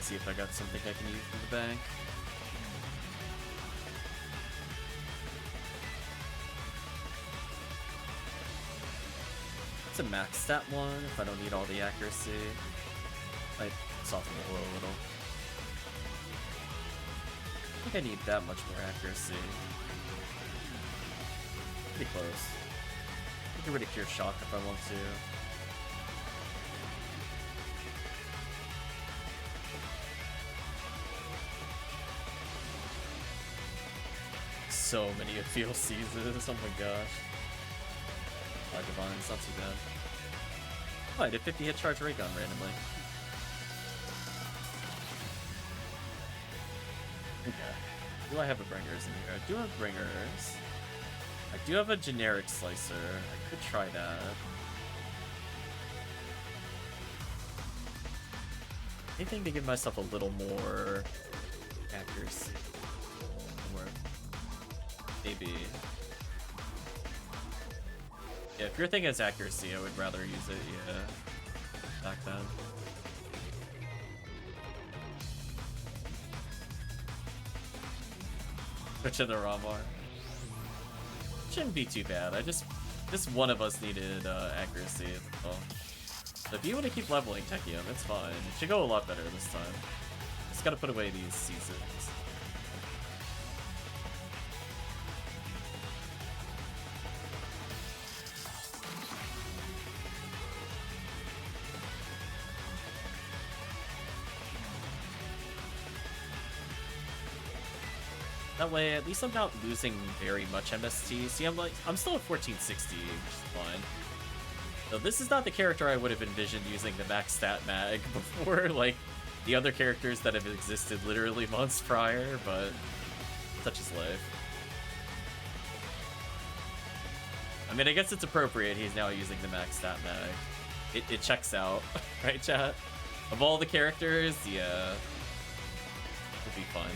See if I got something I can use from the bank. It's a max stat one if I don't need all the accuracy. Might soften the blow a little. I think I need that much more accuracy. Pretty close. I can really cure shock if I want to. So many Epheal seizes, oh my gosh. Divine's not too bad. Oh, I did 50 hit charge ray gun randomly. Okay. Do I have a bringers in here? I do have bringers. I do have a generic slicer. I could try that. Anything to give myself a little more accuracy. Maybe. Yeah, if your thing has accuracy, I would rather use it, yeah. Back then. Switch in the Ramar. Shouldn't be too bad. Just one of us needed accuracy. Well, so if you want to keep leveling Tekkium, it's fine. It should go a lot better this time. Just gotta put away these seasons. That way, at least I'm not losing very much MST. See, I'm still at 1460, which is fine. So this is not the character I would have envisioned using the max stat mag before. Like, the other characters that have existed literally months prior, but such is life. I mean, I guess it's appropriate. He's now using the max stat mag. It checks out, right, chat? Of all the characters, yeah, it'll be fun.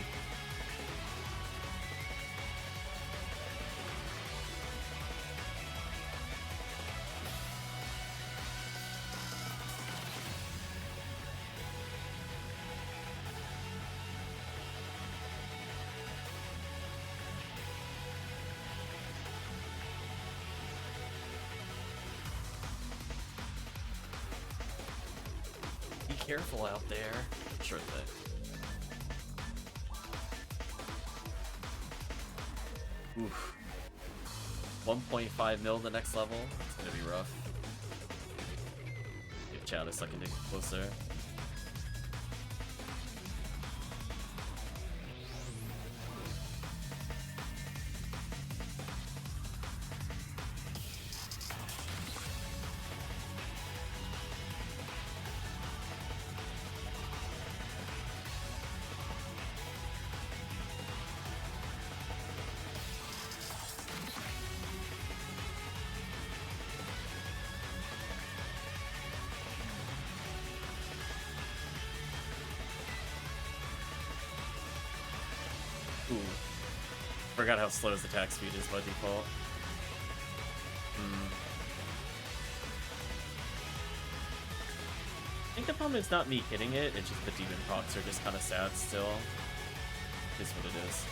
Careful out there. Sure thing. 1.5 mil the next level. It's gonna be rough. Give chat a second to get closer. Forgot how slow his attack speed is by default. I think the problem is not me hitting it, it's just the demon procs are just kind of sad still. It is what it is.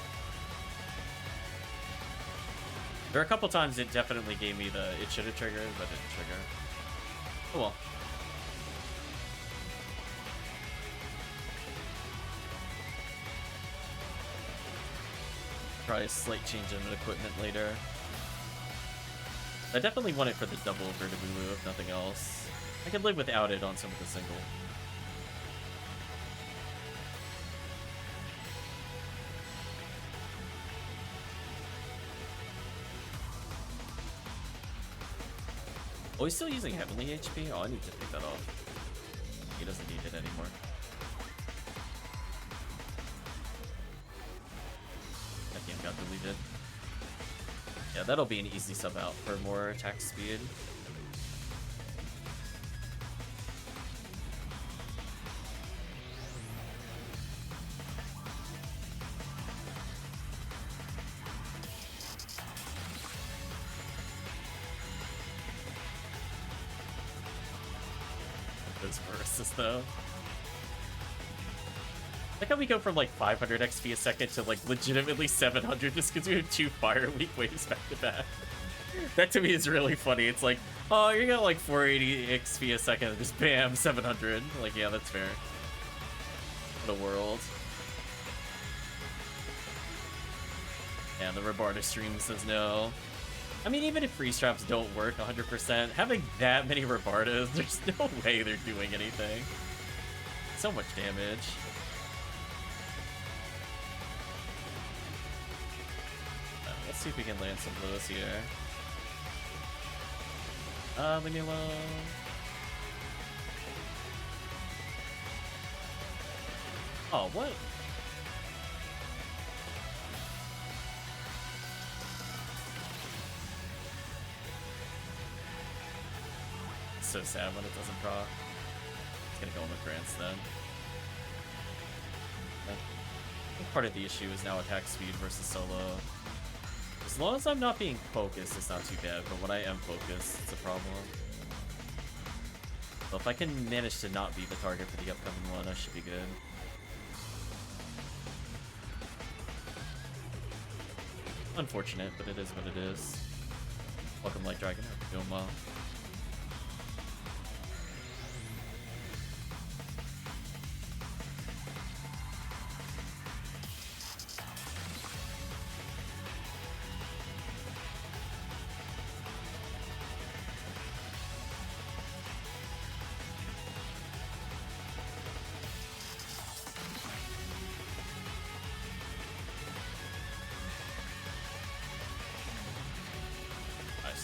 There are a couple times it definitely gave me the it should have triggered, but it didn't trigger. Oh well. Probably a slight change in equipment later. I definitely want it for the double Vertibulu, if nothing else. I could live without it on some of the single. Oh, he's still using Heavenly HP? Oh, I need to take that off. He doesn't need it anymore. That game got deleted. Yeah, that'll be an easy sub out for more attack speed. Those verses though. Like how we go from like 500 XP a second to like legitimately 700 just because we have 2 Fire Week waves back to back. That to me is really funny. It's like, oh, you got like 480 XP a second and just bam, 700. Like, yeah, that's fair. What a world. And the Rabarta stream says no. I mean, even if freeze traps don't work 100%, having that many Rabartas, there's no way they're doing anything. So much damage. Let's see if we can land some blows here. Leave me alone. Oh, what? It's so sad when it doesn't proc. It's gonna go in with grants then. I think part of the issue is now attack speed versus solo. As long as I'm not being focused, it's not too bad, but when I am focused, it's a problem. So if I can manage to not be the target for the upcoming one, I should be good. Unfortunate, but it is what it is. Welcome, Light Dragon. Hope you're doing well.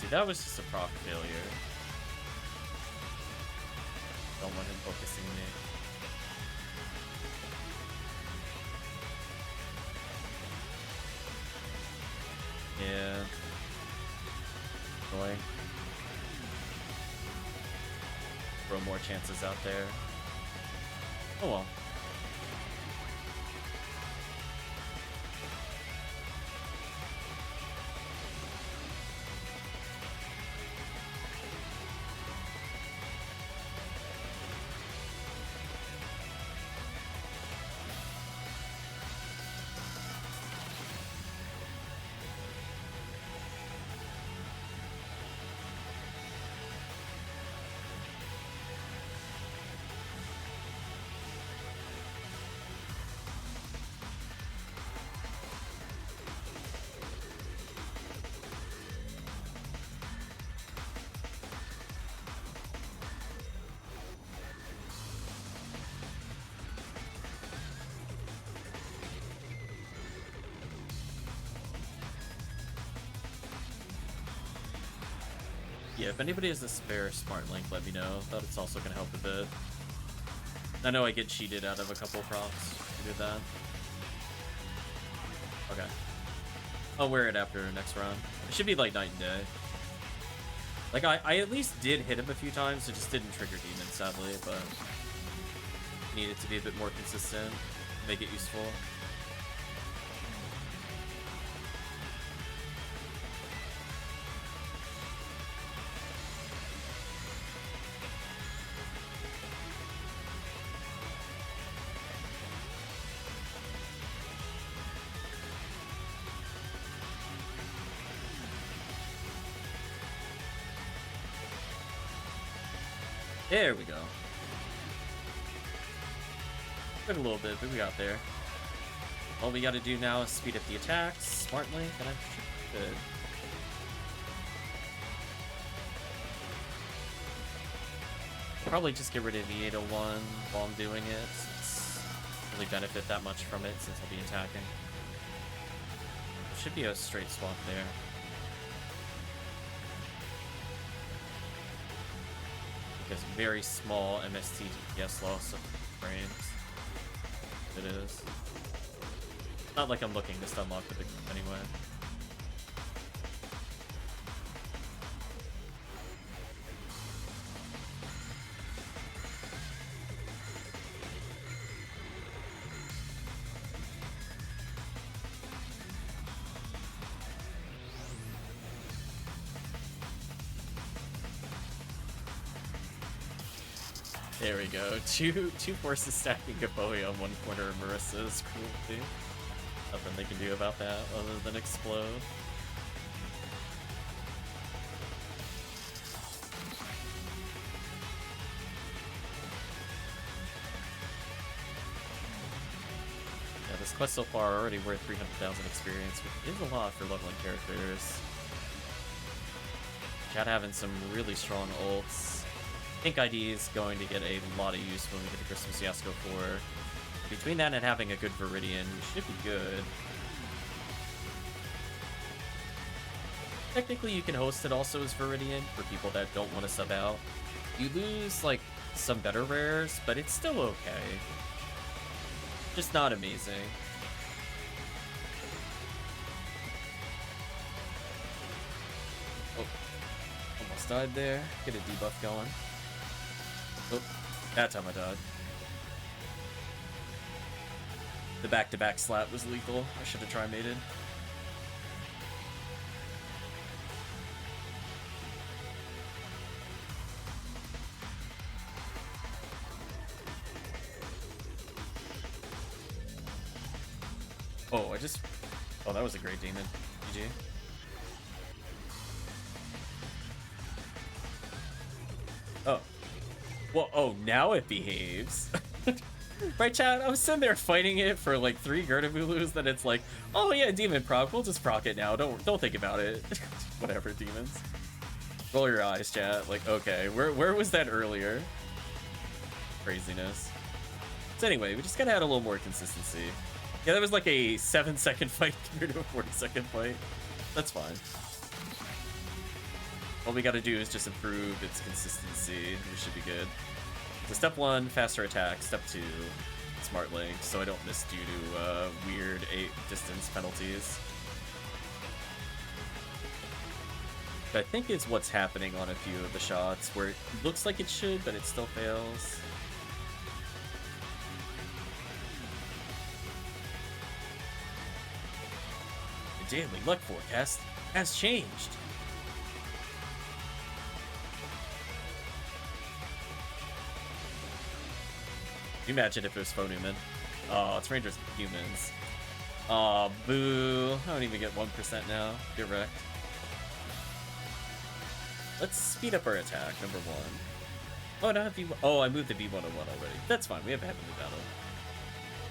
That was just a proc failure. Don't want him focusing me. Annoying. Throw more chances out there. Oh well. Yeah, if anybody has a spare smart link, let me know. Thought it's also gonna help a bit. I know I get cheated out of a couple prompts to do that. Okay. I'll wear it after next round. It should be like night and day. Like, I at least did hit him a few times, it just didn't trigger demons, sadly, but need it to be a bit more consistent, make it useful. There we go. Took a little bit, but we got there. All we gotta do now is speed up the attacks, smart link, and I should be good. Probably just get rid of the 801 while I'm doing it, since I really benefit that much from it since I'll be attacking. Should be a straight swap there. Because very small MST DPS loss of frames. It is. Not like I'm looking to stun lock the big anyway. There we go. Two forces stacking Gaboe on one corner of Marissa's cruelty. Nothing they can do about that other than explode. Yeah, this quest so far already worth 300,000 experience, which is a lot for leveling characters. Chat having some really strong ults. I think ID is going to get a lot of use when we get to Christmas Yasuo 4. Between that and having a good Viridian, we should be good. Technically, you can host it also as Viridian for people that don't want to sub out. You lose, like, some better rares, but it's still okay. Just not amazing. Oh, almost died there. Get a debuff going. Oh, that time I died. The back-to-back slap was lethal. I should have tri-mated. Oh, oh, that was a great demon. GG. Oh. Well, oh, now it behaves. Right, chat? I was sitting there fighting it for like 3 Gerdabulus, then it's like, oh yeah, demon proc, we'll just proc it now. Don't think about it. Whatever, demons. Roll your eyes, chat. Like, okay, where was that earlier? Craziness. So anyway, we just gotta add a little more consistency. Yeah, that was like a 7-second fight compared to a 40-second fight. That's fine. All we gotta do is just improve its consistency. We should be good. So step 1, faster attack. Step 2, smart link, so I don't miss due to weird distance penalties. I think is what's happening on a few of the shots, where it looks like it should, but it still fails. The daily luck forecast has changed. Can you imagine if it was Phonuman? Oh, it's Rangers and Humans. Aw, boo. I don't even get 1% now. Get wrecked. Let's speed up our attack, number 1. Oh, no, oh, I moved the V101 already. That's fine, we have a Heavenly Battle.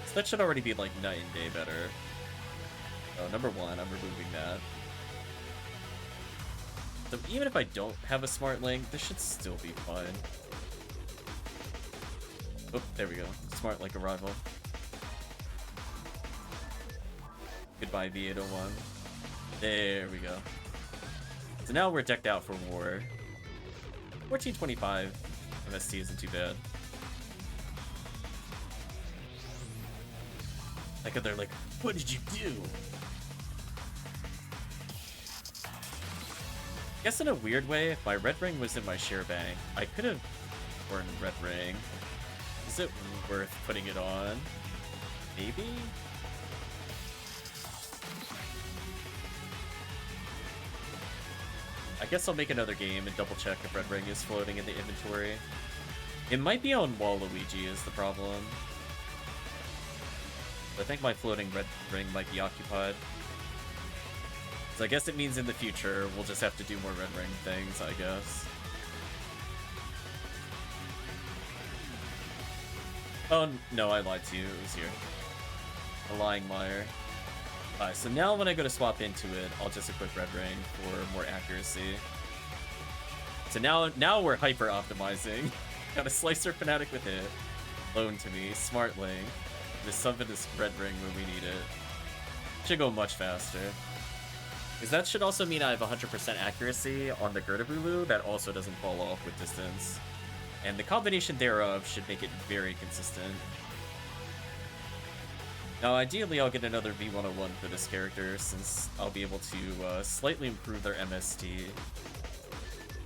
So that should already be, like, night and day better. Oh, number 1, I'm removing that. So even if I don't have a Smart Link, this should still be fine. Oh, there we go. Smart Link arrival. Goodbye, V801. There we go. So now we're decked out for war. 1425 MST isn't too bad. Like, they're like, what did you do? I guess in a weird way, if my red ring was in my share bank, I could have worn red ring. Is it worth putting it on? Maybe? I guess I'll make another game and double check if red ring is floating in the inventory. It might be on Waluigi is the problem. I think my floating red ring might be occupied. So I guess it means in the future we'll just have to do more red ring things, I guess. Oh, no, I lied to you. It was here. A lying liar. Alright, so now when I go to swap into it, I'll just equip red ring for more accuracy. So now we're hyper optimizing. Got a Slicer Fanatic with it. Loan to me. Smart Link. Just summon this red ring when we need it. Should go much faster. Because that should also mean I have 100% accuracy on the Gertabulu that also doesn't fall off with distance. And the combination thereof should make it very consistent. Now, ideally, I'll get another V101 for this character, since I'll be able to slightly improve their MST.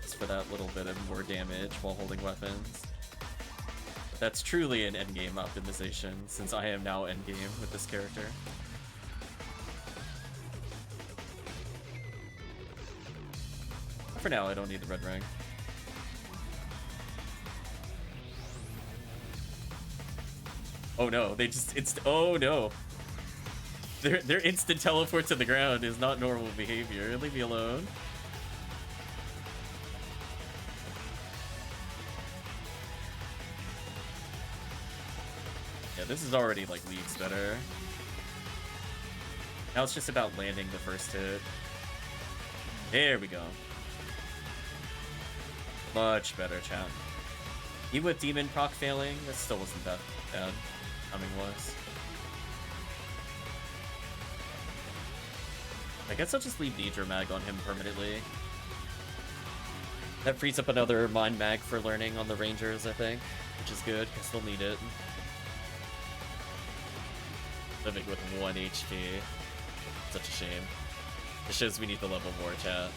Just for that little bit of more damage while holding weapons. But that's truly an endgame optimization, since I am now endgame with this character. For now, I don't need the red ring. Oh no, they just oh no. Their instant teleport to the ground is not normal behavior. Leave me alone. Yeah, this is already like leagues better. Now it's just about landing the first hit. There we go. Much better, chat. Even with Demon proc failing, that still wasn't that bad. Coming was. I guess I'll just leave Nidra Mag on him permanently. That frees up another Mind Mag for learning on the Rangers, I think, which is good, because they'll need it. Living with 1 HP. Such a shame. It shows we need the level more, chat.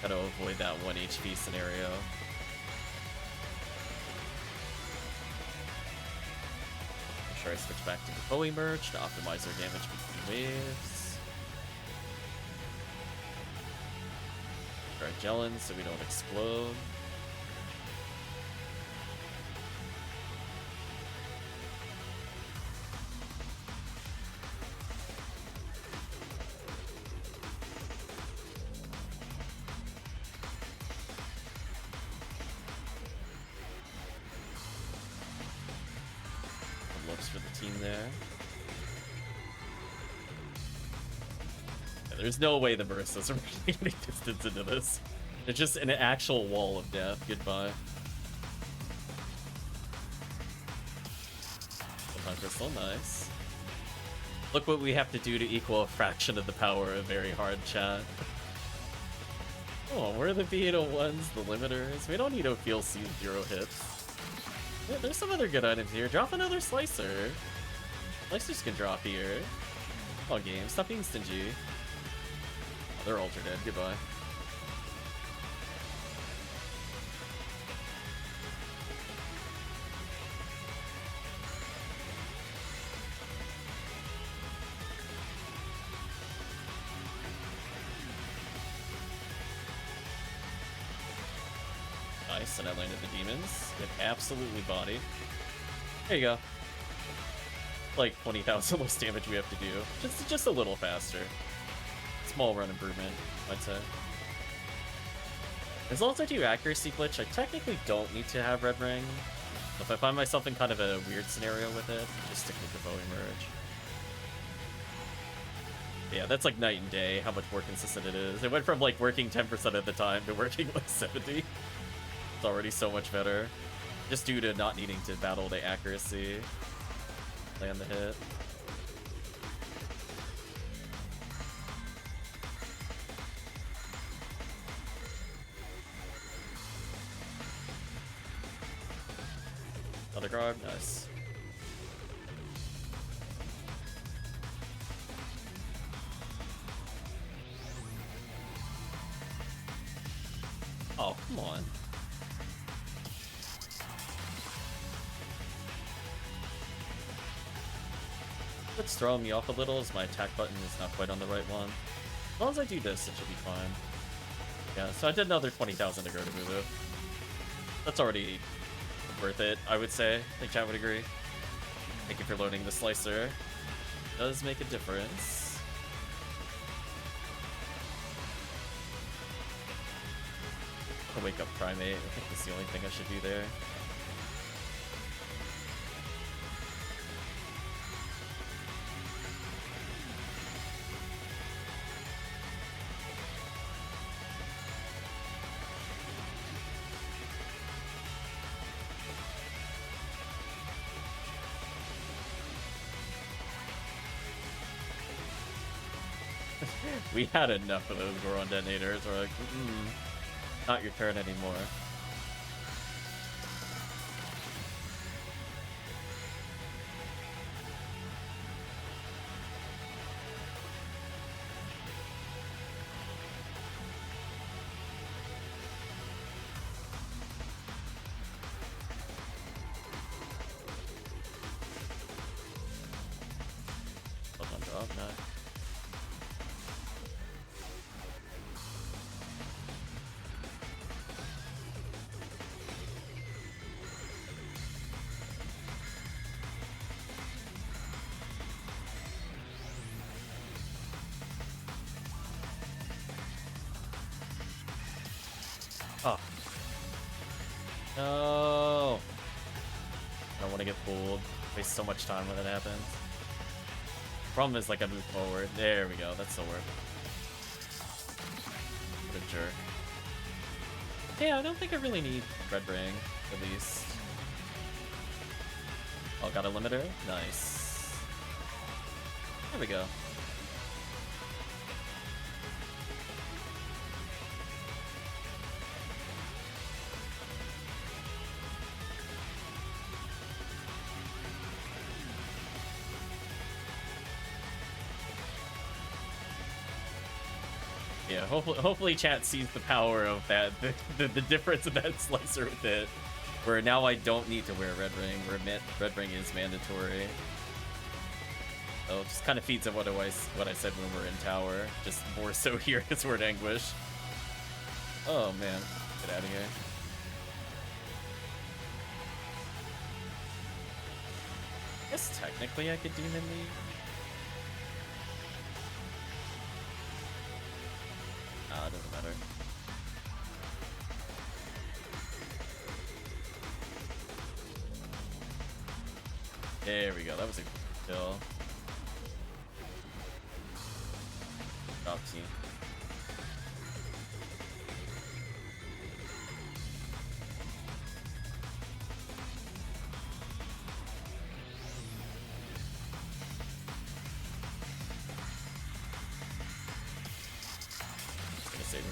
Gotta avoid that 1 HP scenario. Make sure I switch back to the Bowie merge to optimize our damage between waves. Try gelling so we don't explode. For the team there. Yeah, there's no way the Baristas are really getting distance into this. It's just an actual wall of death. Goodbye. Sometimes it's so nice. Look what we have to do to equal a fraction of the power of very hard chat. Oh, where are the V801s, the limiters? We don't need to feel C0 hits. Yeah, there's some other good items here. Drop another Slicer. Slicers can drop here. Oh, game. Stop being stingy. Oh, they're ultra dead. Goodbye. Nice, and I landed the demons. It absolutely bodied. There you go. Like 20,000 less damage we have to do. Just a little faster. Small run improvement, I'd say. As long as I do accuracy glitch, I technically don't need to have red ring. If I find myself in kind of a weird scenario with it, just stick with the bow emerge. Yeah, that's like night and day, how much more consistent it is. It went from like working 10% of the time to working like 70. It's already so much better. Just due to not needing to battle the accuracy. Land the hit. Another guard, nice. Oh, come on. Let's throw me off a little as my attack button is not quite on the right one. As long as I do this, it should be fine. Yeah, so I did another 20,000 to go to Mulu. That's already worth it, I would say. I think chat would agree. Thank you for loading the slicer. It does make a difference. I'll wake up Primate. I think that's the only thing I should do there. We had enough of those Goron detonators. We're like, not your turn anymore. Drop, no. Oh. No. I don't want to get fooled. Waste so much time when that happens. Problem is, like, I move forward. There we go. That's still worth it. What a jerk. Yeah, I don't think I really need red ring, at least. Oh, got a limiter? Nice. There we go. Yeah, hopefully chat sees the power of that, the difference of that slicer with it, where now I don't need to wear red ring, where red ring is mandatory. So it just kind of feeds on what I said when we're in tower, just more so here because we're in anguish. Oh man, get out of here. I guess technically I could demon leave. It doesn't matter. There we go. That was a kill. Drop team.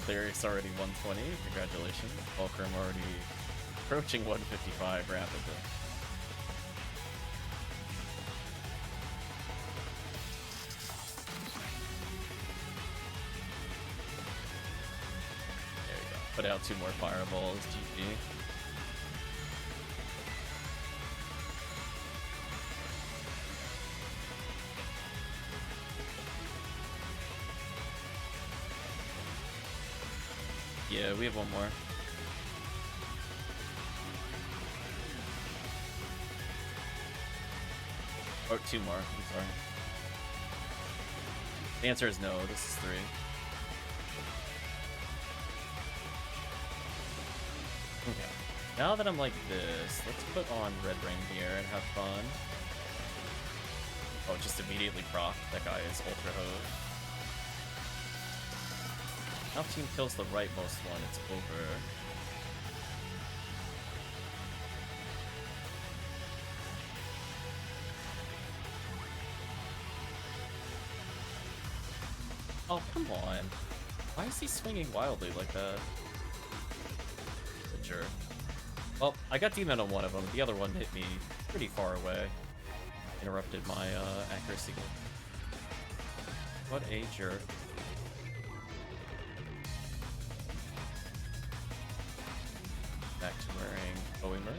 Cleric's already 120. Congratulations. Fulcrum already approaching 155 rapidly. There we go. Put out 2 more fireballs. GG. Yeah, we have one more. Oh, 2 more. I'm sorry. The answer is no. This is 3. Okay. Now that I'm like this, let's put on Red Ring here and have fun. Oh, just immediately proc. That guy is ultra hose. Now if team kills the rightmost one, it's over. Oh, come on. Why is he swinging wildly like that? A jerk. Well, I got demon on one of them. The other one hit me pretty far away. Interrupted my accuracy. What a jerk. Back to wearing Boemer.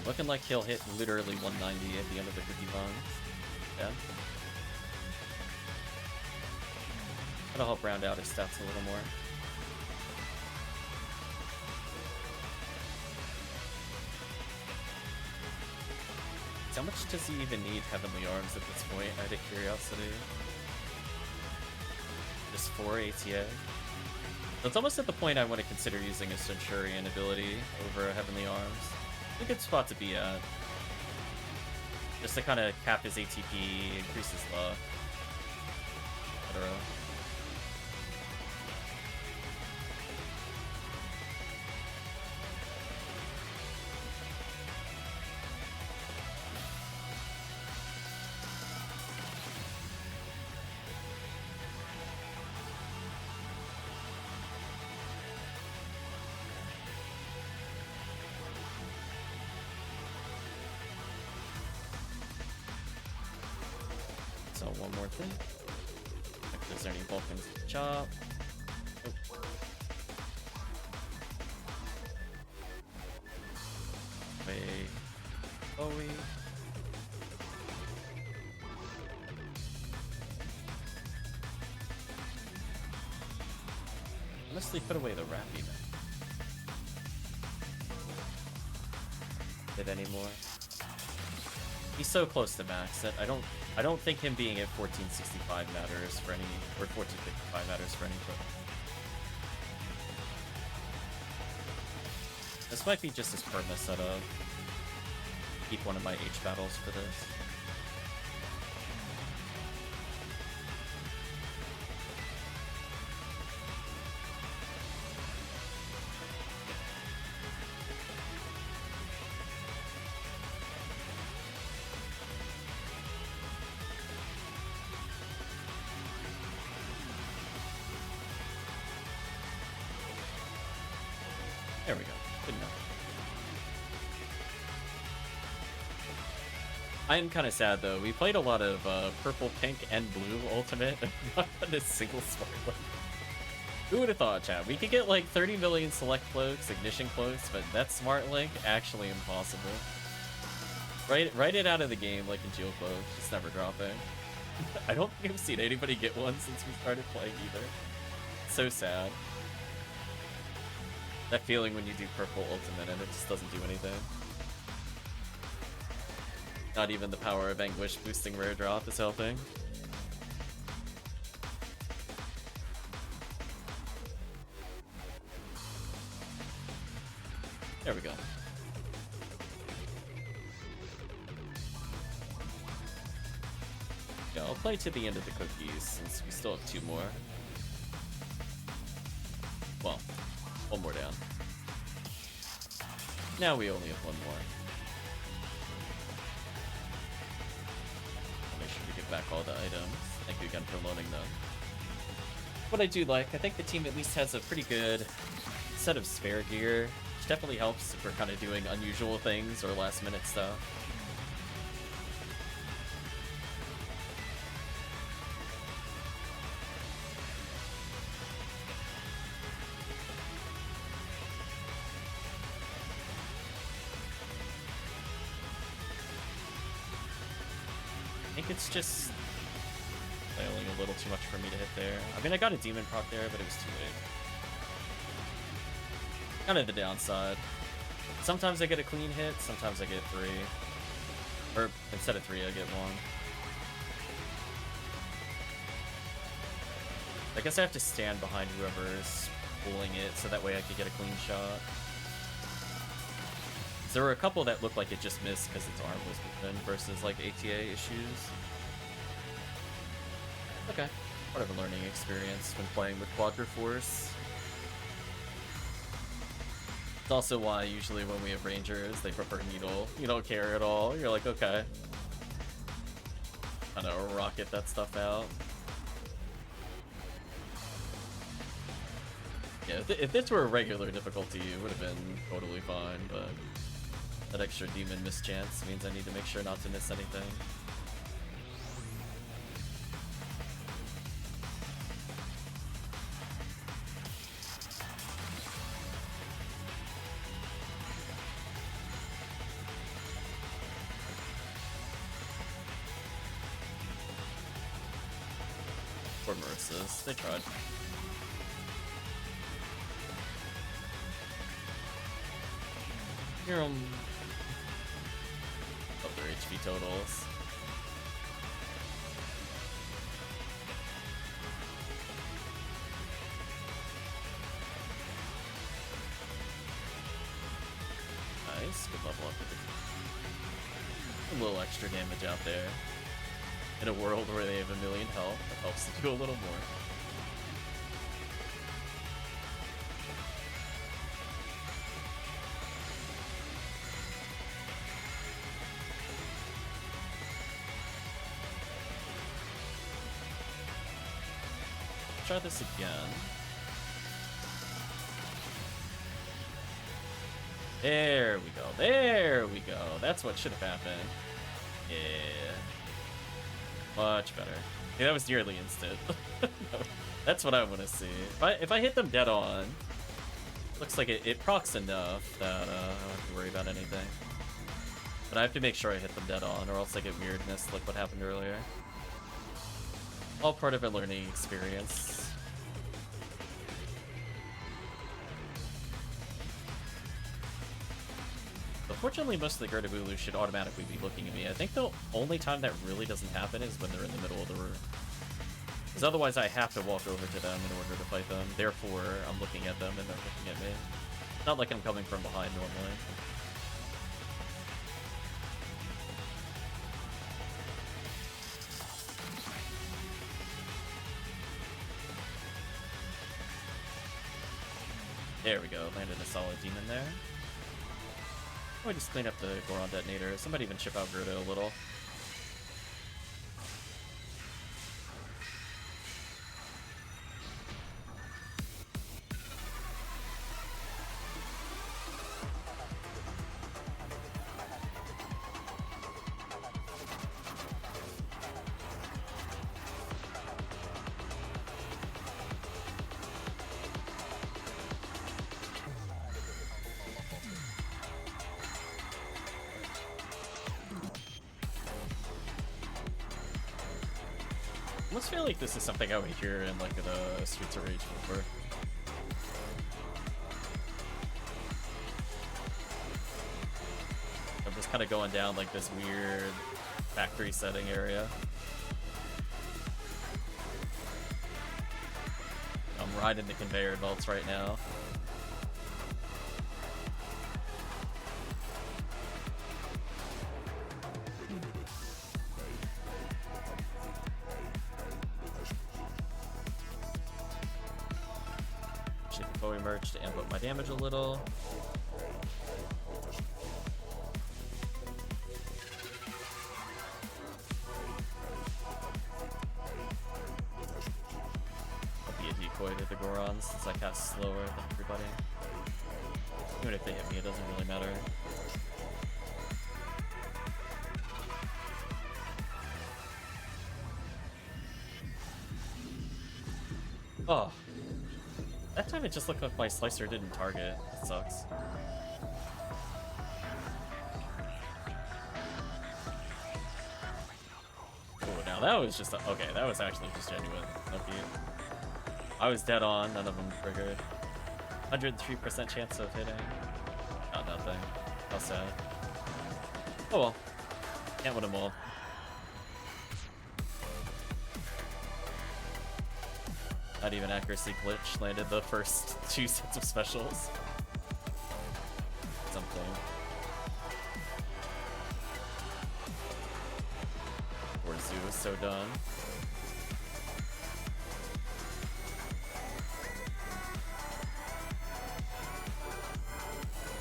Looking like he'll hit literally 190 at the end of the cookie bombs. Yeah. That'll help round out his stats a little more. So how much does he even need Heavenly Arms at this point, out of curiosity? Just 4 ATA? So it's almost at the point I want to consider using a Centurion ability over a Heavenly Arms. A good spot to be at. Just to kind of cap his ATP, increase his luck, etc. One more thing. If there's any Vulcans to chop. Oh. Wait. Bowie. Honestly, put away the Rappy now. Did any more? He's so close to max that I don't think him being at 1465 matters for any, or 1455 matters for any clip. This might be just his perma setup. Keep one of my H battles for this. There we go. Good enough. I am kind of sad though. We played a lot of purple, pink, and blue ultimate, and not on a single smart link. Who would have thought, chat? We could get like 30 million select cloaks, ignition cloaks, but that smart link actually impossible. Write it out of the game like in Geocloak, just never dropping. I don't think I've seen anybody get one since we started playing either. So sad. That feeling when you do purple ultimate and it just doesn't do anything. Not even the power of Anguish boosting rare drop is helping. There we go. Yeah, I'll play to the end of the cookies since we still have 2 more. Well, 1 more down. Now we only have 1 more. I'll make sure to give back all the items. Thank you again for loaning them. What I do like, I think the team at least has a pretty good set of spare gear, which definitely helps if we're kind of doing unusual things or last minute stuff. I think it's just flailing a little too much for me to hit there. I mean, I got a demon proc there, but it was too late. Kind of the downside. Sometimes I get a clean hit, sometimes I get 3. Or instead of 3, I get 1. I guess I have to stand behind whoever's pulling it so that way I could get a clean shot. There were a couple that looked like it just missed because its arm was moving versus like ATA issues. Okay, part of a learning experience when playing with Quadriforce. It's also why usually when we have Rangers, they prefer Needle. You don't care at all. You're like, okay. Kind of rocket that stuff out. Yeah, if this were a regular difficulty, it would have been totally fine, but that extra demon mischance means I need to make sure not to miss anything. Poor Marissa's, they tried. You're of their HP totals. Nice, good level up with it. A little extra damage out there. In a world where they have a million health, that helps to do a little more. Try this again. There we go. There we go. That's what should have happened. Yeah. Much better. Yeah, that was nearly instant. That's what I want to see. If I hit them dead on, looks like it procs enough that I don't have to worry about anything. But I have to make sure I hit them dead on, or else I get weirdness like what happened earlier. All part of a learning experience. Fortunately, most of the Gertabulu should automatically be looking at me. I think the only time that really doesn't happen is when they're in the middle of the room. Because otherwise I have to walk over to them in order to fight them. Therefore, I'm looking at them and they're looking at me. Not like I'm coming from behind normally. There we go, landed a solid demon there. I just clean up the Goron detonator. Somebody even chip out Gerda a little. I almost feel like this is something I would hear in like the Streets of Rage before. I'm just kind of going down like this weird factory setting area. I'm riding the conveyor belts right now. Merge to amp up my damage a little. I'll be a decoy to the Gorons since I cast slower than everybody. Even if they hit me, it doesn't really matter. Oh. That time it just looked like my slicer didn't target. That sucks. That was just okay. That was actually just genuine. Okay. I was dead on. None of them triggered. 103% chance of hitting. Not nothing. How sad. Oh well. Can't win them all. Not even accuracy glitch landed the first 2 sets of specials. Something. Poor Zoo is so done.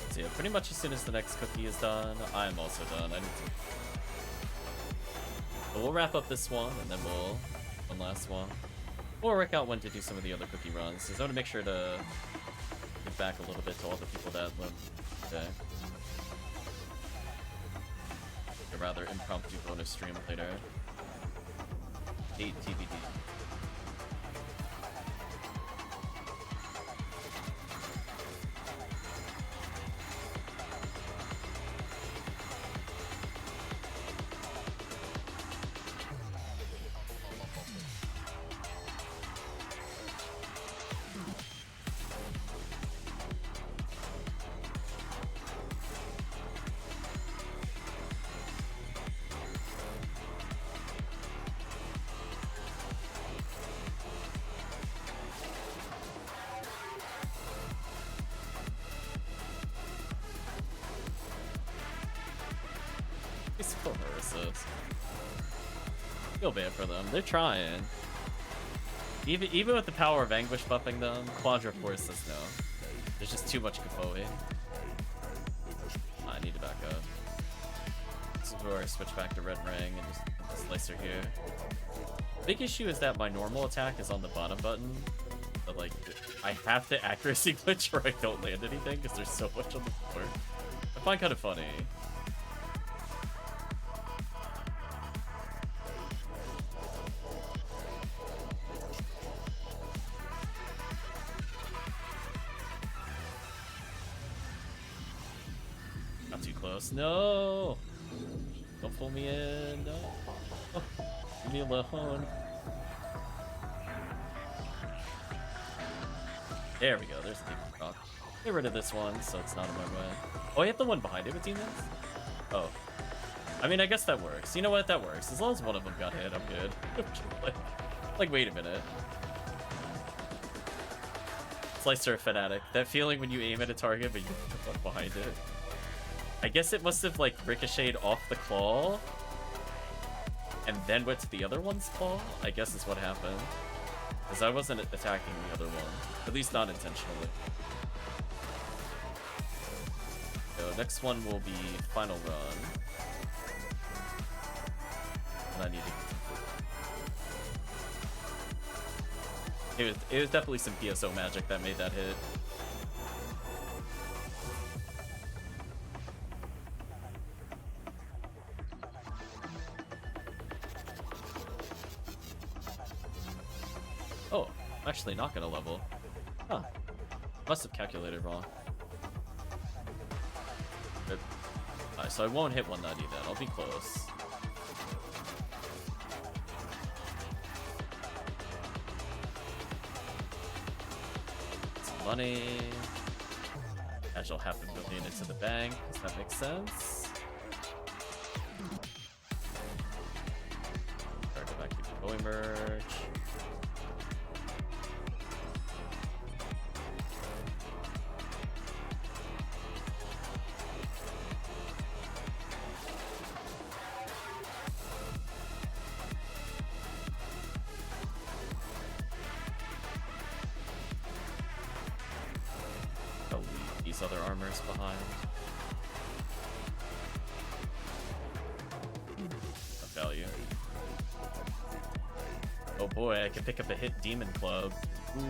So yeah, pretty much as soon as the next cookie is done, I'm also done. I need to. But we'll wrap up this one, and then one last one. We'll work out when to do some of the other cookie runs, because I want to make sure to give back a little bit to all the people that went today. A rather impromptu bonus stream later. 8 TBD. Feel bad for them. They're trying. Even with the power of anguish buffing them, Quadra Force says no. There's just too much Kafoe. I need to back up. This is where I switch back to Red Ring and just put the Slicer here. Big issue is that my normal attack is on the bottom button, but like I have to accuracy glitch or I don't land anything because there's so much on the floor. I find kind of funny. No! Don't pull me in, no. Oh, leave me alone. There we go, there's the demon rock. Get rid of this one so it's not in my way. Oh, I hit the one behind it with demons? Oh. I mean, I guess that works. You know what? That works. As long as one of them got hit, I'm good. like, wait a minute. Slicer fanatic. That feeling when you aim at a target but you hit the one behind it. I guess it must have, like, ricocheted off the claw and then went to the other one's claw, I guess is what happened. Because I wasn't attacking the other one. At least not intentionally. So next one will be Final Run. And I need to... It was definitely some PSO magic that made that hit. Oh, I'm actually not gonna level. Huh. Must have calculated wrong. But, so I won't hit 190 then. I'll be close. Some money. Agile $500 million into the bank. Does that make sense? Alright, go back to Kafoe merge. Other armors behind. Of value. Oh boy, I can pick up a hit Demon Club. Ooh.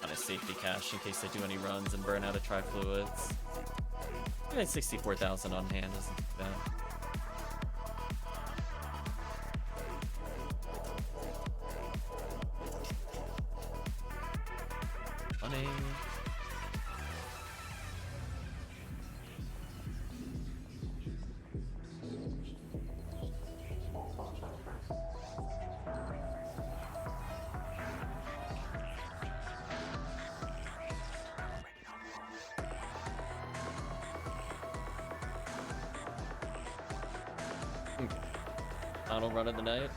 On a safety cache in case I do any runs and burn out of tri-fluids. I think 64,000 on hand isn't too bad. Final run of the night.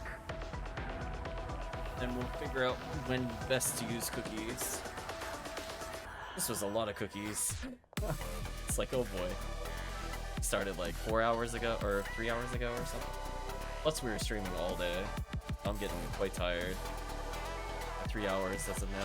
And we'll figure out when best to use cookies. This was a lot of cookies. It's like, oh boy. Started like 4 hours ago, or 3 hours ago or something. Plus we were streaming all day. I'm getting quite tired. 3 hours as of now.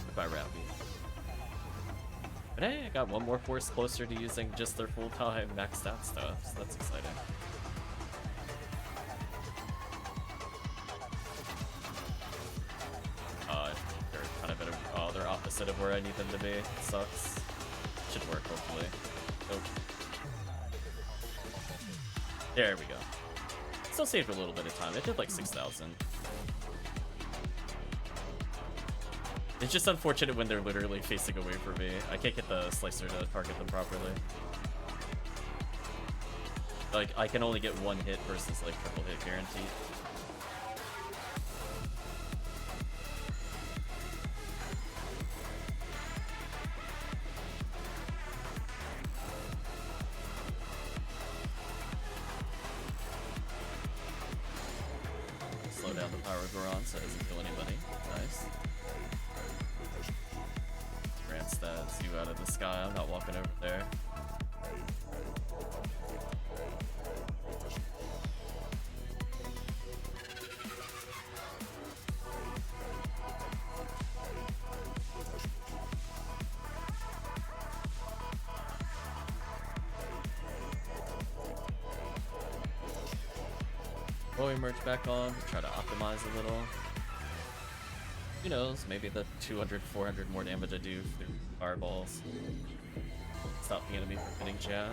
Goodbye, Rowdy. But hey, I got one more force closer to using just their full-time max stat stuff, so that's exciting. They're kind of they're opposite of where I need them to be. It sucks. Should work, hopefully. Nope. There we go. Still saved a little bit of time. It did like 6,000. It's just unfortunate when they're literally facing away from me. I can't get the slicer to target them properly. Like, I can only get one hit versus like triple hit guaranteed. Slow down the power of Goron so it doesn't kill anybody. Nice. Stats you out of the sky. I'm not walking over there. Will we merge back on? Try to optimize a little. Who knows, maybe the 200, 400 more damage I do through fireballs. Stop the enemy from hitting chat.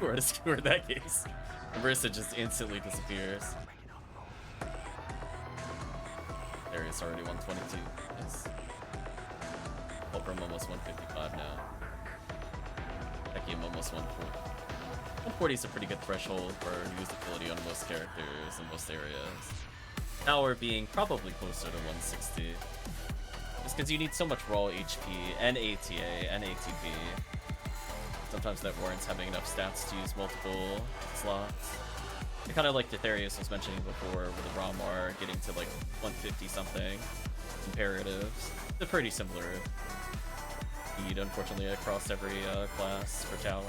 Or to skewer that case. Marissa just instantly disappears. There he is, already 122. Yes. Fulcrum almost 155 now. Tekkium almost 140. 140 is a pretty good threshold for usability on most characters in most areas. Tower being probably closer to 160. Just because you need so much raw HP and ATA and ATP. Sometimes that warrants having enough stats to use multiple slots. I kind of like Detherius was mentioning before with the Ramar getting to like 150 something. Imperatives. They're pretty similar speed, unfortunately, across every class for Tower.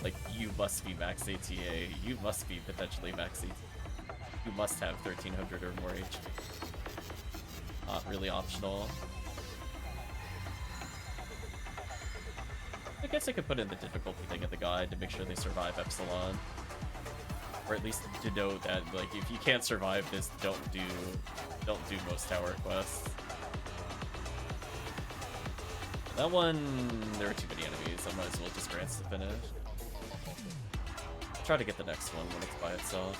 Like, you must be max ATA, you must be potentially max ATA. You must have 1300 or more HP. Not really optional. I guess I could put in the difficulty thing in the guide to make sure they survive Epsilon. Or at least denote that, like, if you can't survive this, don't do most tower quests. That one, there are too many enemies, I might as well just grant the finish. Try to get the next one when it's by itself.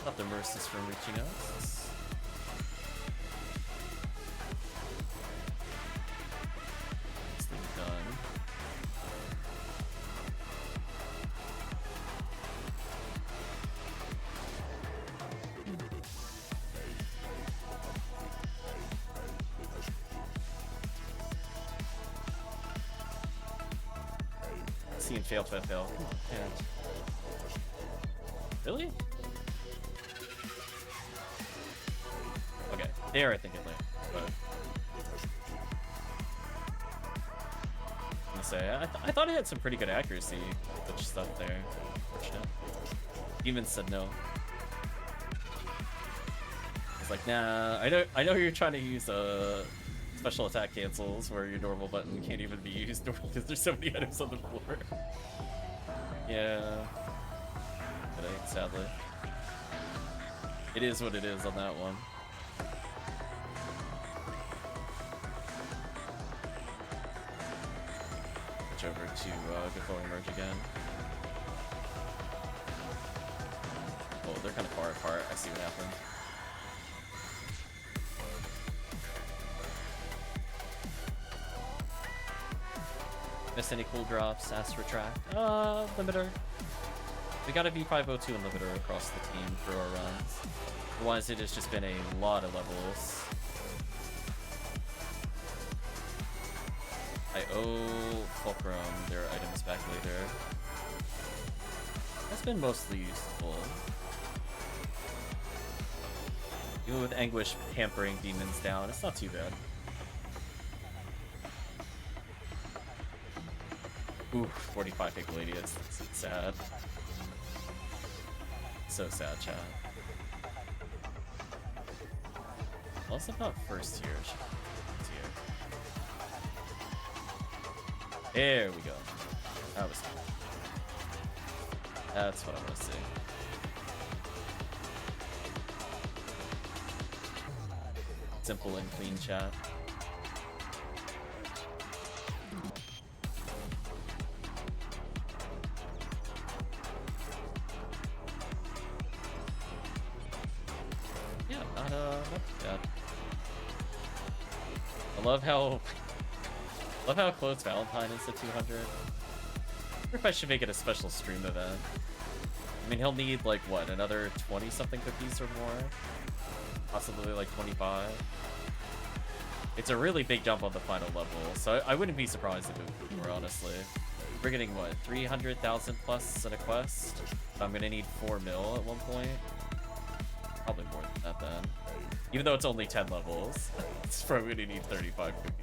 Stop the Mercies from reaching us. This thing done. See and fail, fail. And really? Okay, there I think it landed, but I'm gonna say I thought it had some pretty good accuracy, which stuff there. Unfortunate. Demon said no. I was like, nah. I know you're trying to use special attack cancels where your normal button can't even be used because there's so many items on the floor. Yeah. Sadly. It is what it is on that one. Switch over to Before we Merge again. Oh, they're kind of far apart. I see what happened. Miss any cool drops? Ask retract. Limiter. We got a V502 and limiter across the team for our runs. Otherwise, it has just been a lot of levels. I owe Fulcrum their items back later. That's been mostly useful. Even with Anguish hampering demons down, it's not too bad. Ooh, 45 Higgladius. That's sad. So sad, chat. Also about first tier. There we go. That was cool. That's what I want to see. Simple and clean chat. Yeah, not bad. I love how close Valentine is to 200. I wonder if I should make it a special stream event. I mean, he'll need like what, another 20 something cookies or more? Possibly like 25. It's a really big jump on the final level, so I wouldn't be surprised if it was more, honestly. We're getting what, 300,000 plus in a quest? I'm gonna need 4 mil at one point. Probably more than that then. Even though it's only 10 levels, it's probably gonna need 35 cookies.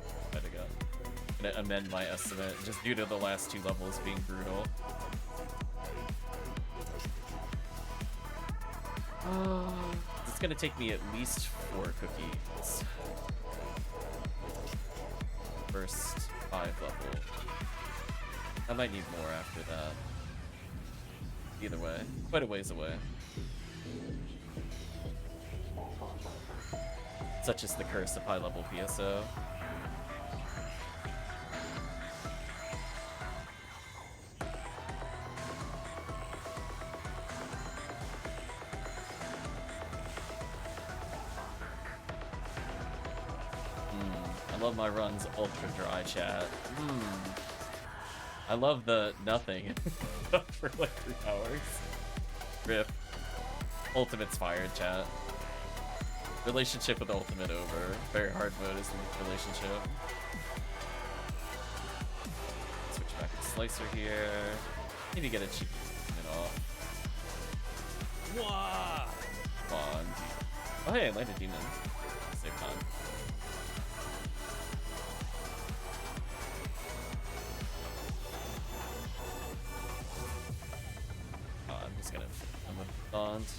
I'm gonna amend my estimate just due to the last 2 levels being brutal. It's gonna take me at least 4 cookies. First 5 level. I might need more after that. Either way, quite a ways away. Such is the curse of high level PSO. I love my runs ultra dry, chat. I love the nothing for like 3 hours. Rip. Ultimate's fired, chat. Relationship with Ultimate over. Very hard mode is the relationship. Switch back to Slicer here. Maybe get a cheap minute off. Wah! Come on. Oh hey, I landed demons. Save time. I'm just gonna I'm with Dons.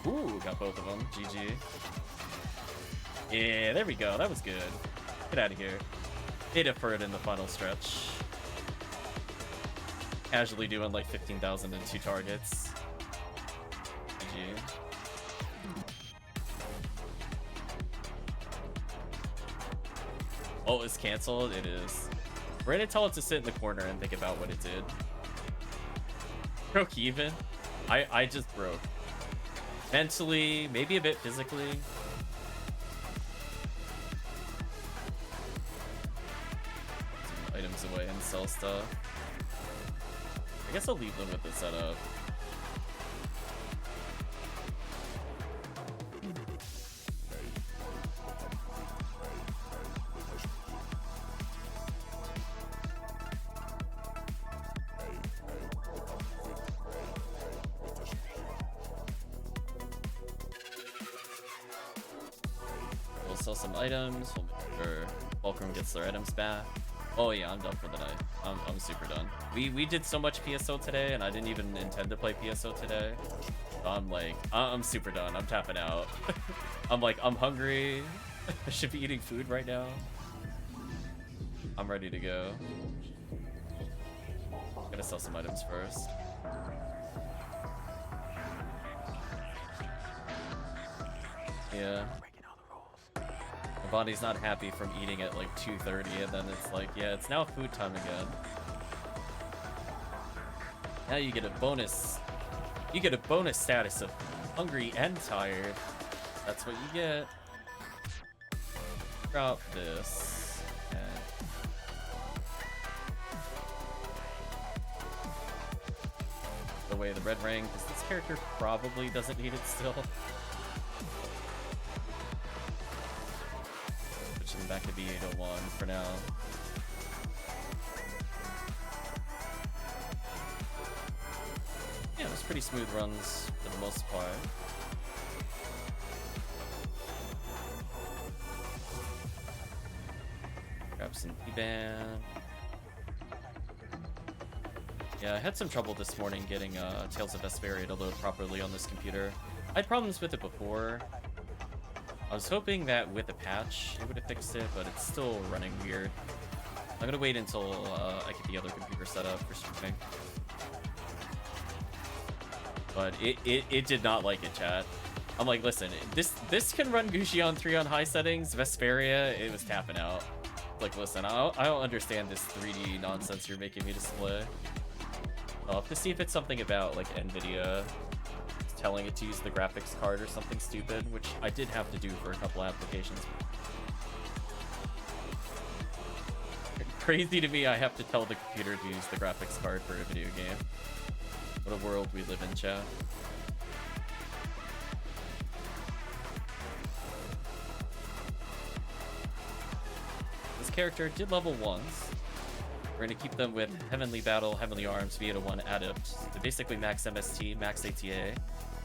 Ooh, got both of them. GG. Yeah, there we go. That was good. Get out of here. They deferred in the final stretch. Casually doing like 15,000 and 2 targets. GG. Oh, it's canceled? It is. We're gonna tell it to sit in the corner and think about what it did. Broke even? I just broke. Mentally, maybe a bit physically. Some items away and sell stuff. I guess I'll leave them with the setup. We'll sell some items. We'll make sure Fulcrum gets their items back. Oh yeah, I'm done for the night. I'm super done. We did so much PSO today, and I didn't even intend to play PSO today. So I'm like, I'm super done. I'm tapping out. I'm like, I'm hungry. I should be eating food right now. I'm ready to go. Gotta sell some items first. Yeah. My body's not happy from eating at like 2:30, and then it's like, yeah, it's now food time again. Now you get a bonus. You get a bonus status of hungry and tired. That's what you get. Drop this. Okay. Away the red ring, because this character probably doesn't need it still. Switch them back to B801 for now. Yeah, it was pretty smooth runs for the most part. Grab some E-Band. Yeah, I had some trouble this morning getting Tales of Vesperia to load properly on this computer. I had problems with it before. I was hoping that with a patch it would have fixed it, but it's still running weird. I'm gonna wait until I get the other computer set up for streaming. But it did not like it, chat. I'm like, listen, this can run Gucci on 3 on high settings. Vesperia, it was tapping out. Like, listen, I don't understand this 3D nonsense you're making me display. I'll have to see if it's something about like NVIDIA telling it to use the graphics card or something stupid, which I did have to do for a couple applications. Crazy to me, I have to tell the computer to use the graphics card for a video game. What a world we live in, chat. This character did level 1s. We're going to keep them with Heavenly Battle, Heavenly Arms, V801 Adept. So basically max MST, max ATA.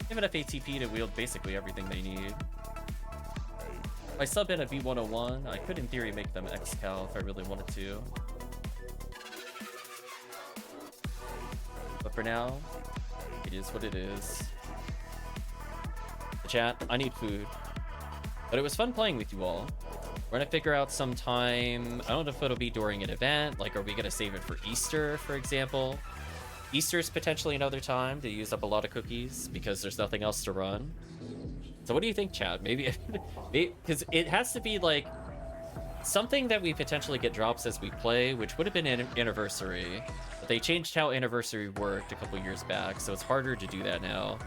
Give enough ATP to wield basically everything they need. If I sub in a V101, I could in theory make them XCal if I really wanted to. But for now, it is what it is. Chat, I need food. But it was fun playing with you all. We're gonna figure out some time. I don't know if it'll be during an event. Like, are we gonna save it for Easter, for example? Easter's potentially another time to use up a lot of cookies because there's nothing else to run. So what do you think, chat? Maybe, because it has to be like something that we potentially get drops as we play, which would have been an anniversary. But they changed how anniversary worked a couple years back, so it's harder to do that now.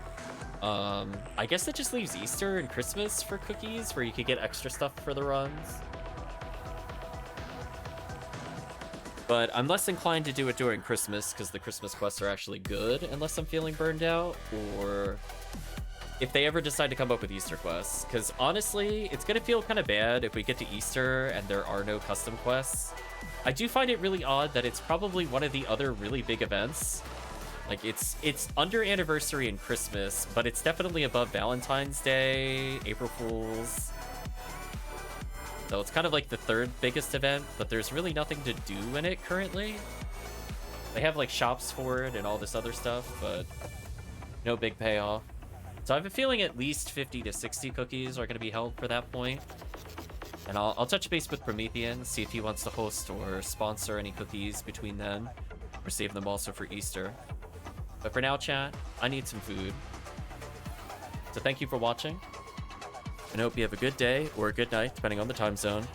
I guess it just leaves Easter and Christmas for cookies, where you could get extra stuff for the runs. But I'm less inclined to do it during Christmas, because the Christmas quests are actually good, unless I'm feeling burned out, or if they ever decide to come up with Easter quests. Because honestly, it's going to feel kind of bad if we get to Easter and there are no custom quests. I do find it really odd that it's probably one of the other really big events. Like, it's under Anniversary and Christmas, but it's definitely above Valentine's Day, April Fool's. So it's kind of like the third biggest event, but there's really nothing to do in it currently. They have like shops for it and all this other stuff, but no big payoff. So I have a feeling at least 50 to 60 cookies are going to be held for that point. And I'll touch base with Promethean, see if he wants to host or sponsor any cookies between then, or save them also for Easter. But for now, chat, I need some food. So thank you for watching, and I hope you have a good day or a good night, depending on the time zone.